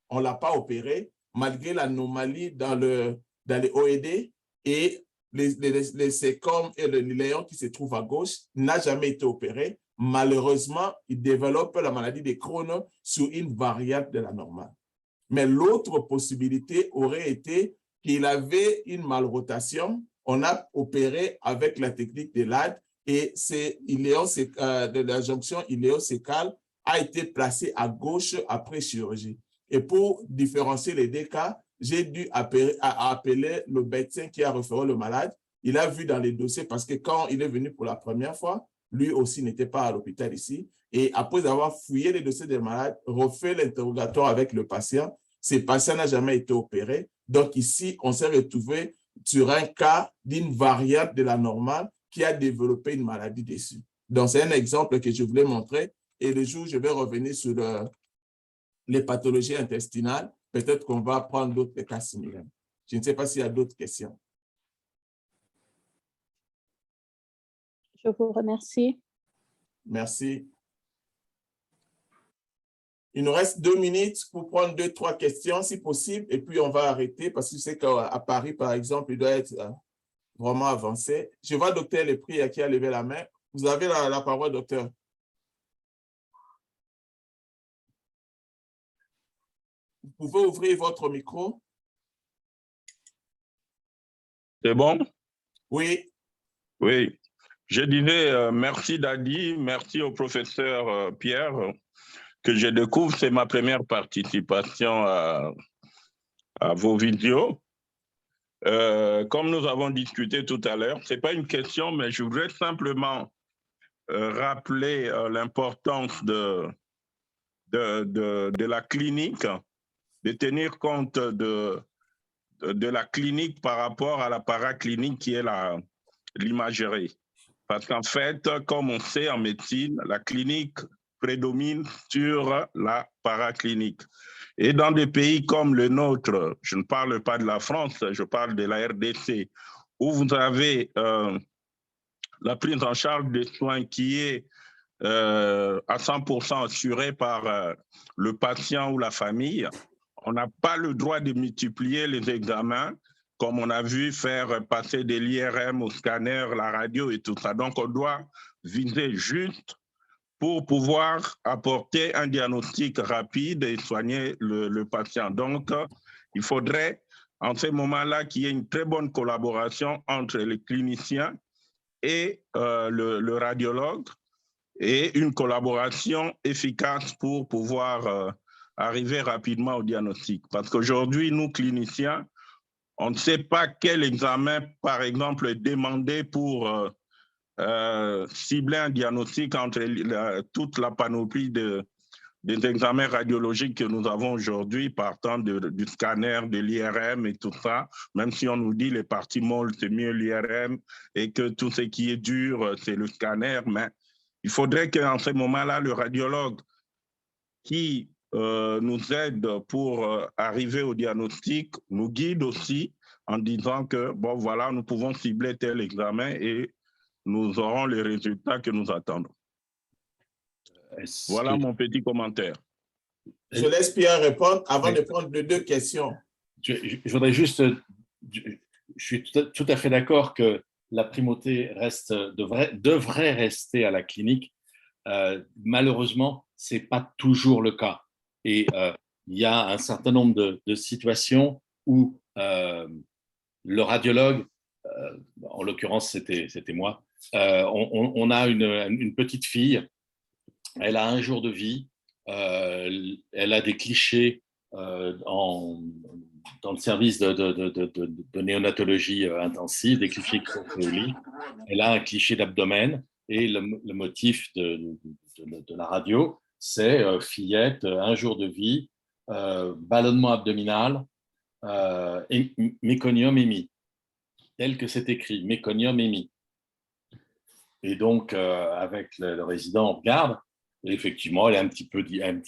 On ne l'a pas opéré, malgré l'anomalie dans les OED, et les sécom et le l'iléon qui se trouve à gauche n'a jamais été opéré. Malheureusement, il développe la maladie de Crohn sur une variable de la normale. Mais l'autre possibilité aurait été qu'il avait une malrotation. On a opéré avec la technique de LAD et de la jonction iléo-sécale a été placé à gauche après chirurgie. Et pour différencier les deux cas, j'ai dû appeler le médecin qui a référé le malade. Il a vu dans les dossiers parce que quand il est venu pour la première fois, lui aussi n'était pas à l'hôpital ici. Et après avoir fouillé les dossiers des malades, refait l'interrogatoire avec le patient, ce patient n'a jamais été opéré. Donc ici, on s'est retrouvé sur un cas d'une variante de la normale qui a développé une maladie dessus. Donc c'est un exemple que je voulais montrer. Et le jour où je vais revenir sur les pathologies intestinales, peut-être qu'on va prendre d'autres cas similaires. Je ne sais pas s'il y a d'autres questions. Je vous remercie. Merci. Il nous reste 2 minutes pour prendre 2-3 questions, si possible, et puis on va arrêter parce que je sais qu'à Paris, par exemple, il doit être vraiment avancé. Je vois docteur Lepri qui a levé la main. Vous avez la parole, docteur. Vous pouvez ouvrir votre micro. C'est bon? Oui. Oui. Je disais merci Dadi, merci au professeur Pierre, que je découvre, c'est ma première participation à vos vidéos. Comme nous avons discuté tout à l'heure, ce n'est pas une question, mais je voudrais simplement rappeler l'importance de la clinique, de tenir compte de la clinique par rapport à la paraclinique qui est l'imagerie. Parce qu'en fait, comme on sait en médecine, la clinique prédomine sur la paraclinique. Et dans des pays comme le nôtre, je ne parle pas de la France, je parle de la RDC, où vous avez la prise en charge des soins qui est à 100% assurée par le patient ou la famille, on n'a pas le droit de multiplier les examens, comme on a vu faire passer de l'IRM au scanner, la radio et tout ça. Donc, on doit viser juste pour pouvoir apporter un diagnostic rapide et soigner le patient. Donc, il faudrait, en ce moment-là, qu'il y ait une très bonne collaboration entre les cliniciens et le radiologue et une collaboration efficace pour pouvoir arriver rapidement au diagnostic. Parce qu'aujourd'hui, nous, cliniciens, on ne sait pas quel examen, par exemple, est demandé pour cibler un diagnostic entre toute la panoplie des examens radiologiques que nous avons aujourd'hui, partant du scanner, de l'IRM et tout ça, même si on nous dit les parties molles, c'est mieux l'IRM et que tout ce qui est dur, c'est le scanner, mais il faudrait qu'en ce moment-là, le radiologue qui nous aide pour arriver au diagnostic nous guide aussi en disant que, bon, voilà, nous pouvons cibler tel examen et nous aurons les résultats que nous attendons. Voilà mon petit commentaire. Je laisse Pierre répondre avant de prendre les 2 questions. Je voudrais juste, je suis tout à fait d'accord que la primauté devrait rester à la clinique. Malheureusement, ce n'est pas toujours le cas. Et il y a un certain nombre de situations où le radiologue, en l'occurrence c'était moi, on a une petite fille, elle a 1 jour de vie, elle a des clichés dans le service de néonatologie intensive, des clichés crochéolis. Elle a un cliché d'abdomen et le motif de la radio, c'est fillette, 1 jour de vie, ballonnement abdominal, et méconium émis, tel que c'est écrit, méconium émis. Et donc, avec le résident, on regarde. Et effectivement, elle est un petit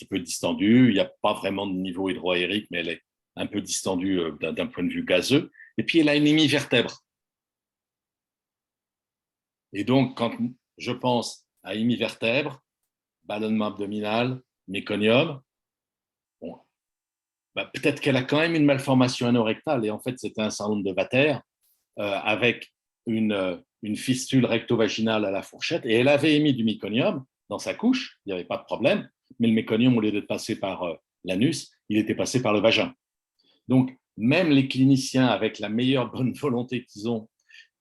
peu distendue. Il n'y a pas vraiment de niveau hydroaérique, mais elle est un peu distendue d'un point de vue gazeux. Et puis, elle a une hémivertèbre. Et donc, quand je pense à hémivertèbre, ballonnement abdominal, méconium, bon, bah, peut-être qu'elle a quand même une malformation anorectale. Et en fait, c'était un syndrome de Vater avec une fistule recto-vaginale à la fourchette. Et elle avait émis du méconium dans sa couche, il n'y avait pas de problème, mais le méconium, au lieu d'être passé par l'anus, il était passé par le vagin. Donc, même les cliniciens, avec la meilleure bonne volonté qu'ils ont,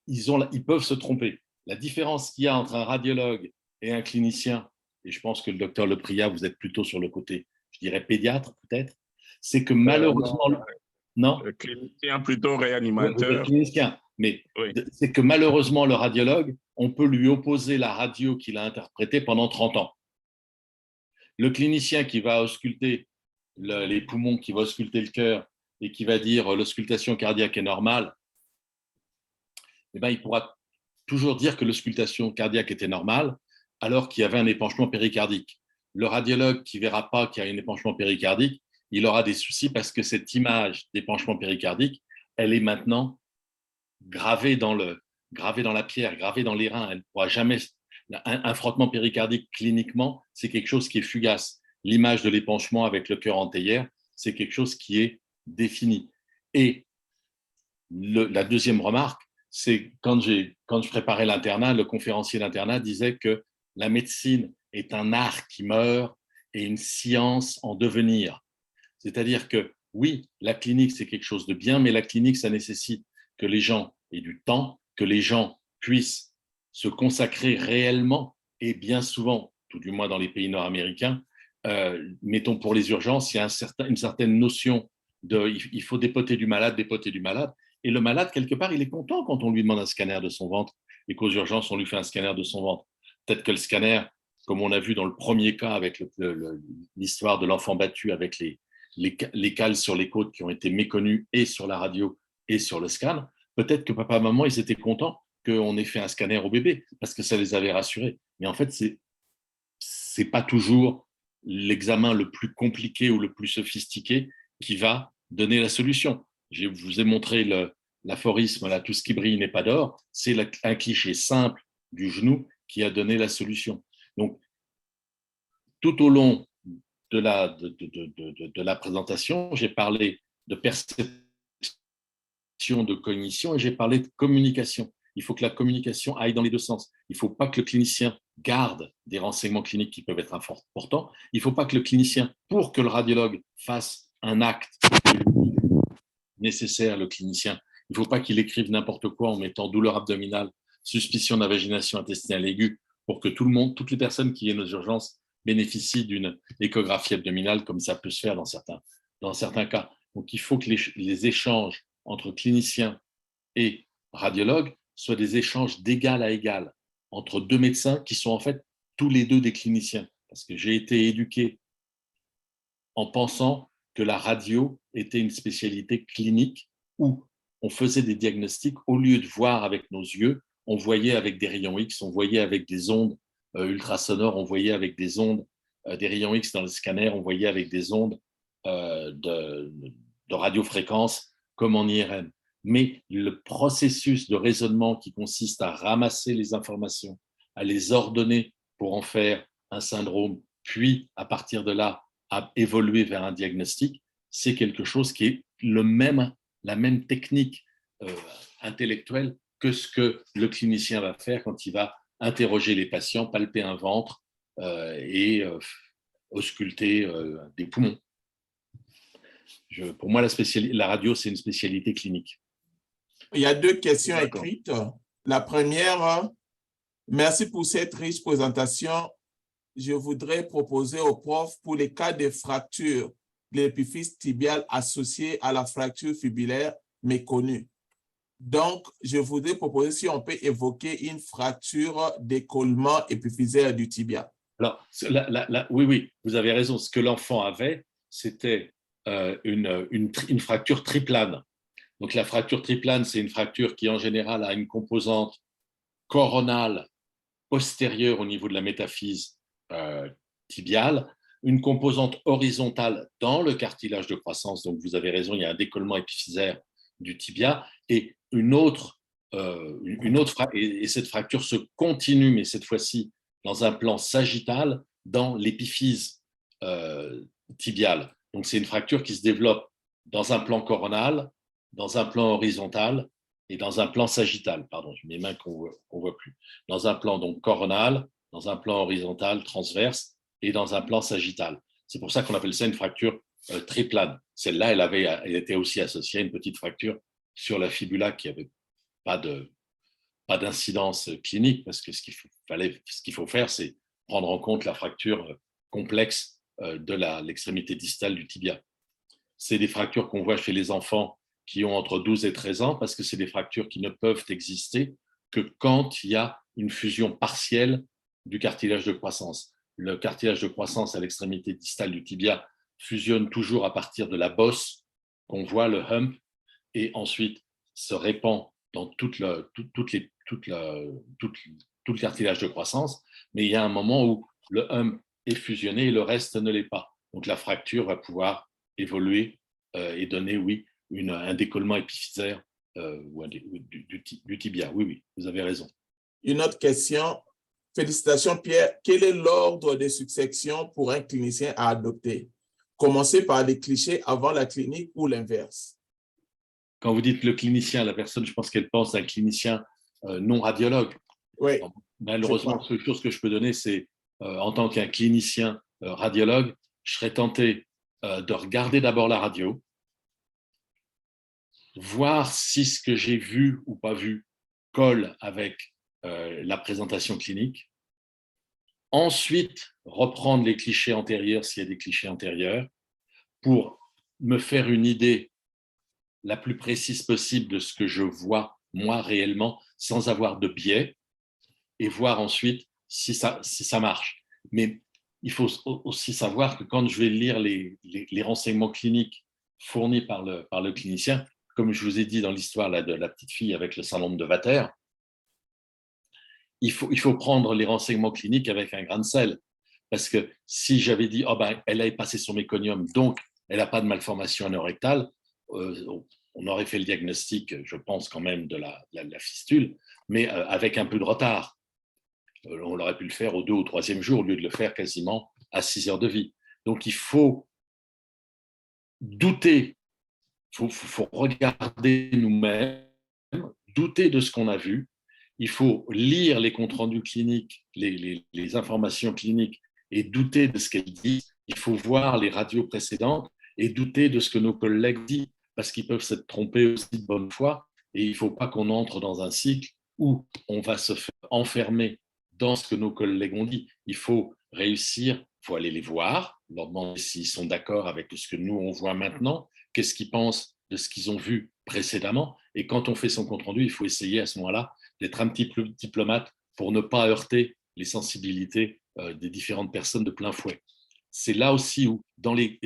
ils peuvent se tromper. La différence qu'il y a entre un radiologue et un clinicien, et je pense que le docteur Lepria, vous êtes plutôt sur le côté, je dirais pédiatre peut-être, c'est que malheureusement… Non, Clinicien plutôt vous êtes réanimateur. clinicien, mais Oui. c'est que malheureusement, le radiologue, on peut lui opposer la radio qu'il a interprétée pendant 30 ans. Le clinicien qui va ausculter les poumons, qui va ausculter le cœur et qui va dire l'auscultation cardiaque est normale, eh ben, il pourra toujours dire que l'auscultation cardiaque était normale alors qu'il y avait un épanchement péricardique. Le radiologue qui ne verra pas qu'il y a un épanchement péricardique, il aura des soucis parce que cette image d'épanchement péricardique, elle est maintenant gravée dans la pierre, gravée dans les reins. Elle ne pourra jamais. Un frottement péricardique, cliniquement, c'est quelque chose qui est fugace. L'image de l'épanchement avec le cœur antérieur, c'est quelque chose qui est défini. Et la deuxième remarque, c'est quand je préparais l'internat, le conférencier d'internat disait que la médecine est un art qui meurt et une science en devenir. C'est-à-dire que oui, la clinique, c'est quelque chose de bien, mais la clinique, ça nécessite que les gens aient du temps, que les gens puissent se consacrer réellement, et bien souvent, tout du moins dans les pays nord-américains, mettons pour les urgences, il y a une certaine notion il faut dépoter du malade, et le malade, quelque part, il est content quand on lui demande un scanner de son ventre et qu'aux urgences, on lui fait un scanner de son ventre. Peut-être que le scanner, comme on a vu dans le premier cas avec l'histoire de l'enfant battu avec les cales sur les côtes qui ont été méconnues et sur la radio et sur le scan, peut-être que papa et maman, ils étaient contents qu'on ait fait un scanner au bébé parce que ça les avait rassurés. Mais en fait, c'est pas toujours l'examen le plus compliqué ou le plus sophistiqué qui va donner la solution. Je vous ai montré l'aphorisme, là, tout ce qui brille n'est pas d'or. C'est un cliché simple du genou qui a donné la solution. Donc, tout au long de la présentation, j'ai parlé de perception, de cognition et j'ai parlé de communication. Il faut que la communication aille dans les deux sens. Il ne faut pas que le clinicien garde des renseignements cliniques qui peuvent être importants. Il ne faut pas que le clinicien, pour que le radiologue fasse un acte nécessaire, le clinicien, il ne faut pas qu'il écrive n'importe quoi en mettant douleur abdominale, suspicion d'invagination intestinale aiguë, pour que toutes les personnes qui viennent aux urgences bénéficient d'une échographie abdominale, comme ça peut se faire dans certains cas. Donc, il faut que les échanges entre cliniciens et radiologues soient des échanges d'égal à égal entre deux médecins qui sont en fait tous les deux des cliniciens. Parce que j'ai été éduqué en pensant que la radio était une spécialité clinique où on faisait des diagnostics au lieu de voir avec nos yeux, on voyait avec des rayons X, on voyait avec des ondes ultrasonores, on voyait avec des ondes, des rayons X dans le scanner, on voyait avec des ondes de radiofréquence comme en IRM. Mais le processus de raisonnement qui consiste à ramasser les informations, à les ordonner pour en faire un syndrome, puis à partir de là, à évoluer vers un diagnostic, c'est quelque chose qui est la même technique intellectuelle que ce que le clinicien va faire quand il va interroger les patients, palper un ventre et ausculter des poumons. Pour moi, la radio, c'est une spécialité clinique. Il y a deux questions écrites. La première, merci pour cette riche présentation. Je voudrais proposer au prof pour les cas de fracture de l'épiphyse tibiale associée à la fracture fibulaire méconnue. Donc, je voudrais proposer si on peut évoquer une fracture d'écoulement épiphysaire du tibia. Alors, oui, vous avez raison. Ce que l'enfant avait, c'était une fracture triplane. Donc, la fracture triplane, c'est une fracture qui, en général, a une composante coronale postérieure au niveau de la métaphyse tibiale, une composante horizontale dans le cartilage de croissance. Donc, vous avez raison, il y a un décollement épiphysaire du tibia et et cette fracture se continue, mais cette fois-ci dans un plan sagittal dans l'épiphyse tibiale. Donc, c'est une fracture qui se développe dans un plan coronal, dans un plan horizontal et dans un plan sagittal. Pardon, j'ai mes mains qu'on voit plus. Dans un plan donc coronal, dans un plan horizontal transverse et dans un plan sagittal. C'est pour ça qu'on appelle ça une fracture triplane. Celle-là, elle était aussi associée à une petite fracture sur la fibula qui n'avait pas d'incidence clinique, parce que ce qu'il faut faire, c'est prendre en compte la fracture complexe de l'extrémité distale du tibia. c'est des fractures qu'on voit chez les enfants qui ont entre 12 et 13 ans, parce que c'est des fractures qui ne peuvent exister que quand il y a une fusion partielle du cartilage de croissance. Le cartilage de croissance à l'extrémité distale du tibia fusionne toujours à partir de la bosse qu'on voit, le hump, et ensuite se répand dans tout le cartilage de croissance. Mais il y a un moment où le hump est fusionné et le reste ne l'est pas. Donc la fracture va pouvoir évoluer et donner, oui, un décollement épiphysaire du tibia. Oui, oui, vous avez raison. Une autre question. Félicitations, Pierre. Quel est l'ordre de succession pour un clinicien à adopter? Commencer par les clichés avant la clinique ou l'inverse? Quand vous dites le clinicien, la personne, je pense qu'elle pense à un clinicien non radiologue. Oui. Malheureusement, la seule chose que je peux donner, c'est en tant qu'un clinicien radiologue, je serais tenté de regarder d'abord la radio, voir si ce que j'ai vu ou pas vu colle avec la présentation clinique. Ensuite, reprendre les clichés antérieurs s'il y a des clichés antérieurs pour me faire une idée la plus précise possible de ce que je vois moi réellement sans avoir de biais et voir ensuite si ça marche. Mais il faut aussi savoir que quand je vais lire les renseignements cliniques fournis par le clinicien, comme je vous ai dit dans l'histoire de la petite fille avec le syndrome de Vater, il faut prendre les renseignements cliniques avec un grain de sel. Parce que si j'avais dit, oh ben, elle a passé son méconium, donc elle n'a pas de malformation anorectale, on aurait fait le diagnostic, je pense quand même, de la fistule, mais avec un peu de retard. On aurait pu le faire au 2 ou 3e jour au lieu de le faire quasiment à 6 heures de vie. Donc il faut douter, il faut regarder nous-mêmes, douter de ce qu'on a vu. Il faut lire les comptes rendus cliniques, les informations cliniques et douter de ce qu'elles disent. Il faut voir les radios précédentes et douter de ce que nos collègues disent, parce qu'ils peuvent s'être trompés aussi de bonne foi. Et il ne faut pas qu'on entre dans un cycle où on va se faire enfermer dans ce que nos collègues ont dit. Il faut réussir, il faut aller les voir, leur demander s'ils sont d'accord avec ce que nous, on voit maintenant, qu'est-ce qu'ils pensent de ce qu'ils ont vu précédemment. Et quand on fait son compte-rendu, il faut essayer à ce moment-là d'être un petit peu diplomate pour ne pas heurter les sensibilités des différentes personnes de plein fouet. C'est là aussi où, dans les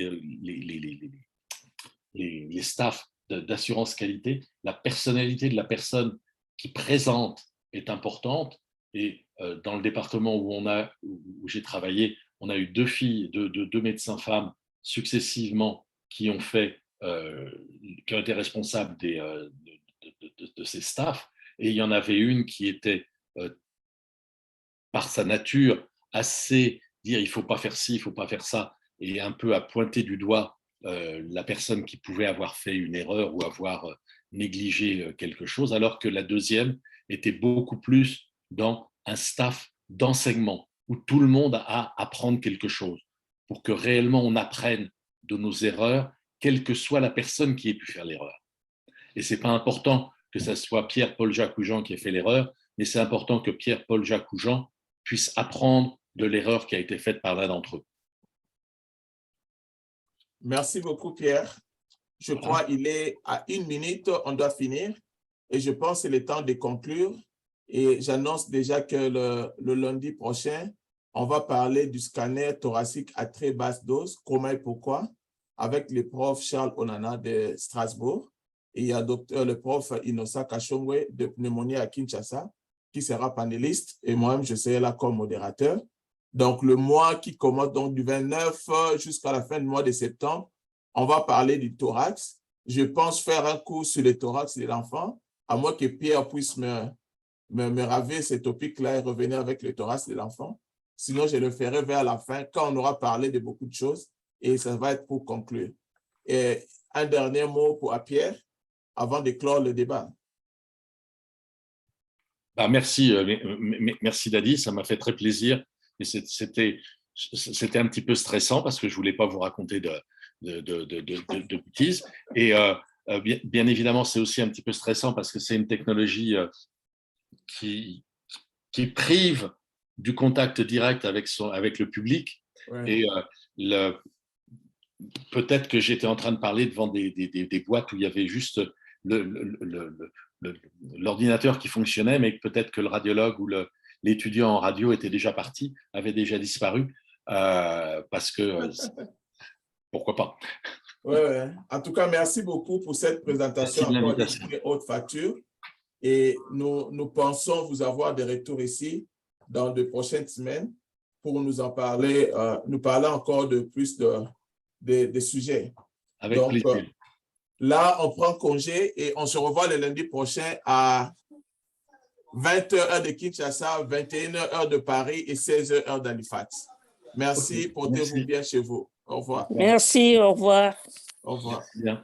staffs d'assurance qualité, la personnalité de la personne qui présente est importante. Et dans le département où j'ai travaillé, on a eu 2 filles, deux médecins femmes successivement qui ont été responsables de ces staffs. Et il y en avait une qui était, par sa nature, assez dire il ne faut pas faire ci, il ne faut pas faire ça, et un peu à pointer du doigt la personne qui pouvait avoir fait une erreur ou avoir négligé quelque chose, alors que la deuxième était beaucoup plus dans un staff d'enseignement où tout le monde a à apprendre quelque chose pour que réellement on apprenne de nos erreurs, quelle que soit la personne qui ait pu faire l'erreur. Et ce n'est pas important que ce soit Pierre, Paul, Jacques ou Jean qui ait fait l'erreur, mais c'est important que Pierre, Paul, Jacques ou Jean puissent apprendre de l'erreur qui a été faite par l'un d'entre eux. Merci beaucoup, Pierre. Je crois qu'il est à 1 minute, on doit finir. Et je pense que c'est le temps de conclure. Et j'annonce déjà que le lundi prochain, on va parler du scanner thoracique à très basse dose, comment et pourquoi, avec le prof Charles Onana de Strasbourg. Et il y a le prof Inosa Kachongwe de pneumonie à Kinshasa, qui sera panéliste. Et moi-même, je serai là comme modérateur. Donc, le mois qui commence donc du 29 jusqu'à la fin du mois de septembre, on va parler du thorax. Je pense faire un cours sur le thorax de l'enfant, à moins que Pierre puisse me raver ce topic-là et revenir avec le thorax de l'enfant. Sinon, je le ferai vers la fin, quand on aura parlé de beaucoup de choses, et ça va être pour conclure. Et un dernier mot pour Pierre, avant de clore le débat. Merci Dadi, ça m'a fait très plaisir. Et c'était un petit peu stressant parce que je ne voulais pas vous raconter de bêtises. Et bien évidemment, c'est aussi un petit peu stressant parce que c'est une technologie qui prive du contact direct avec le public. Ouais. Et peut-être que j'étais en train de parler devant des boîtes où il y avait juste l'ordinateur qui fonctionnait, mais peut-être que le radiologue ou l'étudiant en radio était déjà parti, avait déjà disparu, parce que pourquoi pas. Ouais. En tout cas, merci beaucoup pour cette présentation encore de haute facture. Et nous pensons vous avoir des retours ici dans de prochaines semaines pour nous en parler, nous parler encore de plus de sujets. Avec plaisir. Là, on prend congé et on se revoit le lundi prochain à 20h heure de Kinshasa, 21h heure de Paris et 16h heure d'Halifax. Merci, portez-vous bien chez vous. Au revoir. Merci, au revoir. Au revoir. Bien.